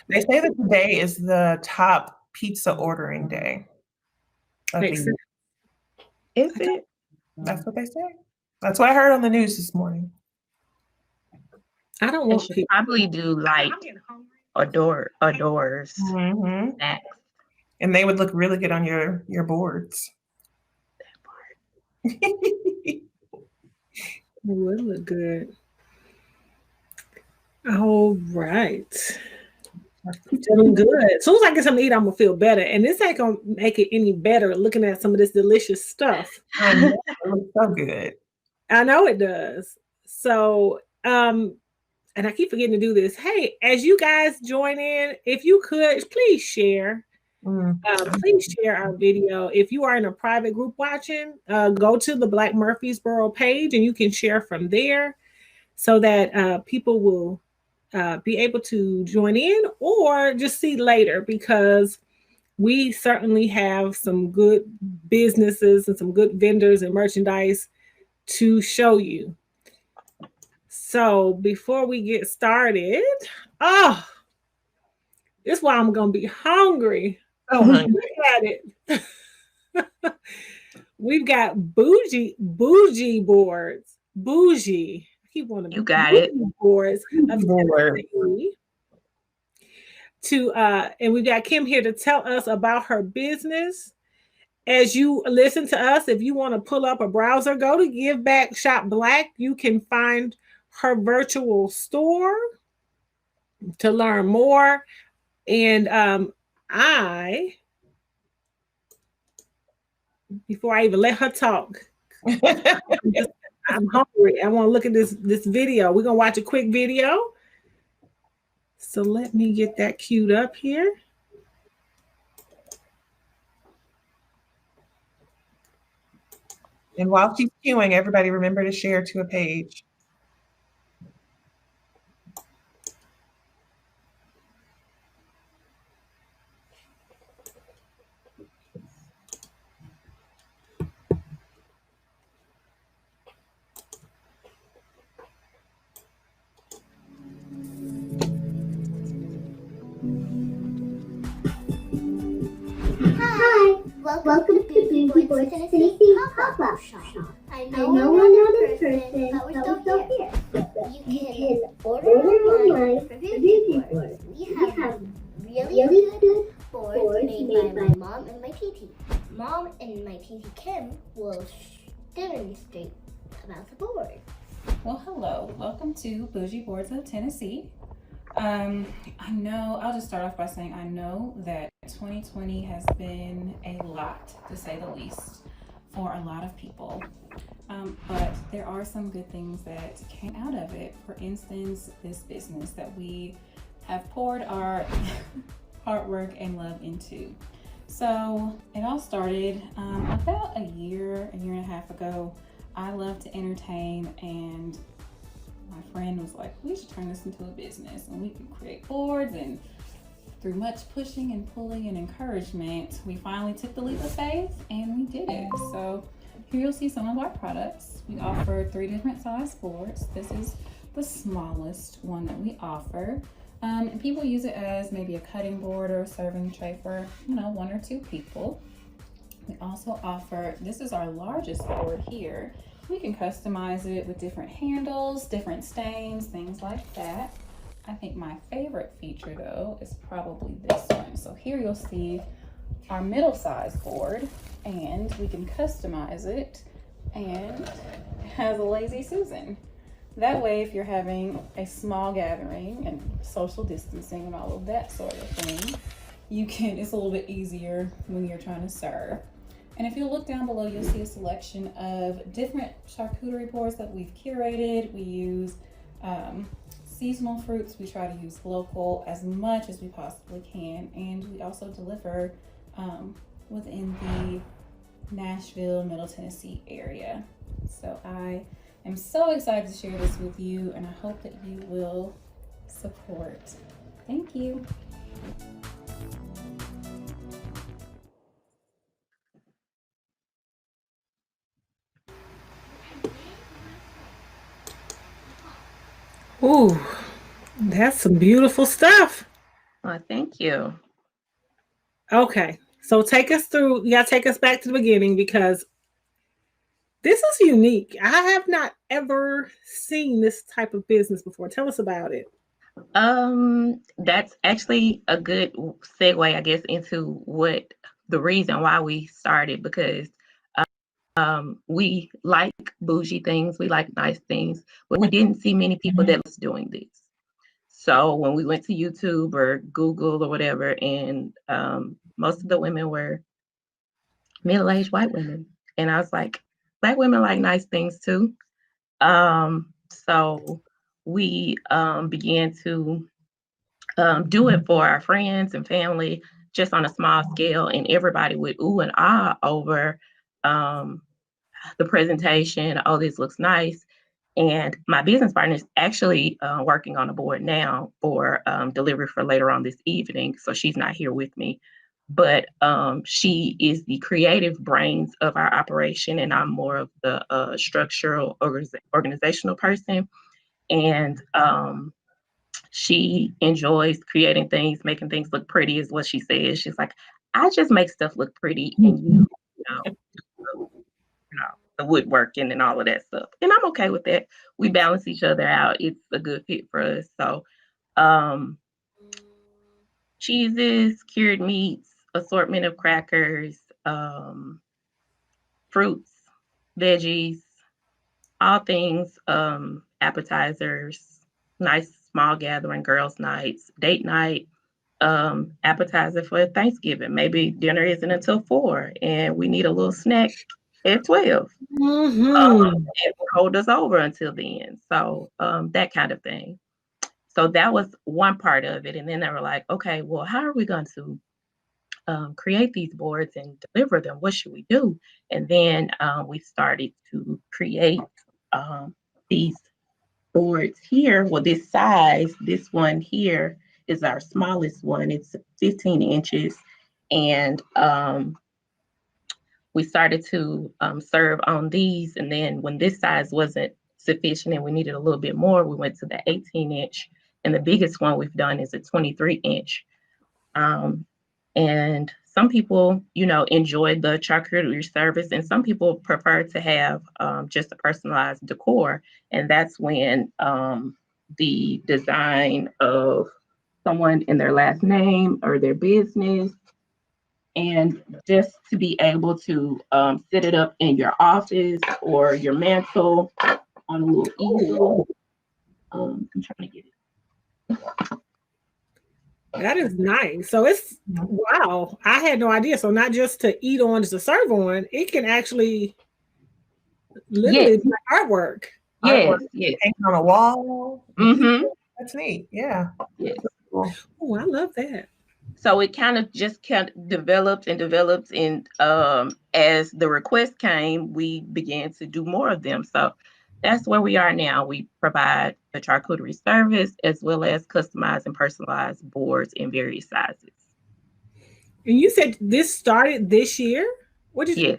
They say that today is the top pizza ordering day.
Makes sense.
Is it?
That's what they say. That's what I heard on the news this morning.
I don't
They
want
should
people.
probably do like adores
Mm-hmm.
snacks.
And they would look really good on your boards.
It would look good. All right. Feeling good. As soon as I get something to eat, I'm gonna feel better. And this ain't gonna make it any better looking at some of this delicious stuff.
It looks so good.
I know it does. So, and I keep forgetting to do this. Hey, as you guys join in, if you could, please share. Please share our video. If you are in a private group watching, go to the Black Murfreesboro page and you can share from there so that people will be able to join in or just see later, because we certainly have some good businesses and some good vendors and merchandise to show you. So before we get started, this is why I'm gonna be hungry.
So hungry.
Look at it. We've got bougie boards. Bougie. I keep wanting
You got it.
Boards of
Board.
Tennessee. And we've got Kim here to tell us about her business. As you listen to us, if you want to pull up a browser, go to Give Back Shop Black. You can find her virtual store to learn more. And before I even let her talk, I'm hungry. I want to look at this video. We're gonna watch a quick video, So let me get that queued up here.
And while she's queuing, everybody remember to share to a page.
Hi, welcome to Bougie Boys Tennessee Pop-Up Shop. I know we're not in person, but we're still here. You can order online for Bougie Boards. We have really good boards made by my mom and my TT. Mom and my TT Kim will demonstrate about the board.
Well, hello. Welcome to Bougie Boards of Tennessee. I'll just start off by saying I know that 2020 has been a lot, to say the least, for a lot of people. But there are some good things that came out of it. For instance, this business that we have poured our hard work and love into. So it all started about a year and a half ago. I love to entertain, and my friend was like, we should turn this into a business and we can create boards. And through much pushing and pulling and encouragement, we finally took the leap of faith and we did it. So here you'll see some of our products. We offer 3 different size boards. This is the smallest one that we offer. And people use it as maybe a cutting board or a serving tray for, 1 or 2 people. We also offer, this is our largest board here. We can customize it with different handles, different stains, things like that. I think my favorite feature though is probably this one. So here you'll see our middle size board, and we can customize it, and it has a lazy Susan. That way, if you're having a small gathering and social distancing and all of that sort of thing, it's a little bit easier when you're trying to serve. And if you look down below, you'll see a selection of different charcuterie boards that we've curated. We use seasonal fruits. We try to use local as much as we possibly can. And we also deliver within the Nashville, Middle Tennessee area. So I am so excited to share this with you, and I hope that you will support. Thank you.
Ooh, that's some beautiful stuff.
Thank you.
Okay, so take us through. You gotta take us back to the beginning, because this is unique. I have not ever seen this type of business before. Tell us about it.
That's actually a good segue, I guess, into what the reason why we started, because we like bougie things, we like nice things, but we didn't see many people that was doing this. So when we went to YouTube or Google or whatever, and most of the women were middle-aged white women, and I was like, Black women like nice things too. So we began to do it for our friends and family, just on a small scale, and everybody would ooh and ah over the presentation. Oh, this looks nice. And my business partner is actually working on a board now for delivery for later on this evening. So she's not here with me, but she is the creative brains of our operation, and I'm more of the structural organizational person. And she enjoys creating things, making things look pretty is what she says. She's like, I just make stuff look pretty, and you know, the woodworking and all of that stuff. And I'm okay with that. We balance each other out. It's a good fit for us. So cheeses, cured meats, assortment of crackers, fruits, veggies, all things, appetizers, nice small gathering, girls' nights, date night, appetizer for Thanksgiving. Maybe dinner isn't until 4 and we need a little snack at 12. It will hold us over until then. So that kind of thing. So that was one part of it. And then they were like, okay, well, how are we going to create these boards and deliver them? What should we do? And then we started to create these boards here. Well, this size, this one here is our smallest one. It's 15 inches. And we started to serve on these. And then when this size wasn't sufficient and we needed a little bit more, we went to the 18 inch. And the biggest one we've done is a 23 inch. And some people, enjoy the charcuterie service, and some people prefer to have just a personalized decor. And that's when the design of someone in their last name or their business, and just to be able to set it up in your office or your mantle on a little easel. I'm trying to get it.
That is nice. So it's, wow, I had no idea. So not just to eat on, just to serve on, it can actually literally be artwork.
Yes, yes.
Hang on a wall.
Mm-hmm.
That's neat. Yeah.
Yes.
Oh, I love that.
So it kind of developed and developed, and as the request came, we began to do more of them. So that's where we are now. We provide a charcuterie service as well as customized and personalized boards in various sizes.
And you said this started this year? What did you?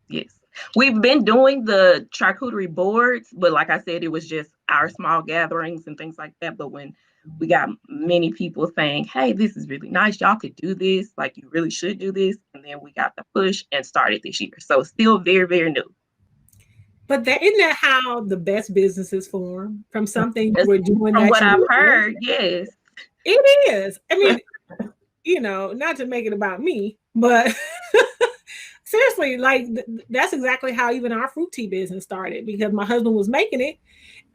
Yes. We've been doing the charcuterie boards, but like I said, it was just our small gatherings and things like that. But when we got many people saying, hey, this is really nice, y'all could do this, like you really should do this. And then we got the push and started this year. So still very, very new.
But isn't that how the best businesses form? From something you were doing?
From what I've heard, yes.
It is. I mean, not to make it about me, but seriously, like that's exactly how even our fruit tea business started, because my husband was making it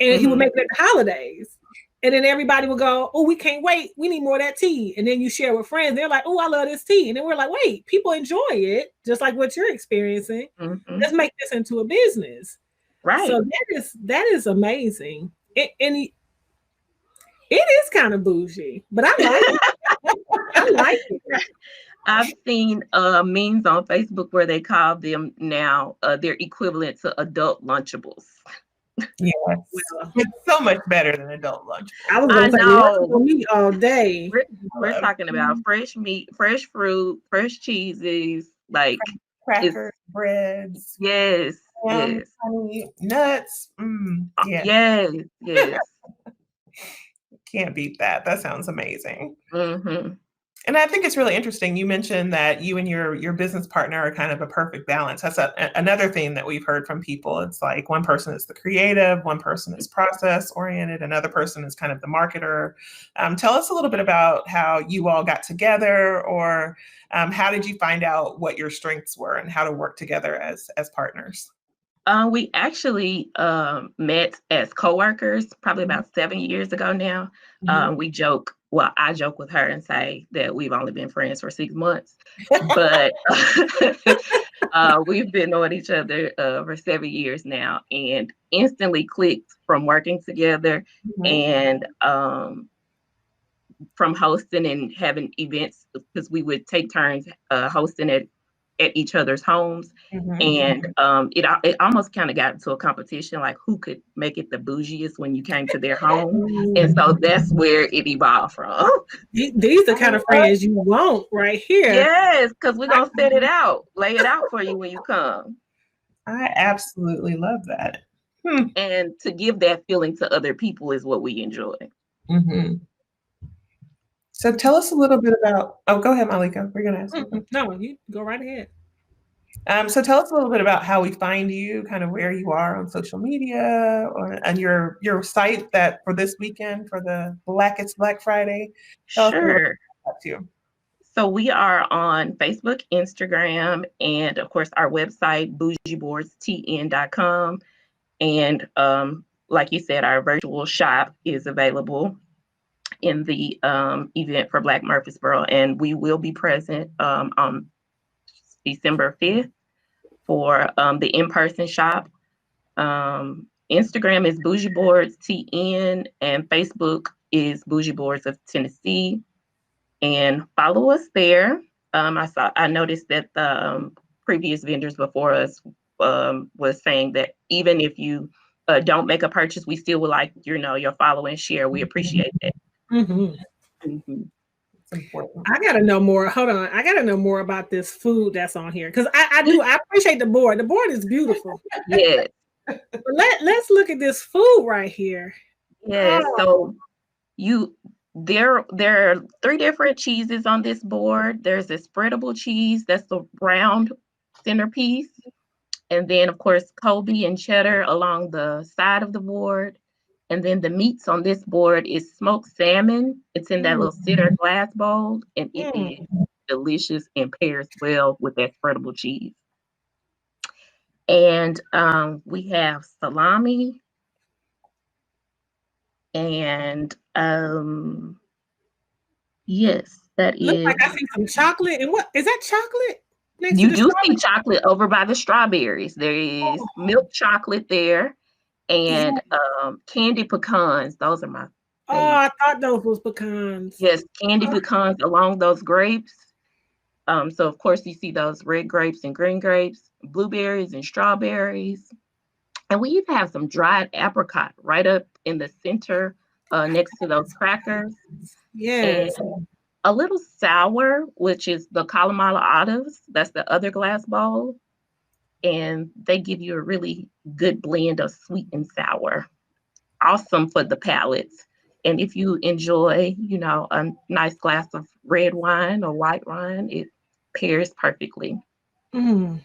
and he would make it at the holidays. And then everybody would go, oh, we can't wait. We need more of that tea. And then you share with friends. They're like, oh, I love this tea. And then we're like, wait, people enjoy it, just like what you're experiencing. Let's make this into a business.
Right.
So that is amazing. And it is kind of bougie, but I like it. I like it.
I've seen memes on Facebook where they call them now their equivalent to adult Lunchables.
Yes. It's so much better than adult lunch.
I was going to say Lunchable meat all day.
We're talking about fresh meat, fresh fruit, fresh cheeses, like
crackers, breads.
Yes. Yes.
Honey, nuts. Yeah.
Yes.
Can't beat that. That sounds amazing.
Mm-hmm.
And I think it's really interesting. You mentioned that you and your business partner are kind of a perfect balance. That's another thing that we've heard from people. It's like one person is the creative, one person is process oriented, another person is kind of the marketer. Tell us a little bit about how you all got together, or how did you find out what your strengths were and how to work together as partners?
We actually met as coworkers probably about 7 years ago now. We joke, well, I joke with her and say that we've only been friends for 6 months, but we've been knowing each other for 7 years now, and instantly clicked from working together and from hosting and having events, because we would take turns hosting at each other's homes. And it almost kind of got into a competition, like who could make it the bougiest when you came to their home. And so that's where it evolved from.
These are the kind of friends you want right here.
Yes, because we're going to set it out, lay it out for you when you come.
I absolutely love that.
And to give that feeling to other people is what we enjoy.
So tell us a little bit about, go ahead, Malika. We're going to ask you.
No, you go right ahead.
So tell us a little bit about how we find you, kind of where you are on social media, and your site that for this weekend for the Blackest Black Friday.
Sure. So we are on Facebook, Instagram, and of course our website, bougieboardstn.com. And like you said, our virtual shop is available in the event for Black Murfreesboro, and we will be present on December 5th for the in-person shop. Instagram is bougieboardstn, and Facebook is Bougie Boards of Tennessee, and follow us there. I noticed that the previous vendors before us was saying that even if you don't make a purchase, we still would like your follow and share. We appreciate that.
Mm-hmm.
Mm-hmm.
It's important.
I gotta know more. Hold on, I gotta know more about this food that's on here because I appreciate the board. The board is beautiful.
Yes.
But let's look at this food right here.
Yes.
Oh.
So there are 3 different cheeses on this board. There's a spreadable cheese, that's the round centerpiece. And then, of course, Colby and cheddar along the side of the board. And then the meats on this board is smoked salmon. It's in that little center glass bowl, and it is delicious and pairs well with that spreadable cheese. And we have salami and yes, that
Looks
is.
like I see some chocolate. And what is that chocolate? Next
You
to the
do see
strawberry?
chocolate over by the strawberries. There is milk chocolate there and candy pecans. Those are my
Oh,
favorite.
I thought those was pecans.
Yes, candy pecans along those grapes. So of course you see those red grapes and green grapes, blueberries and strawberries. And we even have some dried apricot right up in the center next to those crackers.
Yes.
And a little sour, which is the Kalamata olives. That's the other glass bowl. And they give you a really good blend of sweet and sour. Awesome for the palates. And if you enjoy, a nice glass of red wine or white wine, it pairs perfectly.
Mm.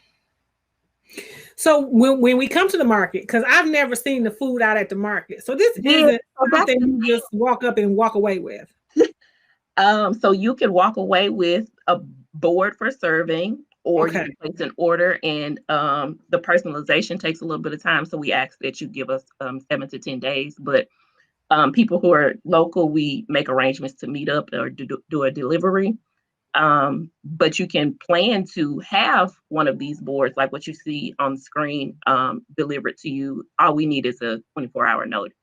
So when we come to the market, because I've never seen the food out at the market, so this isn't something you just walk up and walk away with.
So you can walk away with a board for serving, or you can place an order, and the personalization takes a little bit of time. So we ask that you give us 7 to 10 days. But people who are local, we make arrangements to meet up or do a delivery. But you can plan to have one of these boards, like what you see on the screen, delivered to you. All we need is a 24-hour notice.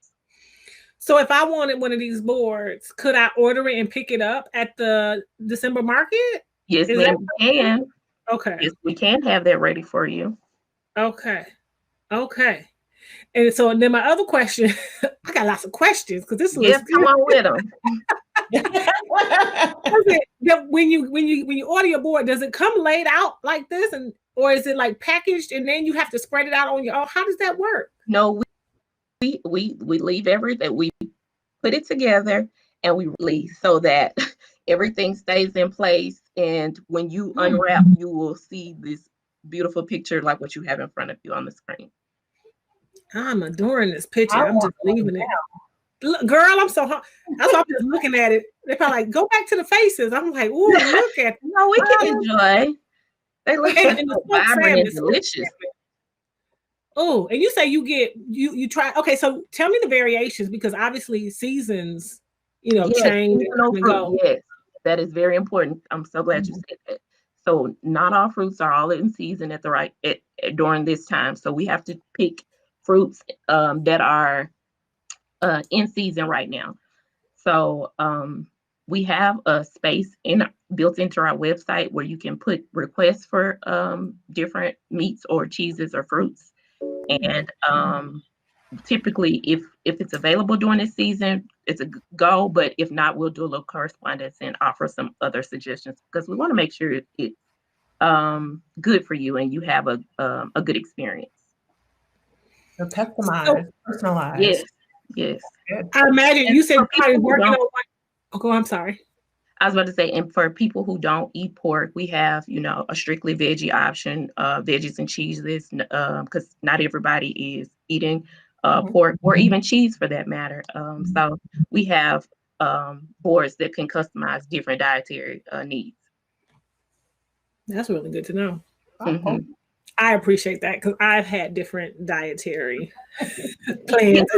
So if I wanted one of these boards, could I order it and pick it up at the December market?
Yes, ma'am, we can.
Okay.
Yes, we can have that ready for you.
Okay. And so then my other question, I got lots of questions because this looks
come on with them.
When you order your board, does it come laid out like this, or is it like packaged and then you have to spread it out on your own? How does that work?
No, we leave everything. We put it together and we release so that everything stays in place. And when you unwrap, you will see this beautiful picture like what you have in front of you on the screen.
I'm adoring this picture. I'm just leaving it. Look, girl, I'm so hot. That's why I'm just looking at it. They're probably like, go back to the faces. I'm like, ooh, look at
No, we can enjoy. They look so vibrant and delicious.
Oh, and you say you try. Okay, so tell me the variations, because obviously seasons, change.
Yes, that is very important. I'm so glad you said that. So not all fruits are all in season during this time. So we have to pick fruits that are in season right now. So we have a space built into our website where you can put requests for different meats or cheeses or fruits. And typically, if it's available during this season, it's a go. But if not, we'll do a little correspondence and offer some other suggestions, because we want to make sure it's good for you and you have a good experience.
So customized, personalized.
Yes.
I imagine you said probably working on. Oh, I'm sorry.
I was about to say, and for people who don't eat pork, we have, a strictly veggie option, veggies and cheeses, because not everybody is eating pork or even cheese for that matter. So we have boards that can customize different dietary needs.
That's really good to know.
Mm-hmm.
I appreciate that, because I've had different dietary plans.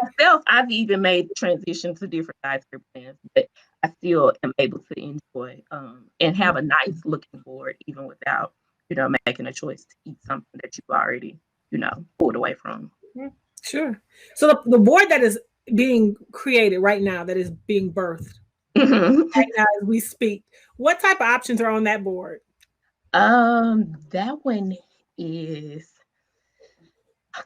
Myself, I've even made transition to different dietary plans, but I still am able to enjoy and have a nice looking board, even without, making a choice to eat something that you've already, pulled away from.
Sure. So the board that is being created right now that is being birthed
Mhm.
right now as we speak? What type of options are on that board?
That one is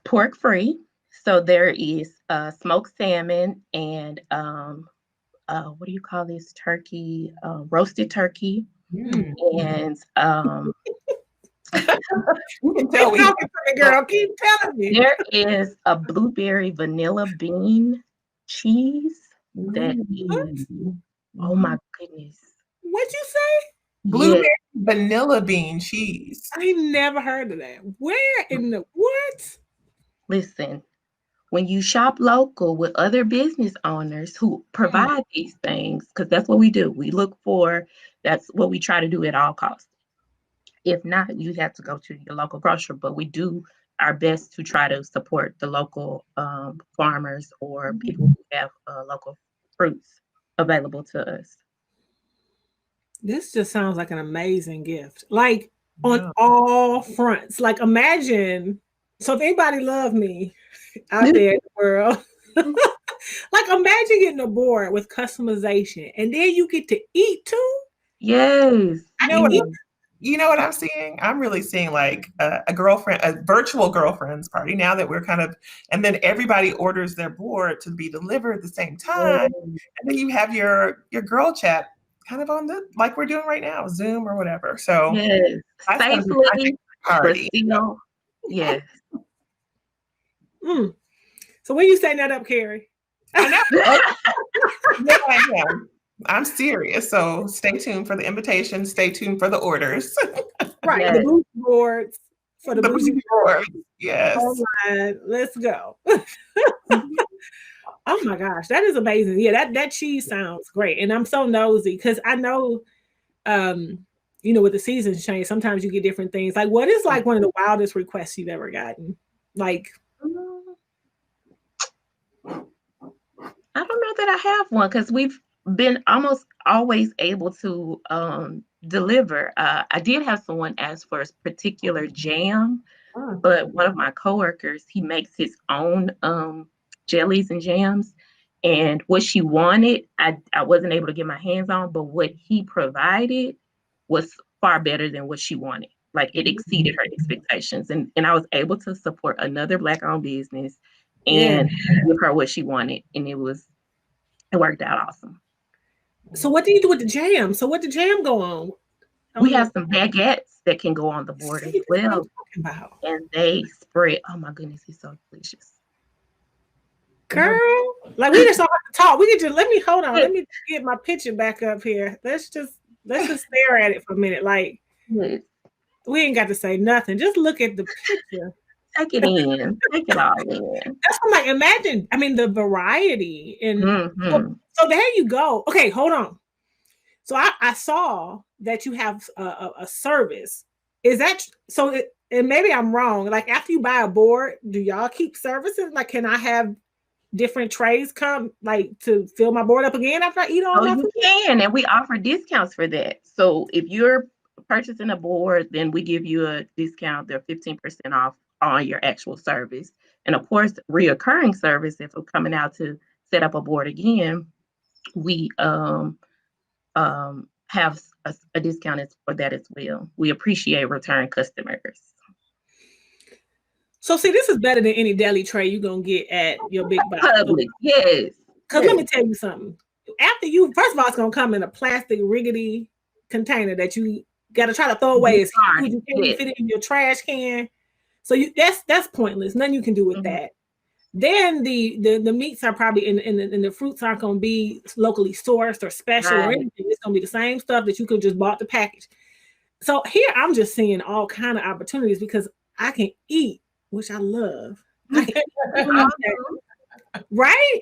pork free. So there is smoked salmon and what do you call this turkey? Roasted turkey.
Mm.
And
You can
Keep
tell we
talking to me, girl. Keep telling me.
there is a blueberry vanilla bean cheese that is, oh my goodness.
What'd you say?
blueberry
Yes,
vanilla bean cheese.
I never heard of that. Where in the what?
listen, when you shop local with other business owners who provide these things, because that's what we do, that's what we try to do at all costs. If not, you have to go to your local grocer, but we do our best to try to support the local farmers or people who have local fruits available to us.
This just sounds like an amazing gift. Like on
Yeah.
all fronts. Like imagine. So if anybody love me out there in the world, like imagine getting a board with customization and then you get to eat too.
Yes.
You know what? You know what I'm seeing? I'm really seeing like a girlfriend, a virtual girlfriend's party now that we're kind of, and then everybody orders their board to be delivered at the same time, and then you have your girl chat kind of on the like we're doing right now, Zoom or whatever. So
Yes.
that's gonna be my
Safely,
favorite
but
party.
still, yes.
Mm. So when you setting that up, Carrie?
I know. Yeah, I am. I'm serious. So stay tuned for the invitation. Stay tuned for the orders.
Right.
Yes.
The booty boards for the bougie.
board. Yes.
All right, let's go. Oh my gosh, that is amazing. Yeah, that cheese sounds great. And I'm so nosy because I know with the seasons change, sometimes you get different things. Like what is like one of the wildest requests you've ever gotten? Like
I don't know that I have one because we've been almost always able to deliver. I did have someone ask for a particular jam, but one of my coworkers, he makes his own jellies and jams. And what she wanted, I wasn't able to get my hands on, but what he provided was far better than what she wanted. Like it exceeded her expectations. And I was able to support another Black-owned business and give her what she wanted. And it worked out awesome.
So what do you do with the jam? So what the jam go on?
We have some baguettes that can go on the board as well. And they spread. Oh my goodness, it's so delicious.
Girl, like we just don't have to talk. We can just let me get my picture back up here. Let's just stare at it for a minute. Like we ain't got to say nothing. Just look at the picture.
Take it in. Take it all in.
That's what I'm like. Imagine, I mean, the variety. And so there you go. Okay, hold on. So I saw that you have a service. Is that so? And maybe I'm wrong. Like after you buy a board, do y'all keep services? Like, can I have different trays come like to fill my board up again after I eat all my food?
You can, and we offer discounts for that. So if you're purchasing a board, then we give you a discount. They're 15% off on your actual service. And of course, reoccurring service, if we're coming out to set up a board again, we have a discount for that as well. We appreciate return customers.
So see, this is better than any deli tray you're gonna get at your big box.
Public, yes.
Because let me tell you something. After first of all, it's gonna come in a plastic rickety container that you gotta try to throw away as huge you can't fit it in your trash can. So that's pointless. Nothing you can do with that. Then the meats are probably in the fruits aren't gonna be locally sourced or special or anything. It's gonna be the same stuff that you could just bought the package. So here I'm just seeing all kind of opportunities because I can eat, which I love. Right?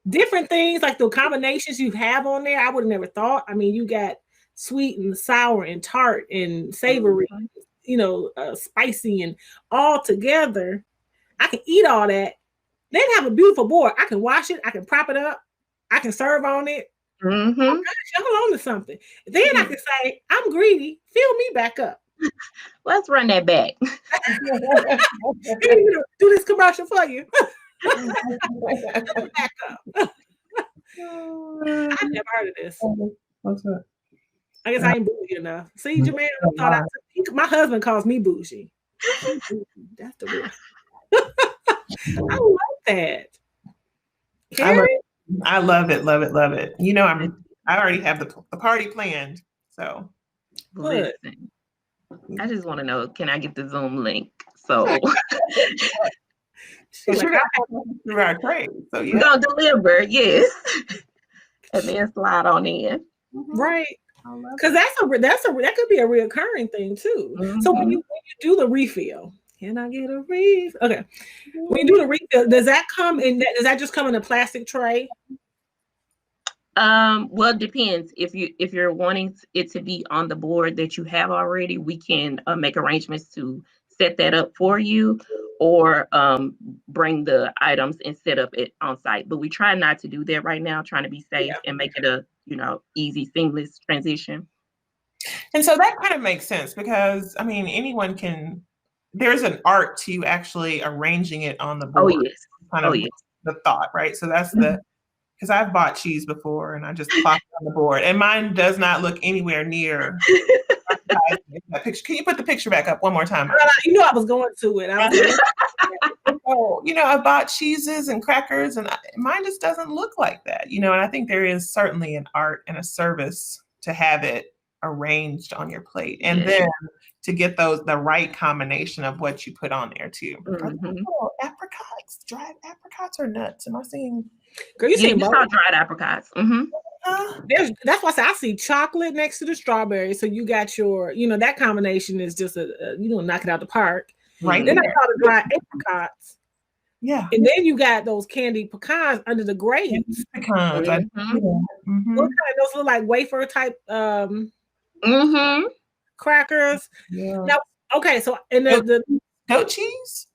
Different things like the combinations you have on there, I would have never thought. I mean, you got sweet and sour and tart and savory, spicy and all together. I can eat all that. Then have a beautiful board. I can wash it. I can prop it up. I can serve on it. Oh gosh, I'm on to something. Then I can say, I'm greedy. Fill me back up.
Let's run that back.
Do this commercial for you. Back up. I've never heard of this.
What's that?
I guess I ain't bougie enough. See, Jermaine, my husband calls me bougie. That's the real. I love that.
I love it, love it, love it. You know, I already have the party planned. So
listen, I just want to know, can I get the Zoom link? So
you're gonna through our trade. So
you're gonna deliver, yes. And then slide on in.
Right. Because that could be a reoccurring thing too. Mm-hmm. So when you do the refill, can I get a refill? Okay. When you do the refill, does that just come in a plastic tray?
Well, it depends. If you're wanting it to be on the board that you have already, we can make arrangements to set that up for you, or bring the items and set up it on site. But we try not to do that right now, trying to be safe and make it a easy, seamless transition.
And so that kind of makes sense, because I mean, anyone can. There's an art to actually arranging it on the board.
Oh yes.
Kind of the thought, right? So that's because I've bought cheese before and I just plop it on the board, and mine does not look anywhere near that picture. Can you put the picture back up one more time?
I was going to it.
I bought cheeses and crackers, and mine just doesn't look like that, and I think there is certainly an art and a service to have it arranged on your plate, and then to get the right combination of what you put on there too.
Mm-hmm.
Apricots, dried apricots or nuts? Am I seeing?
Girl, you
saw dried apricots. Mm-hmm.
That's why I see chocolate next to the strawberry. So you got your, that combination is just knock it out the park.
Right.
Then I saw the dried apricots.
Yeah.
And then you got those candied pecans under the grapes.
Pecans.
Mm-hmm.
What kind of those look like wafer type crackers?
Yeah.
Now, okay, so and the
goat cheese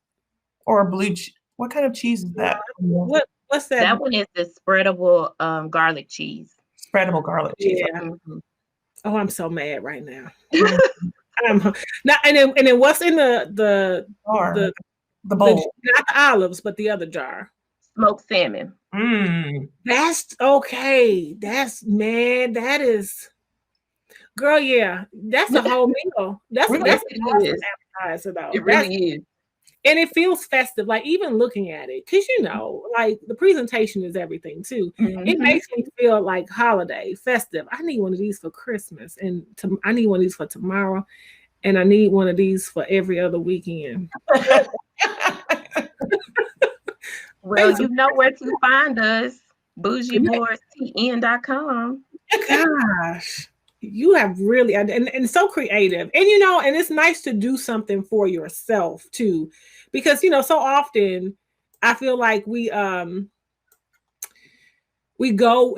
or blue cheese? What kind of cheese is that?
What's that?
That one is the spreadable garlic cheese.
Spreadable garlic cheese.
Yeah. Mm-hmm. Oh, I'm so mad right now. Now, and then what's in the bowl? Not the olives, but the other jar.
Smoked salmon.
That's okay. That is, girl. Yeah, that's a whole meal. That's an appetizer though.
It really is.
And it feels festive, like even looking at it, because like the presentation is everything too. Mm-hmm. It makes me feel like holiday, festive. I need one of these for Christmas, and I need one of these for tomorrow, and I need one of these for every other weekend.
Well, you know where to find us, bougieboardstn.com.
Gosh. You have really and so creative, and and it's nice to do something for yourself too, because so often I feel like we go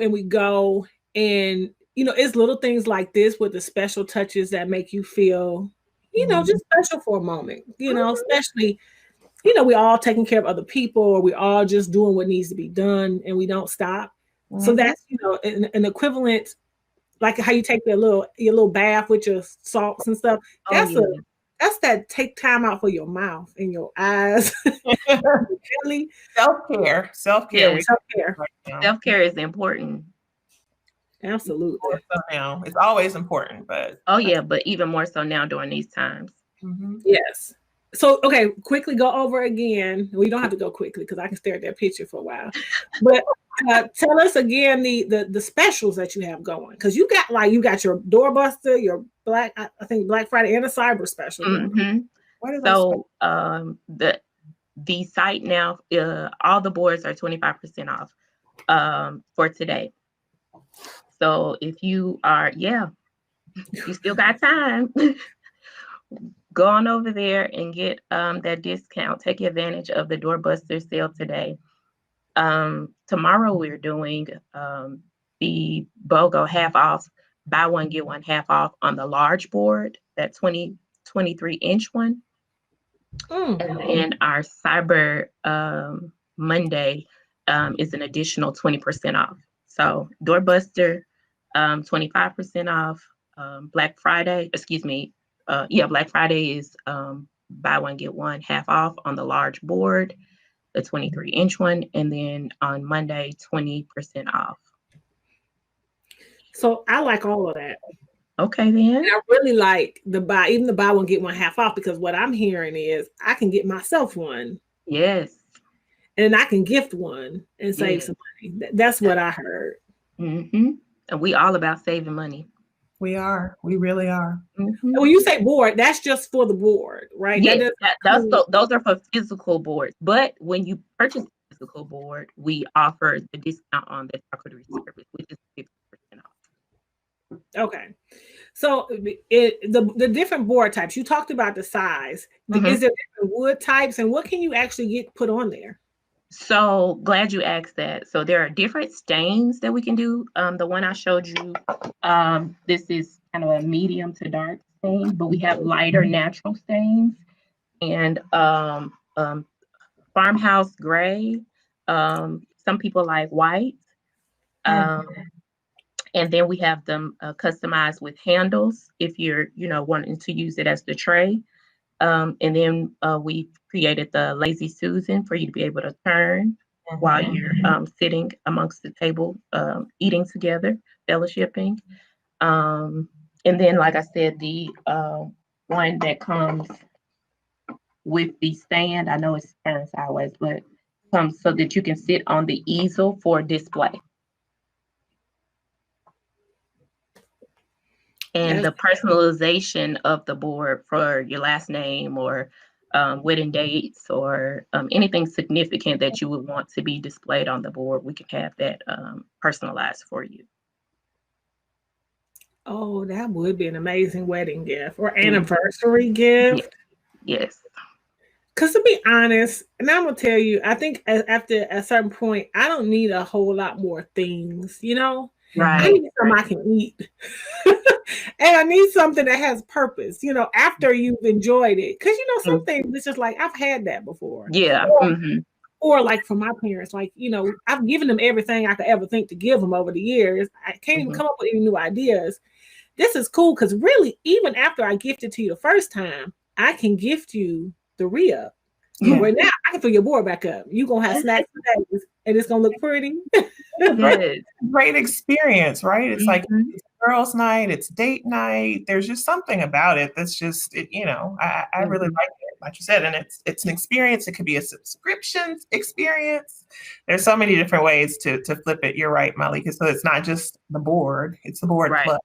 and it's little things like this with the special touches that make you feel just special for a moment, especially we all taking care of other people, or we all just doing what needs to be done, and we don't stop. So that's an equivalent. Like how you take your little bath with your salts and stuff. That's that take time out for your mouth and your eyes. Really.
Self-care.
Yeah, self-care is important.
Absolutely.
So now it's always important, but
but even more so now during these times.
Mm-hmm. Yes. So okay, quickly go over again. We don't have to go quickly because I can stare at that picture for a while. But tell us again the specials that you have going, because you got your doorbuster, your Black Friday, and a cyber special.
Mm-hmm. So the site now, all the boards are 25% off for today. So if you are, you still got time. Go on over there and get that discount. Take advantage of the doorbuster sale today. Tomorrow we're doing the BOGO half off, buy one, get one half off on the large board, that 23-inch one. And then our Cyber Monday is an additional 20% off. So doorbuster, 25% off. Black Friday is buy one, get one half off on the large board. the 23-inch one, and then on Monday, 20% off.
So I like all of that.
Okay, then.
And I really like even the buy one, get one half off, because what I'm hearing is I can get myself one.
Yes.
And I can gift one and save some money. That's what I heard.
Mm-hmm. And we all about saving money.
We are. We really are.
Mm-hmm.
When you say board, that's just for the board, right?
Yes, those are for physical boards. But when you purchase a physical board, we offer the discount on the charcuterie service, which is 50% off.
Okay. So the different board types, you talked about the size.
Mm-hmm.
Is there different wood types, and what can you actually get put on there?
So glad you asked that. So there are different stains that we can do. The one I showed you, this is kind of a medium to dark stain, but we have lighter natural stains and farmhouse gray. Some people like white. And then we have them customized with handles if you're, wanting to use it as the tray. And then we created the Lazy Susan for you to be able to turn while you're sitting amongst the table, eating together, fellowshipping. And then, like I said, the one that comes with the stand, I know it's turned sideways, but comes so that you can sit on the easel for display. And the personalization of the board for your last name or wedding dates or anything significant that you would want to be displayed on the board, we can have that personalized for you.
Oh, that would be an amazing wedding gift or anniversary gift.
Yes.
Because to be honest, and I'm going to tell you, I think after a certain point, I don't need a whole lot more things,
Right.
I need something I can eat. And I need something that has purpose, after you've enjoyed it. Because, some things, it's just like, I've had that before.
Yeah.
Or like for my parents, like, I've given them everything I could ever think to give them over the years. I can't even come up with any new ideas. This is cool because really, even after I gifted to you the first time, I can gift you the re-up. Yeah. Right now, I can fill your board back up. You're going to have snacks for days, and it's going to look pretty.
Great experience, right? It's like it's girls' night, it's date night. There's just something about it that's just, I really like it, like you said, and it's an experience. It could be a subscription experience. There's so many different ways to flip it. You're right, Molly. So it's not just the board; it's the board plus.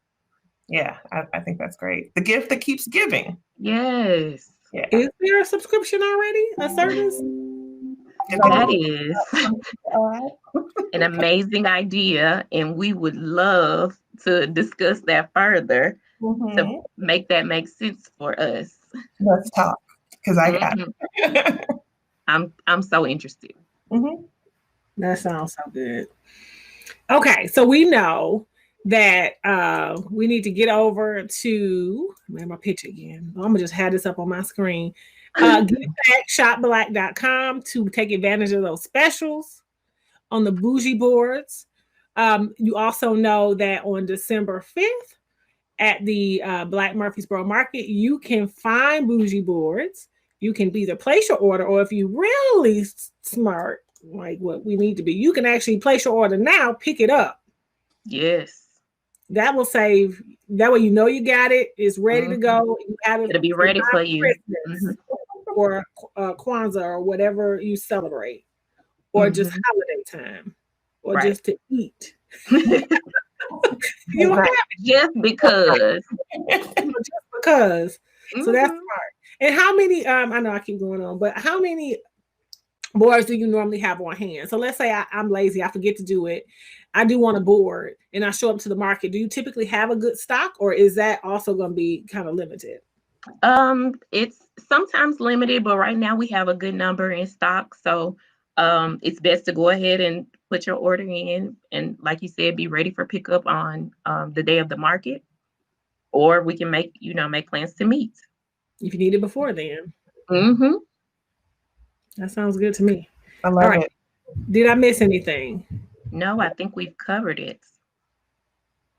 Yeah, I think that's great. The gift that keeps giving.
Yes.
Yeah. Is there a subscription already? A service?
That is an amazing idea, and we would love to discuss that further to make that make sense for us.
Let's talk, because I got it.
I'm so interested.
That sounds so good. Okay, so we know that we need to get over to my picture again. I'm gonna just have this up on my screen. Shopblack.com to take advantage of those specials on the bougie boards. You also know that on December 5th at the Black Murfreesboro Market, you can find bougie boards. You can either place your order, or if you're really smart, like what we need to be, you can actually place your order now, pick it up.
Yes.
That will save. That way, you got it. It's ready to go. You have it.
It'll be ready for you.
Or Kwanzaa or whatever you celebrate, or just holiday time, or just to eat. You have
just because.
Just because. So that's smart. And how many? I know I keep going on, but how many boards do you normally have on hand? So let's say I'm lazy, I forget to do it. I do want a board, and I show up to the market. Do you typically have a good stock, or is that also going to be kind of limited?
It's sometimes limited, but right now we have a good number in stock. So it's best to go ahead and put your order in, and like you said, be ready for pickup on the day of the market, or we can make plans to meet.
If you need it before then. That sounds good to me.
I love it.
Did I miss anything?
No, I think we've covered it.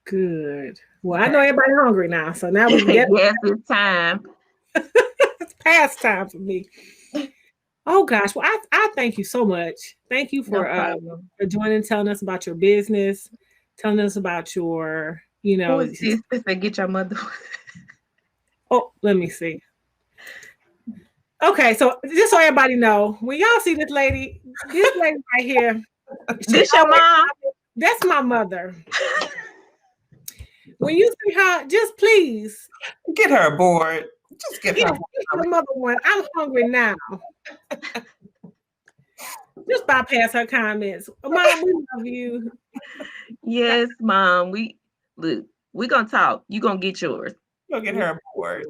Good. Well, I know everybody's hungry now, so now we can get
yes, it's time.
It's past time for me. Oh gosh, well I thank you so much. Thank you
No problem.
for joining, telling us about your business, telling us about your,
Who is this? Let's say get your mother.
Oh, let me see. Okay, so just so everybody know, when y'all see this lady right here,
This your mom?
that's my mother. When you see her, just please
Get her aboard. Just get her aboard.
the mother one. I'm hungry now. Just bypass her comments. Mom, we love you.
Yes, Mom. We gonna talk. You gonna get yours.
Go get her aboard.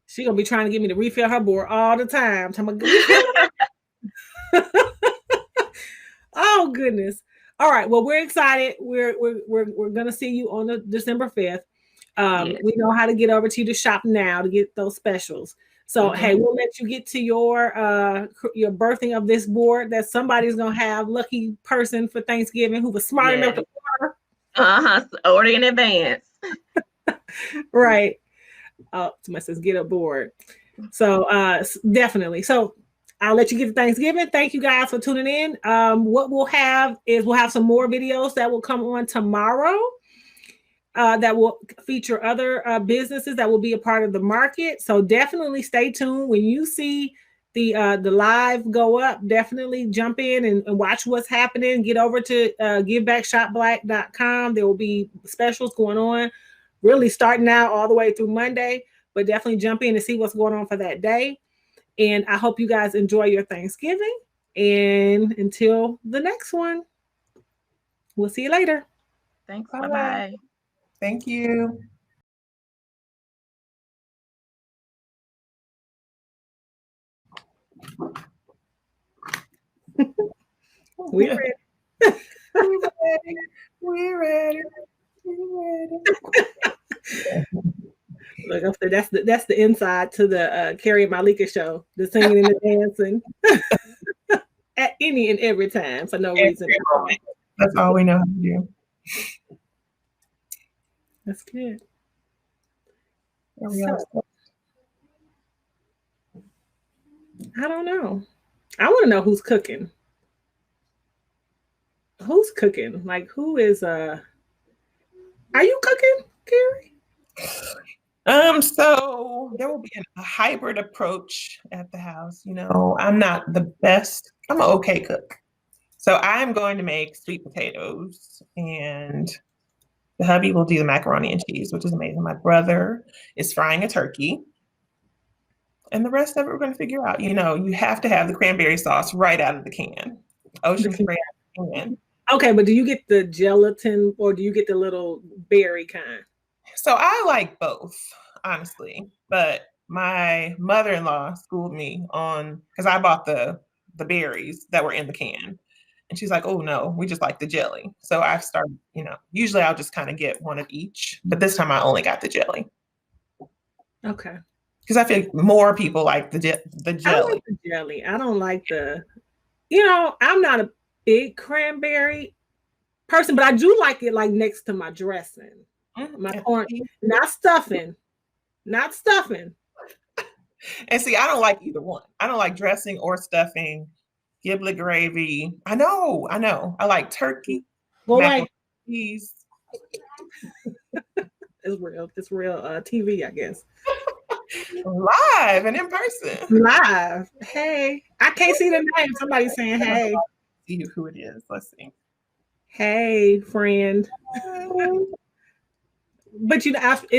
She gonna be trying to get me to refill her board all the time. Refill Oh goodness. All right. Well, we're excited. We're gonna see you on the December 5th.
Yes.
We know how to get over to you to shop now to get those specials. So hey, we'll let you get to your birthing of this board that somebody's gonna have lucky person for Thanksgiving who was smart enough to order.
Order in advance.
Right. Somebody says get aboard. So definitely. So I'll let you get to Thanksgiving. Thank you guys for tuning in. What we'll have some more videos that will come on tomorrow that will feature other businesses that will be a part of the market. So definitely stay tuned. When you see the live go up, definitely jump in and watch what's happening. Get over to givebackshopblack.com. There will be specials going on, really starting out all the way through Monday, but definitely jump in and see what's going on for that day. And I hope you guys enjoy your Thanksgiving. And until the next one, we'll see you later.
Thanks. Bye-bye.
Thank you.
We're ready.
We're ready.
Look, that's the inside to the Carrie and Malika show, the singing and the dancing at any and every time for no reason at all.
That's all we know how to do.
That's good. I don't know. I want to know who's cooking. Who's cooking? Like who is are you cooking, Carrie?
So there will be a hybrid approach at the house. I'm not the best. I'm an okay cook. So I'm going to make sweet potatoes, and the hubby will do the macaroni and cheese, which is amazing. My brother is frying a turkey, and the rest of it we're going to figure out. You have to have the cranberry sauce right out of the can. Ocean spray out of the can.
Okay, but do you get the gelatin or do you get the little berry kind?
So I like both, honestly. But my mother-in-law schooled me on, because I bought the berries that were in the can. And she's like, oh no, we just like the jelly. So I've started, usually I'll just kind of get one of each. But this time I only got the jelly.
Okay.
Because I feel more people like the jelly.
I like the jelly. I don't like I'm not a big cranberry person, but I do like it like next to my dressing. My corn, not stuffing.
And see, I don't like either one. I don't like dressing or stuffing, giblet gravy. I know. I like turkey.
Cheese. It's real TV, I guess.
Live and in person.
Live. Hey, I can't see the name. Somebody's saying hey.
See who it is. Let's see.
Hey, friend. But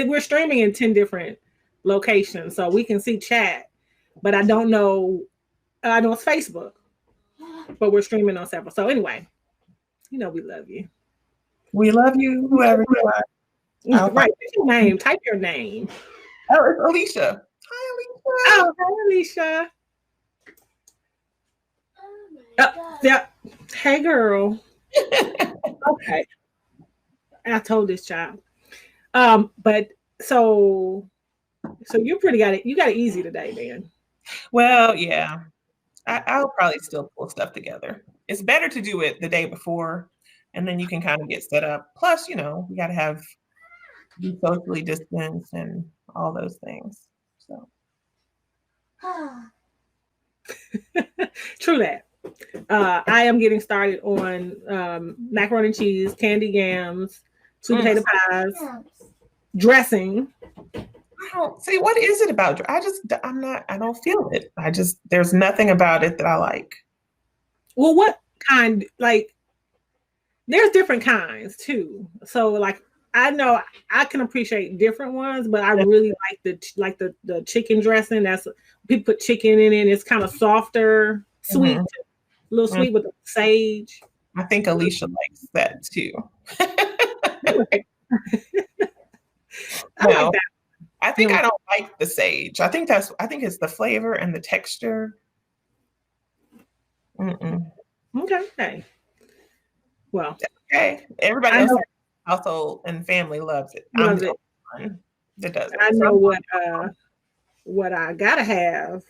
we're streaming in 10 different locations, so we can see chat. But I don't know. I know it's Facebook, but we're streaming on several. So anyway, we love you.
We love you, whoever you are.
Right. What's your name? Type your name.
Oh, it's Alicia. Hi, Alicia.
Oh, hi, Alicia. Yeah. Hey, girl. Okay. I told this child. But so you got it easy today, man.
Well, yeah. I'll probably still pull stuff together. It's better to do it the day before, and then you can kind of get set up. Plus, we got to be socially distanced and all those things. So
True that. I am getting started on macaroni and cheese, candy yams, sweet potato pies, dressing.
I don't see what is it about. I don't feel it. There's nothing about it that I like.
Well, what kind? Like, there's different kinds too. So, like, I know I can appreciate different ones, but I really like the chicken dressing. That's people put chicken in it. It's kind of softer, sweet, a little sweet with the sage.
I think Alicia likes that too.
I like that.
I think I don't like the sage. I think it's the flavor and the texture.
Okay. Well,
okay. Everybody else in the household and family loves it.
Loves it.
That does.
I know what I gotta have.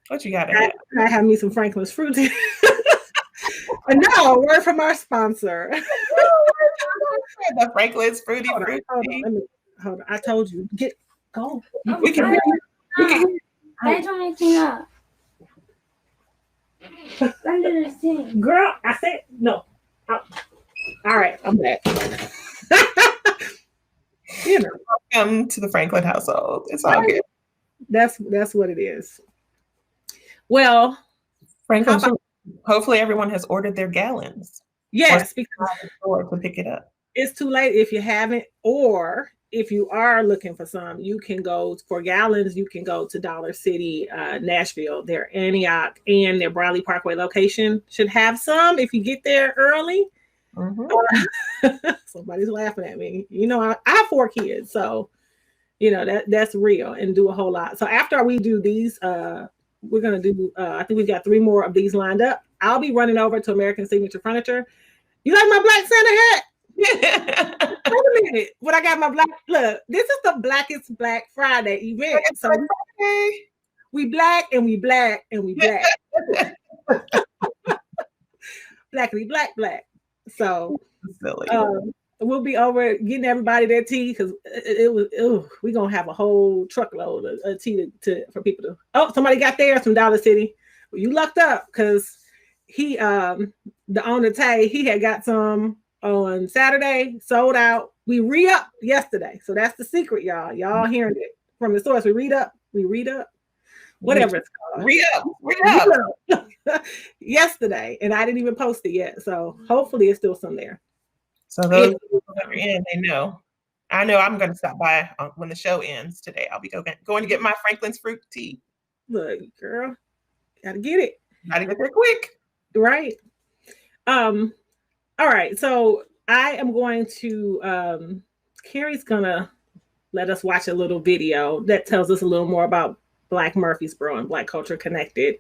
What you gotta have?
I have me some Franklin's fruit tea. No, word from our sponsor.
The Franklin's fruity fruit tea.
Hold on. I told you. Go.
We can.
I don't anything up. Under the sink.
Girl, I said no. All right, I'm back.
Welcome to the Franklin household. It's all good.
That's what it is. Well,
Franklin, hopefully everyone has ordered their gallons.
Yes, because
to pick it up.
It's too late if you haven't, or if you are looking for some, you can go for gallons. You can go to Dollar City, Nashville. Their Antioch and their Bradley Parkway location should have some if you get there early. Somebody's laughing at me. You know, I have 4 kids, so you know that's real and do a whole lot. So after we do these, we're gonna do. I think we've got 3 more of these lined up. I'll be running over to American Signature Furniture. You like my black Santa hat? Wait a minute. When I got my black, look, this is the Blackest Black Friday event. So we black and we black and we black. Blackity black. So we'll be over getting everybody their tea because we're gonna have a whole truckload of tea for people to. Oh, somebody got theirs from Dollar City. Well, you lucked up because he the owner Tay, he had got some on Saturday, sold out. We re-up yesterday. So that's the secret, y'all. Y'all hearing it from the source. We read up. Whatever it's called. Re-up. Yesterday. And I didn't even post it yet. So hopefully it's still some there.
So those people that are in, they know. I know I'm going to stop by when the show ends today. I'll be going to get my Franklin's fruit tea.
Look, girl, gotta get it.
Gotta get there quick.
Right. All right. So I am going to, Carrie's gonna let us watch a little video that tells us a little more about Black Murfreesboro and Black Culture Connected.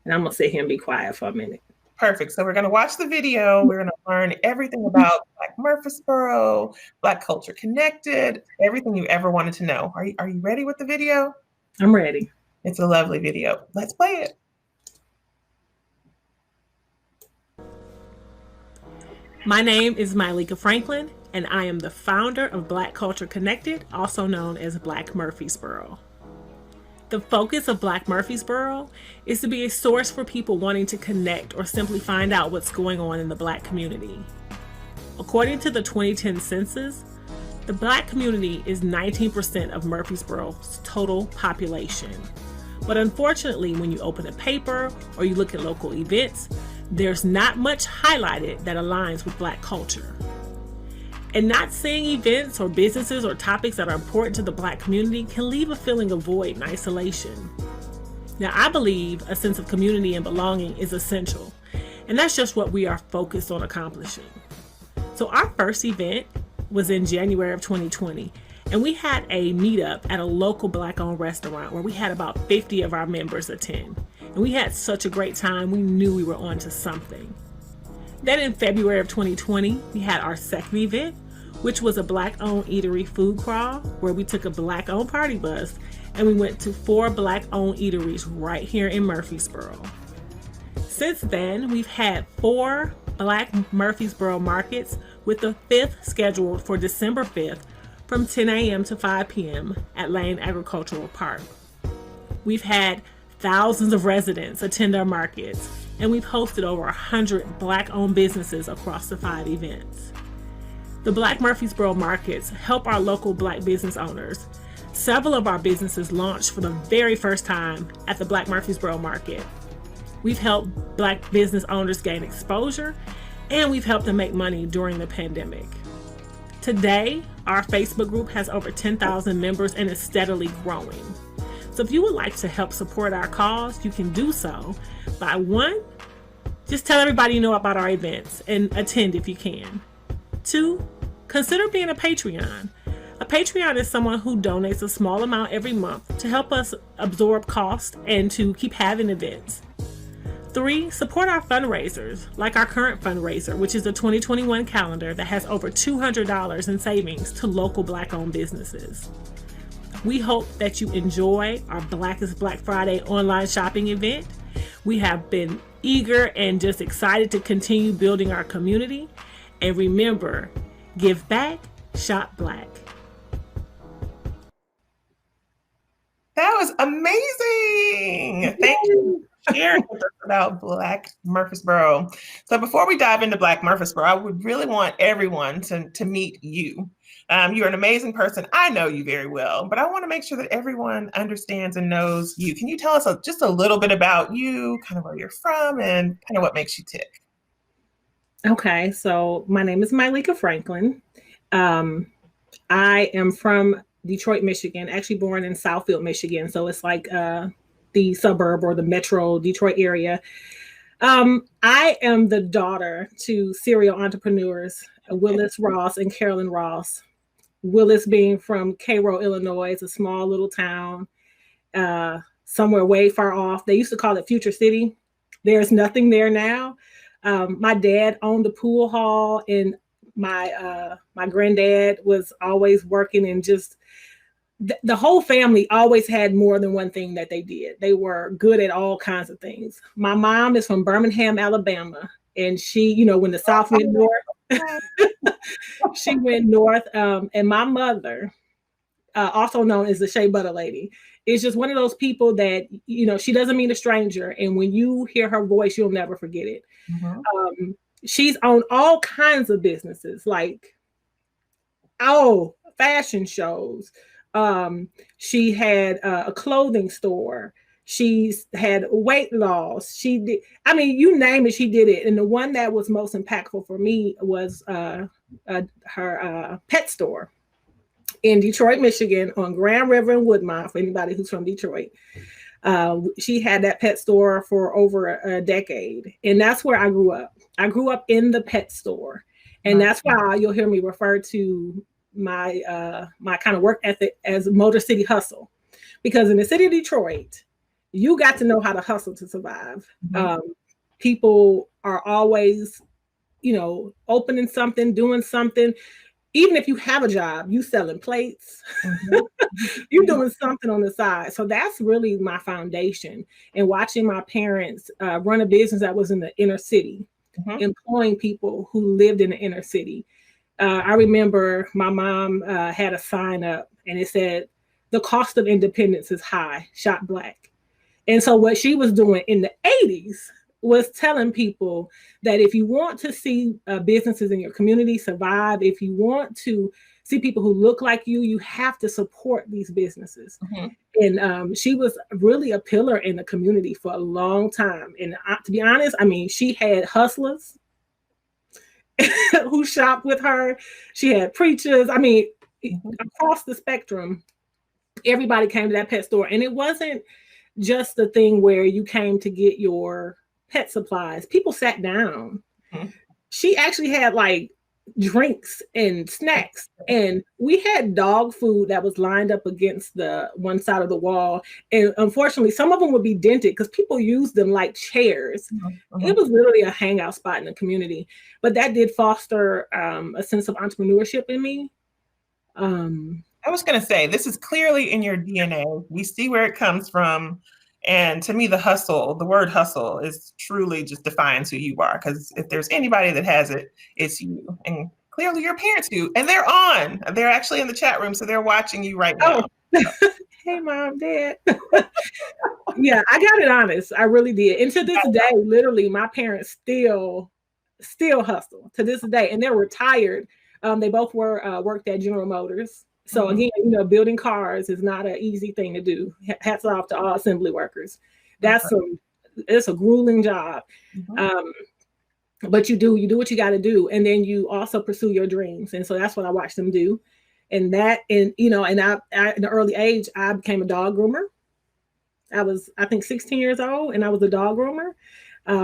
And I'm gonna sit here and be quiet for a minute.
Perfect. So we're going to watch the video. We're going to learn everything about Black Murfreesboro, Black Culture Connected, everything you ever wanted to know. Are you ready with the video?
I'm ready.
It's a lovely video. Let's play it.
My name is Myleka Franklin, and I am the founder of Black Culture Connected, also known as Black Murfreesboro. The focus of Black Murfreesboro is to be a source for people wanting to connect or simply find out what's going on in the Black community. According to the 2010 census, the Black community is 19% of Murfreesboro's total population. But unfortunately, when you open a paper or you look at local events, there's not much highlighted that aligns with Black culture. And not seeing events or businesses or topics that are important to the Black community can leave a feeling of void and isolation. Now, I believe a sense of community and belonging is essential, and that's just what we are focused on accomplishing. So our first event was in January of 2020, and we had a meetup at a local Black-owned restaurant where we had about 50 of our members attend. And we had such a great time, we knew we were on to something. Then in February of 2020, we had our second event, which was a Black-owned eatery food crawl, where we took a Black-owned party bus and we went to 4 Black-owned eateries right here in Murfreesboro. Since then, we've had 4 Black Murfreesboro markets, with the 5th scheduled for December 5th from 10 a.m. to 5 p.m. at Lane Agricultural Park.
We've had thousands of residents attend our markets, and we've hosted over 100 Black-owned businesses across the 5 events. The Black Murfreesboro markets help our local Black business owners. Several of our businesses launched for the very first time at the Black Murfreesboro market. We've helped Black business owners gain exposure, and we've helped them make money during the pandemic. Today, our Facebook group has over 10,000 members and is steadily growing. So if you would like to help support our cause, you can do so by 1, just tell everybody you know about our events and attend if you can. 2, consider being a Patreon. A Patreon is someone who donates a small amount every month to help us absorb costs and to keep having events. 3, support our fundraisers, like our current fundraiser, which is the 2021 calendar that has over $200 in savings to local Black-owned businesses. We hope that you enjoy our Blackest Black Friday online shopping event. We have been eager and just excited to continue building our community. And remember, give back, shop Black.
That was amazing. Thank you for sharing with us about Black Murfreesboro. So before we dive into Black Murfreesboro, I would really want everyone to meet you. You're an amazing person. I know you very well, but I want to make sure that everyone understands and knows you. Can you tell us just a little bit about you, kind of where you're from, and kind of what makes you tick?
Okay, so my name is Myleka Franklin. I am from Detroit, Michigan, actually born in Southfield, Michigan. So it's like the suburb or the metro Detroit area. I am the daughter to serial entrepreneurs, Willis Ross and Carolyn Ross. Willis being from Cairo, Illinois. It's a small little town somewhere way far off. They used to call it Future City. There's nothing there now. My dad owned a pool hall, and my granddad was always working, and just the whole family always had more than one thing that they did. They were good at all kinds of things. My mom is from Birmingham, Alabama, and she, when the South went north, she went north. And my mother, also known as the Shea Butter Lady, is just one of those people that, she doesn't mean a stranger. And when you hear her voice, you'll never forget it. Mm-hmm. She's owned all kinds of businesses, like, fashion shows. She had a clothing store. She's had weight loss. She did, you name it, she did it. And the one that was most impactful for me was her pet store in Detroit, Michigan, on Grand River and Woodmont, for anybody who's from Detroit. She had that pet store for over a decade. And that's where I grew up. I grew up in the pet store. And that's why you'll hear me refer to my kind of work ethic as Motor City Hustle. Because in the city of Detroit, you got to know how to hustle to survive. Mm-hmm. People are always, opening something, doing something. Even if you have a job, you selling plates, mm-hmm. You're doing something on the side. So that's really my foundation. And watching my parents run a business that was in the inner city, mm-hmm. employing people who lived in the inner city. I remember my mom had a sign up and it said, "The cost of independence is high, shop Black." And so what she was doing in the 80s was telling people that if you want to see businesses in your community survive, if you want to see people who look like you have to support these businesses. Mm-hmm. And she was really a pillar in the community for a long time. And to be honest, she had hustlers who shopped with her. She had preachers. Mm-hmm. Across the spectrum, everybody came to that pet store. And it wasn't just the thing where you came to get your pet supplies. People sat down. Mm-hmm. She actually had like drinks and snacks, and we had dog food that was lined up against the one side of the wall. And unfortunately, some of them would be dented because people used them like chairs. Mm-hmm. It was literally a hangout spot in the community, but that did foster a sense of entrepreneurship in me.
I was going to say, this is clearly in your DNA. We see where it comes from. And to me, the word hustle is truly just defines who you are. Because if there's anybody that has it, it's you. And clearly your parents do. And they're actually in the chat room. So they're watching you right now.
hey, mom, dad. Yeah, I got it honest. I really did. And to this day, literally, my parents still hustle to this day, and they're retired. They both were worked at General Motors. So again, building cars is not an easy thing to do. Hats off to all assembly workers. It's a grueling job. But you do what you got to do, and then you also pursue your dreams. And so that's what I watched them do. And I in the early age, I became a dog groomer. I was, I think, 16 years old, and I was a dog groomer,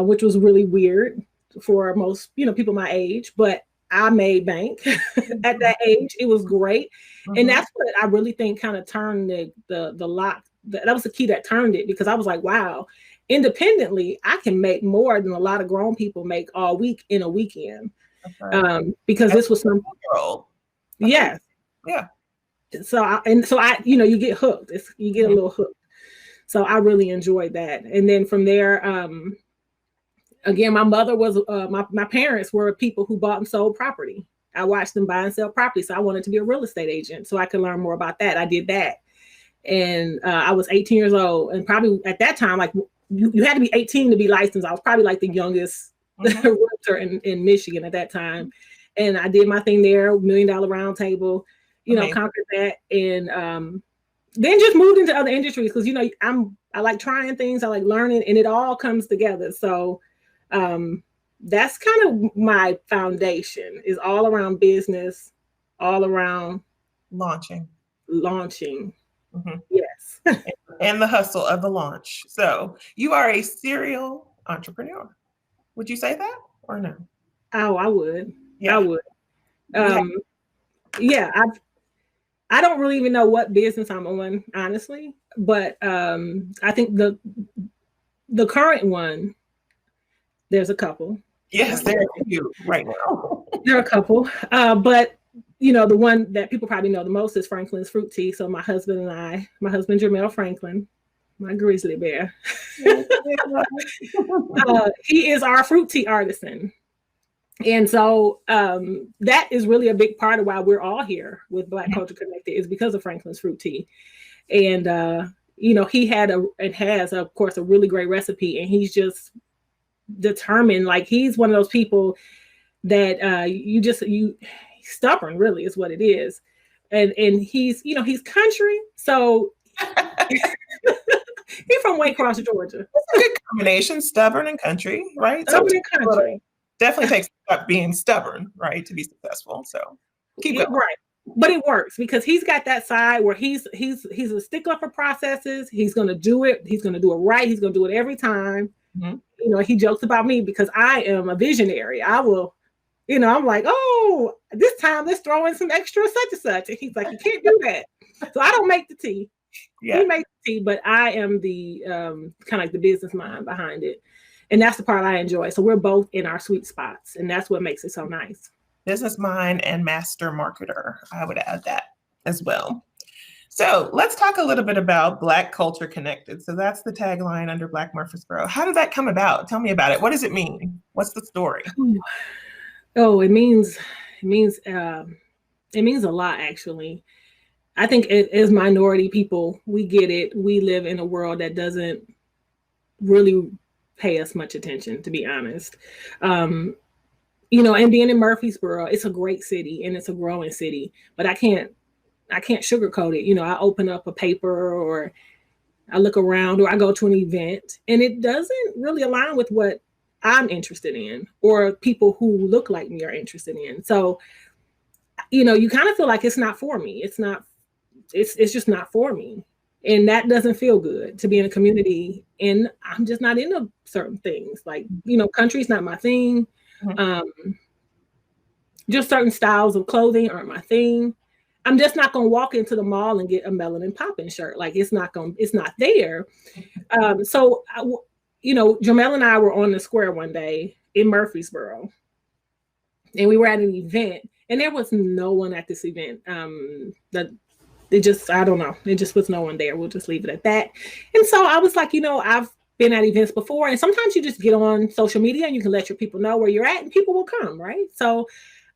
which was really weird for most, people my age. But I made bank at that age. It was great, and that's what I really think kind of turned the lock. That was the key that turned it, because I was like, wow, independently, I can make more than a lot of grown people make all week in a weekend. Because this was some girl. Yes. Yeah. So I, you get hooked. You get a little hooked. So I really enjoyed that. And then from there, again, my mother was, my parents were people who bought and sold property. I watched them buy and sell property. So I wanted to be a real estate agent so I could learn more about that. I did that. And I was 18 years old. And probably at that time, like you had to be 18 to be licensed. I was probably like the youngest realtor in Michigan at that time. And I did my thing there, $1 Million Round Table, conquered that. And then just moved into other industries because, I like trying things. I like learning, and it all comes together. So that's kind of my foundation, is all around business, all around launching. Yes.
And the hustle of the launch. So you are a serial entrepreneur. Would you say that or no?
Oh, I would. Yeah. I would. Yeah, I don't really even know what business I'm on, honestly. But I think the current one, there's a couple.
Yes, there are a few right now.
There are a couple. But the one that people probably know the most is Franklin's Fruit Tea. So my husband Jamel Franklin, my grizzly bear, he is our fruit tea artisan. And so that is really a big part of why we're all here with Black Culture Connected, is because of Franklin's Fruit Tea. And, he had and has, of course, a really great recipe, and he's just determined. Like, he's one of those people that he's stubborn, really, is what it is. And he's, he's country. So he's from Waycross, Georgia.
It's a good combination, stubborn and country, right?
Stubborn and country.
Definitely takes being stubborn, right, to be successful. So keep going.
Right. But it works because he's got that side where he's a stickler for processes. He's going to do it. He's going to do it right. He's going to do it every time. He jokes about me because I am a visionary. I will, I'm like, oh, this time let's throw in some extra such and such. And he's like, you can't do that. So I don't make the tea. Yeah. He makes the tea, but I am the kind of like the business mind behind it. And that's the part I enjoy. So we're both in our sweet spots, and that's what makes it so nice.
Business mind and master marketer. I would add that as well. So let's talk a little bit about Black Culture Connected. So that's the tagline under Black Murfreesboro. How did that come about? Tell me about it. What does it mean? What's the story?
Oh, it means a lot, actually. I think as minority people, we get it. We live in a world that doesn't really pay us much attention, to be honest. And being in Murfreesboro, it's a great city and it's a growing city, but I can't sugarcoat it. I open up a paper or I look around or I go to an event and it doesn't really align with what I'm interested in or people who look like me are interested in. So, you kind of feel like it's not for me. It's just not for me. And that doesn't feel good to be in a community and I'm just not into certain things. Like, country's not my thing. Just certain styles of clothing aren't my thing. I'm just not going to walk into the mall and get a Melanin Poppin' shirt. Like it's not there. So, Jamel and I were on the square one day in Murfreesboro and we were at an event and there was no one at this event. I don't know. It just was no one there. We'll just leave it at that. And so I was like, I've been at events before and sometimes you just get on social media and you can let your people know where you're at and people will come, right? So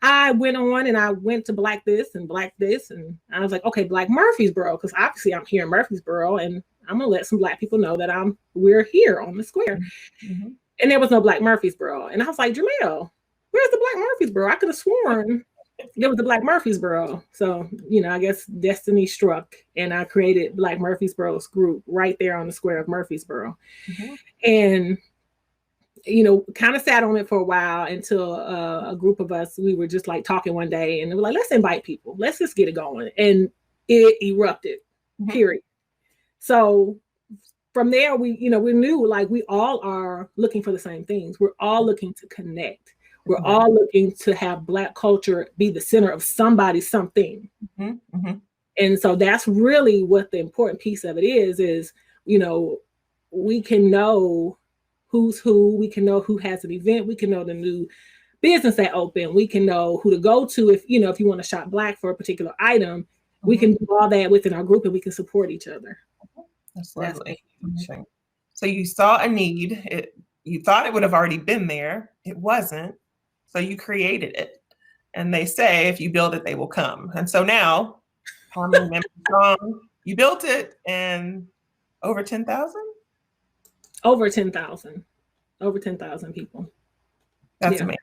I went on and I went to Black this and Black this. And I was like, okay, Black Murfreesboro, because obviously I'm here in Murfreesboro and I'm going to let some Black people know that we're here on the square. Mm-hmm. And there was no Black Murfreesboro. And I was like, Jamel, where's the Black Murfreesboro? I could have sworn there was the Black Murfreesboro. So, I guess destiny struck and I created Black Murfreesboro's group right there on the square of Murfreesboro. Mm-hmm. And kind of sat on it for a while until a group of us, we were just like talking one day and they were like, let's invite people. Let's just get it going. And it erupted, period. So from there, we knew like we all are looking for the same things. We're all looking to connect. We're all looking to have Black culture be the center of somebody's something. And so that's really what the important piece of it is, we can know who's who, we can know who has an event, we can know the new business that opened, we can know who to go to if you want to shop Black for a particular item, we can do all that within our group and we can support each other.
That's lovely. So you saw a need, you thought it would have already been there, it wasn't, so you created it. And they say if you build it, they will come. And so now, how many members strong? You built it and over 10,000?
Over 10,000 people.
That's amazing.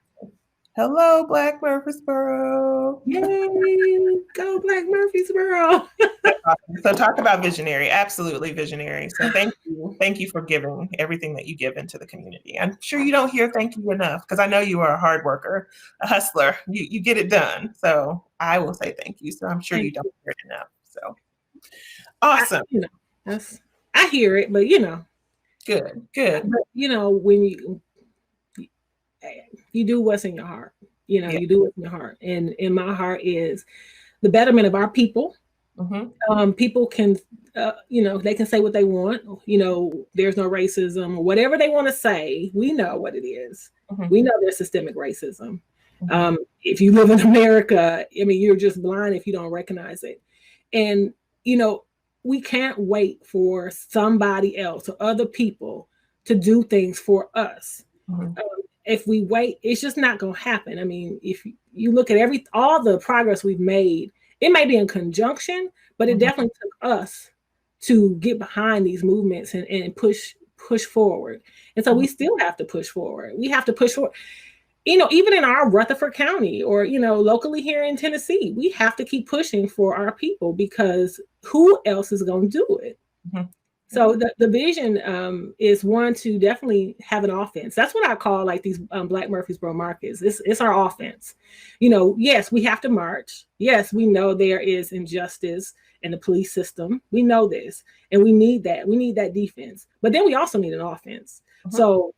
Hello, Black Murfreesboro.
Yay, go Black Murfreesboro.
So talk about visionary, absolutely visionary. So thank you for giving everything that you give into the community. I'm sure you don't hear thank you enough because I know you are a hard worker, a hustler. You get it done. So I will say thank you. So I'm sure you don't hear it enough. So awesome.
I hear it, but
Good.
But when you do what's in your heart, you do what's in your heart. And in my heart is the betterment of our people. People can, they can say what they want. There's no racism or whatever they want to say. We know what it is. We know there's systemic racism. If you live in America, you're just blind if you don't recognize it. And, we can't wait for somebody else or other people to do things for us. If we wait, it's just not going to happen. If you look at all the progress we've made, it may be in conjunction, but it definitely took us to get behind these movements and push forward. And so we still have to push forward. We have to push forward. Even in our Rutherford County or, locally here in Tennessee, we have to keep pushing for our people because who else is going to do it? So the vision is one to definitely have an offense. That's what I call like these Black Murfreesboro markets. It's our offense. Yes, we have to march. Yes, we know there is injustice in the police system. We know this, and we need that. We need that defense. But then we also need an offense. So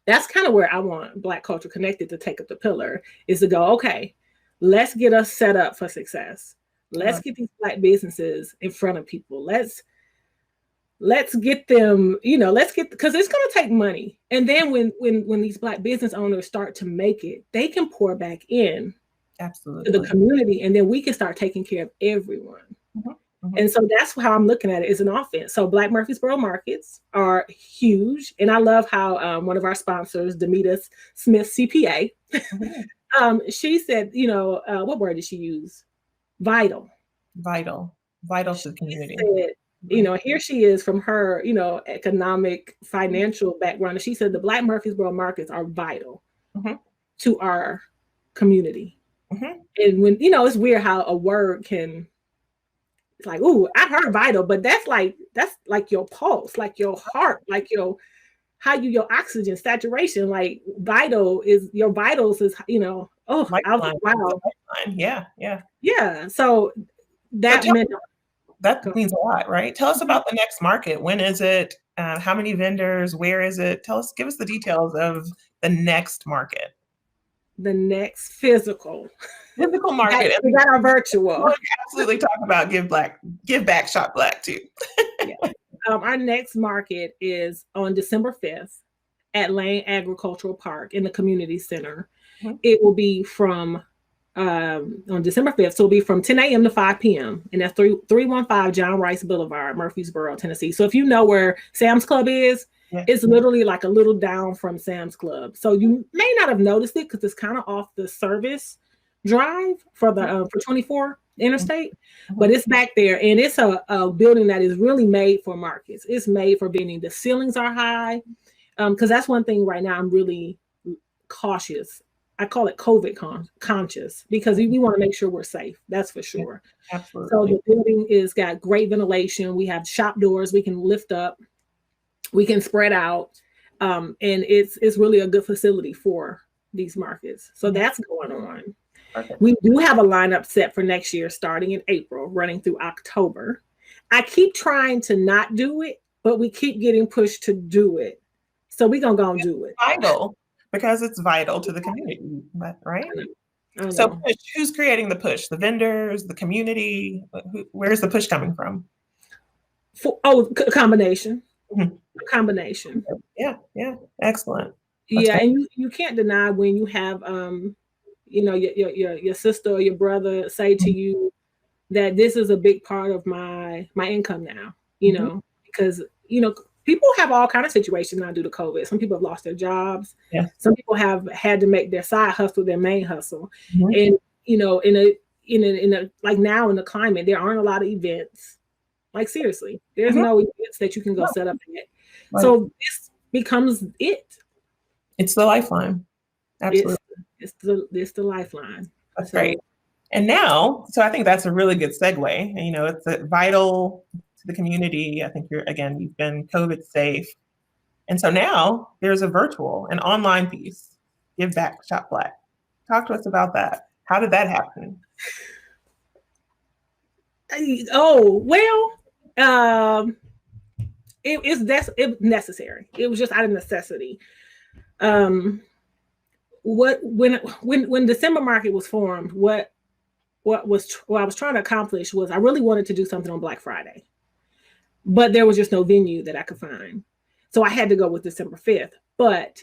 that's kind of where I want Black Culture Connected to take up the pillar is to go, okay, let's get us set up for success. Let's get these Black businesses in front of people. Let's get them, because it's going to take money. And then when these Black business owners start to make it, they can pour back in to the community, and then we can start taking care of everyone. And so that's how I'm looking at it, is an offense. So Black Murfreesboro markets are huge. And I love how one of our sponsors, Demita Smith CPA, she said, what word did she use? Vital to the community. Said, here she is from her, economic, financial background. And she said the Black Murfreesboro markets are vital to our community. And when, it's weird how a word can, it's like, ooh, I heard vital, but that's like your pulse, like your heart, like your oxygen saturation, like your vitals is, wow. Yeah. So that
means a lot, right? Tell us about the next market. When is it? How many vendors? Where is it? Give us the details of the next market.
The next physical market.
We
got our virtual.
We'll absolutely talk about Give Back, Shop Black too.
Our next market is on December 5th at Lane Agricultural Park in the community center. It will be from on December 5th. So it'll be from 10 a.m. to 5 p.m. And that's 315 John Rice Boulevard, Murfreesboro, Tennessee. So if you know where Sam's Club is,
Yeah.
It's literally like a little down from Sam's Club. So you may not have noticed it because it's kind of off the service drive for the for 24 interstate, but it's back there, and it's a building that is really made for markets. It's made for vending. The ceilings are high, because that's one thing right now I'm really cautious. I call it COVID conscious because we want to make sure we're safe. That's for sure.
Absolutely.
So the building is got great ventilation. We have shop doors we can lift up, we can spread out, and it's really a good facility for these markets. So that's going on.
Okay.
We do have a lineup set for next year, starting in April, running through October. I keep trying to not do it, but we keep getting pushed to do it. So we're gonna go and do it.
Vital, because it's vital to the community, right? So who's creating the push? The vendors, the community? Where's the push coming from?
A combination. Mm-hmm. A combination.
Yeah, excellent.
Yeah, and you can't deny when you have your sister or your brother say to you that this is a big part of my income now, because people have all kind of situations now due to COVID. Some people have lost their jobs.
Yeah.
Some people have had to make their side hustle their main hustle. And in a like now in the climate, there aren't a lot of events. Like seriously, there's no events that you can go set up at. Right. So this becomes it.
It's the lifeline. Absolutely.
It's the lifeline.
That's great. And now, so I think that's a really good segue. It's vital to the community. I think you've been COVID safe. And so now there's a virtual, an online piece, Give Back, Shop Black. Talk to us about that. How did that happen?
It's necessary. It was just out of necessity. When December Market was formed, what I was trying to accomplish was I really wanted to do something on Black Friday, but there was just no venue that I could find. So I had to go with December 5th. But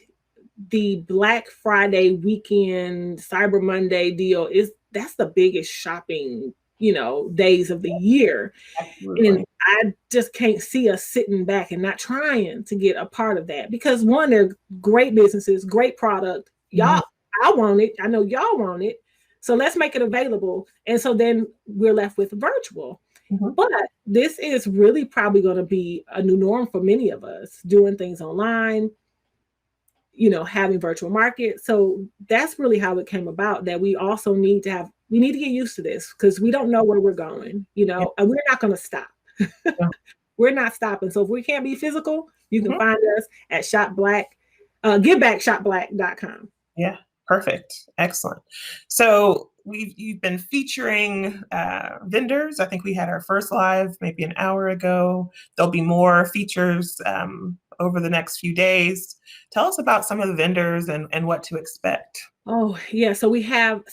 the Black Friday weekend, Cyber Monday deal that's the biggest shopping, days of the year. Absolutely. And I just can't see us sitting back and not trying to get a part of that, because one, they're great businesses, great product. Y'all, I want it. I know y'all want it. So let's make it available. And so then we're left with virtual. But this is really probably going to be a new norm for many of us, doing things online, having virtual markets. So that's really how it came about, that we also need to get used to this, because we don't know where we're going, and we're not going to stop. We're not stopping. So if we can't be physical, you can find us at givebackshopblack.com.
Yeah. Perfect. Excellent. So you've been featuring vendors. I think we had our first live maybe an hour ago. There'll be more features over the next few days. Tell us about some of the vendors and what to expect.
Oh, yeah. So we have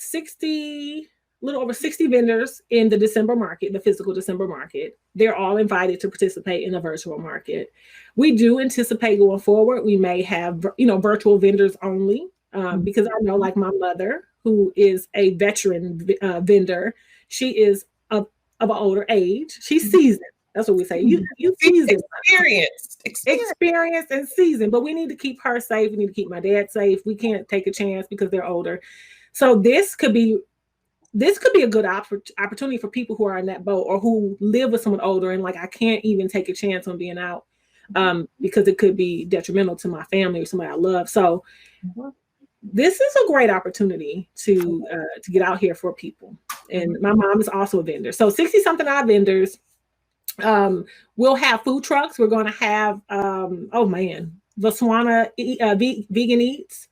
little over 60 vendors in the December market, the physical December market. They're all invited to participate in the virtual market. We do anticipate going forward, we may have, virtual vendors only. Because I know, like my mother, who is a veteran vendor, she is of an older age. She's seasoned. That's what we say. You seasoned. Experienced and seasoned. But we need to keep her safe. We need to keep my dad safe. We can't take a chance because they're older. So this could be a good opportunity for people who are in that boat or who live with someone older and like, I can't even take a chance on being out because it could be detrimental to my family or somebody I love. So this is a great opportunity to get out here for people. And my mom is also a vendor. So 60-something odd vendors. We'll have food trucks. We're going to have, Vaswana Vegan Eats.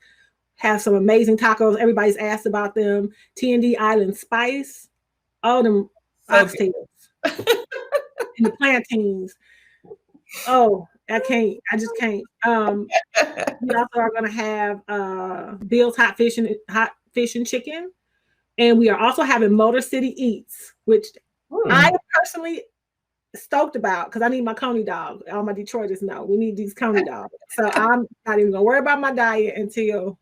Have some amazing tacos. Everybody's asked about them. T&D Island Spice. All them oxtails. And the plantains. Oh, I just can't. We also are going to have Bill's Hot Fish and Chicken. And we are also having Motor City Eats, which I am personally stoked about because I need my Coney dog. All my Detroiters know we need these Coney dogs. So I'm not even going to worry about my diet until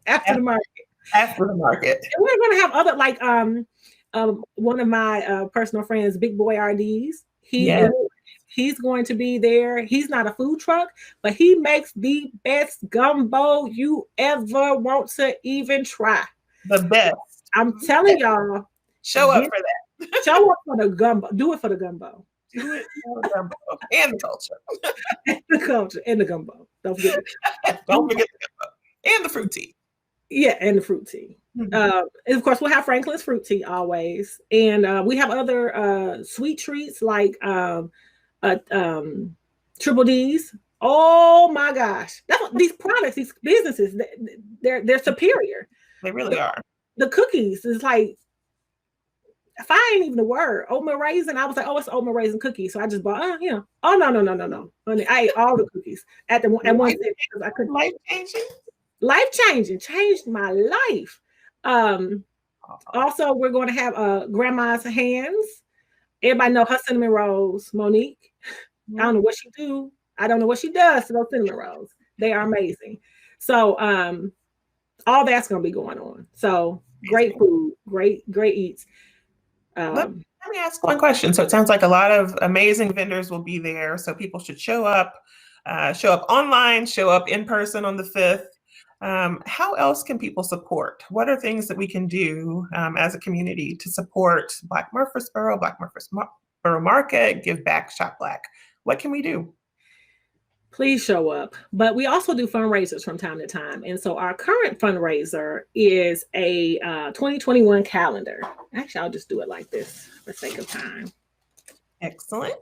after the market.
After the market.
And we're going to have other, one of my personal friends, Big Boy RDs. He's going to be there. He's not a food truck, but he makes the best gumbo you ever want to even try.
The best.
I'm telling y'all.
Show up for that.
Show up for the gumbo. Do it for the gumbo.
Do it for the gumbo and the culture.
And the culture and the gumbo. Don't forget
Don't forget the gumbo. And the fruit tea.
Yeah, and the fruit tea. And of course, we'll have Franklin's fruit tea always. And we have other sweet treats like Triple D's. Oh my gosh. These products, these businesses, they're superior.
They really are. The
cookies is like, if I ain't even the word, oatmeal raisin, I was like, oh, it's oatmeal raisin cookies. So I just bought, oh, no. Honey, I ate all the cookies at one time because I couldn't. Life-changing, changed my life. Also, we're going to have grandma's hands. Everybody know her cinnamon rolls, Monique. I don't know what she do. I don't know what she does to those cinnamon rolls. They are amazing. So all that's going to be going on. So great food, great eats.
Let me ask one question. So it sounds like a lot of amazing vendors will be there. So people should show up online, show up in person on the 5th. How else can people support? What are things that we can do as a community to support Black Murfreesboro, Black Murfreesboro Market, Give Back, Shop Black? What can we do?
Please show up. But we also do fundraisers from time to time. And so our current fundraiser is a 2021 calendar. Actually, I'll just do it like this for sake of time.
Excellent.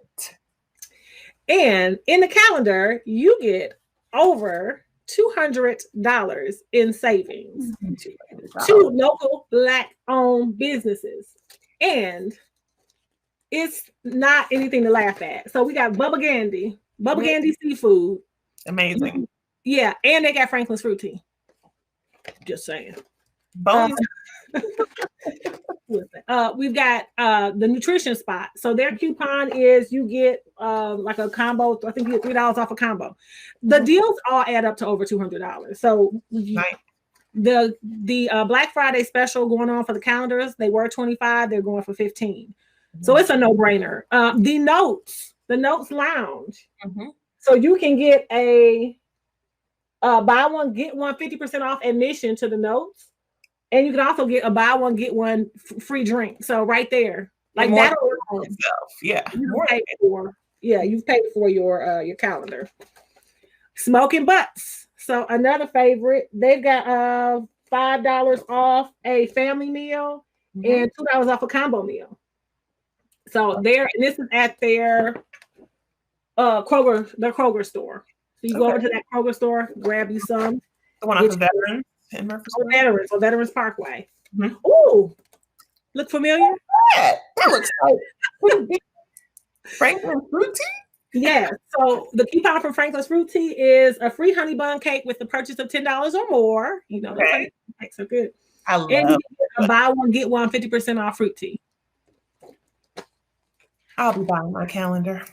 And in the calendar, you get over $200 in savings to local Black-owned businesses. And it's not anything to laugh at. So we got Bubba Gandy seafood.
Amazing.
Yeah, and they got Franklin's fruit tea. Just saying. We've got the nutrition spot. So their coupon is you get like a combo. I think you get $3 off a combo. The deals all add up to over $200. So the Black Friday special going on for the calendars, they were $25. They're going for $15. So it's a no-brainer. The Notes Lounge. So you can get a buy one get one 50% off admission to the Notes. And you can also get a buy one, get one free drink. So right there, like that. You've paid for your calendar. Smoking Butts. So another favorite. They've got $5 off a family meal and $2 off a combo meal. So and this is at their Kroger store. So you go over to that Kroger store, grab you some.
The one off of Veterans.
Veterans Parkway. Ooh, look familiar?
That looks like Franklin fruit tea?
Yeah. So the coupon from Franklin's fruit tea is a free honey bun cake with the purchase of $10 or more. You know, those cakes are good.
I love
and you get a buy one, get one 50% off fruit tea.
I'll be buying my calendar.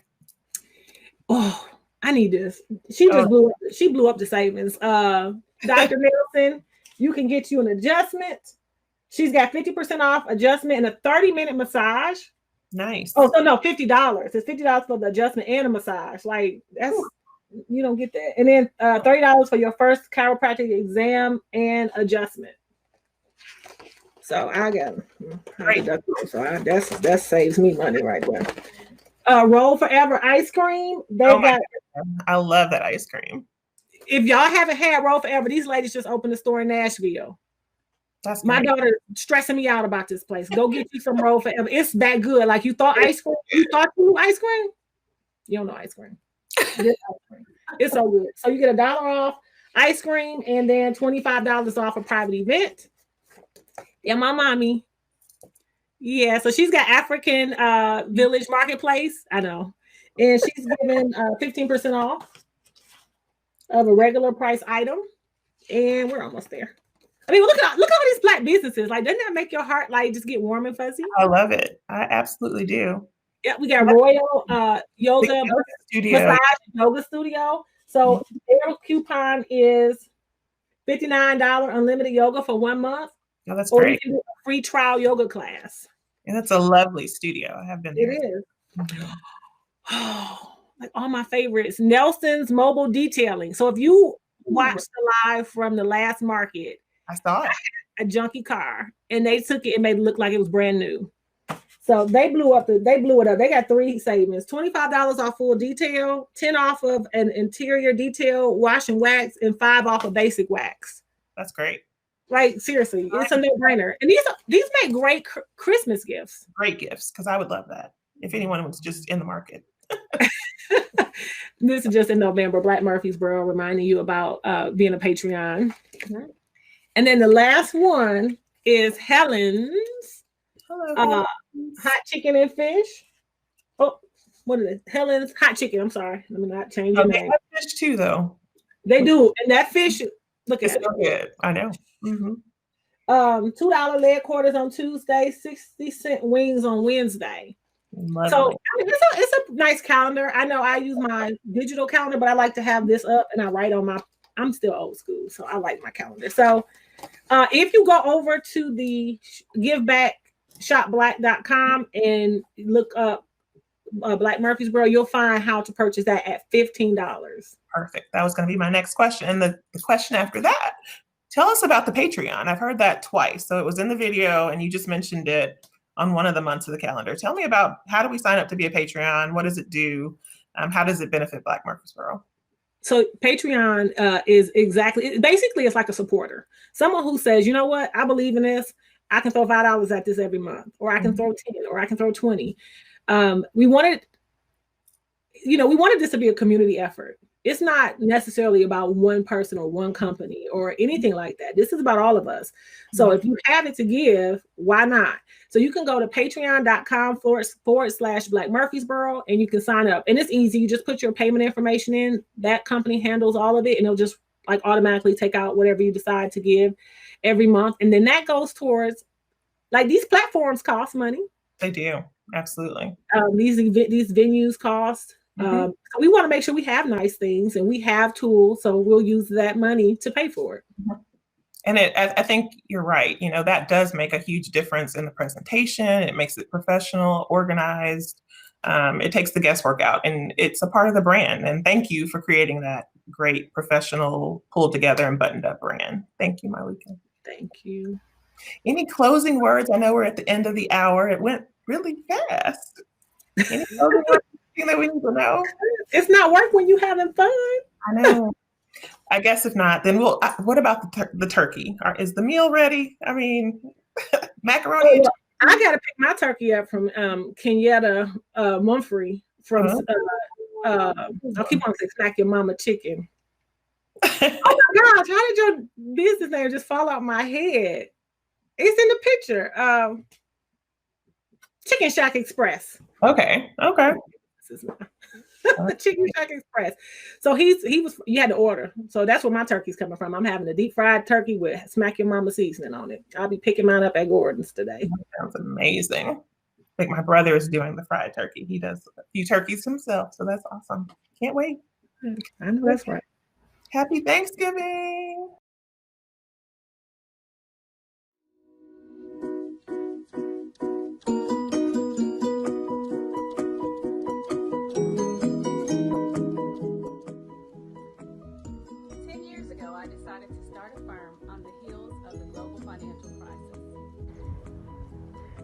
Oh, I need this. She blew up the savings. Dr. Nelson, you can get you an adjustment. She's got 50% off adjustment and a 30-minute massage.
Nice.
Oh, so no, $50. It's $50 for the adjustment and a massage. Like you don't get that. And then $30 for your first chiropractic exam and adjustment. So I got so that saves me money right there. Roll Forever ice cream.
I love that ice cream.
If y'all haven't had Roll Forever, these ladies just opened a store in Nashville.
That's
my daughter stressing me out about this place. Go get you some Roll Forever. It's that good. Like you thought ice cream. You thought you knew ice cream. You don't know ice cream. It's so good. So you get $1 off ice cream and then $25 off a private event. Yeah, my mommy. Yeah, so she's got African Village Marketplace. I know. And she's giving 15% off of a regular price item. And we're almost there. I mean, look at all these Black businesses. Like, doesn't that make your heart like just get warm and fuzzy?
I love it. I absolutely do.
Yeah, we got Royal Yoga Studio. Massage Yoga Studio. So their coupon is $59 unlimited yoga for 1 month.
Oh, that's
or
great.
You can do a free trial yoga class.
And that's a lovely studio. I have been there.
It is. Oh, like all my favorites. Nelson's Mobile Detailing. So if you watched the live from the last market,
I saw it.
A junky car, and they took it and made it look like it was brand new. So they blew it up. They got 3 savings: $25 off full detail, 10 off of an interior detail, wash and wax, and 5 off of basic wax.
That's great.
Like seriously, it's a no-brainer. And these make great Christmas gifts.
Great gifts, because I would love that if anyone was just in the market.
This is just in November. Black Murfreesboro reminding you about being a Patreon. And then the last one is Helen's hot chicken and fish. Oh, what is it? Helen's hot chicken. I'm sorry. Let me not change your name.
They have fish too, though.
They do. And that fish, look at
it. Good. I know. Mm-hmm.
$2 leg quarters on Tuesday, 60-cent wings on Wednesday.
Lovely.
So I mean, it's a nice calendar. I know I use my digital calendar, but I like to have this up and I write on my, I'm still old school, so I like my calendar. So if you go over to the givebackshopblack.com and look up Black Murfreesboro, you'll find how to purchase that at $15.
Perfect. That was going to be my next question. And the question after that, tell us about the Patreon. I've heard that twice. So it was in the video and you just mentioned it on one of the months of the calendar. Tell me about, how do we sign up to be a Patreon? What does it do? How does it benefit Black Murfreesboro?
So Patreon is basically it's like a supporter. Someone who says, you know what, I believe in this. I can throw $5 at this every month, or I can throw 10, or I can throw 20. We wanted this to be a community effort. It's not necessarily about one person or one company or anything like that. This is about all of us. So if you have it to give, why not? So you can go to patreon.com/Black Murfreesboro and you can sign up. And it's easy. You just put your payment information in. That company handles all of it and it'll just like automatically take out whatever you decide to give every month. And then that goes towards, like, these platforms cost money.
They do. Absolutely.
These venues cost. So we want to make sure we have nice things and we have tools. So we'll use that money to pay for it.
And I think you're right. You know, that does make a huge difference in the presentation. It makes it professional, organized. It takes the guesswork out and it's a part of the brand. And thank you for creating that great professional, pulled together and buttoned up brand. Thank you, Malika.
Thank you.
Any closing words? I know we're at the end of the hour. It went really fast. Any closing words that we need to know?
It's not work when you're having fun.
I know. I guess if not, then we'll. What about the turkey? Is the meal ready? I mean, macaroni.
I got to pick my turkey up from Kenyatta Mumphrey from. I keep on saying "Smack Your Mama Chicken." Oh my gosh! How did your business name just fall out my head? It's in the picture. Chicken Shack Express.
Okay.
Chicken Shack Express. So you had to order. So that's where my turkey's coming from. I'm having a deep fried turkey with Smack Your Mama seasoning on it. I'll be picking mine up at Gordon's today.
That sounds amazing. I think my brother is doing the fried turkey. He does a few turkeys himself. So that's awesome. Can't wait.
I know that's right.
Happy Thanksgiving.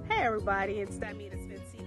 Hey everybody, it's Damita Spencer,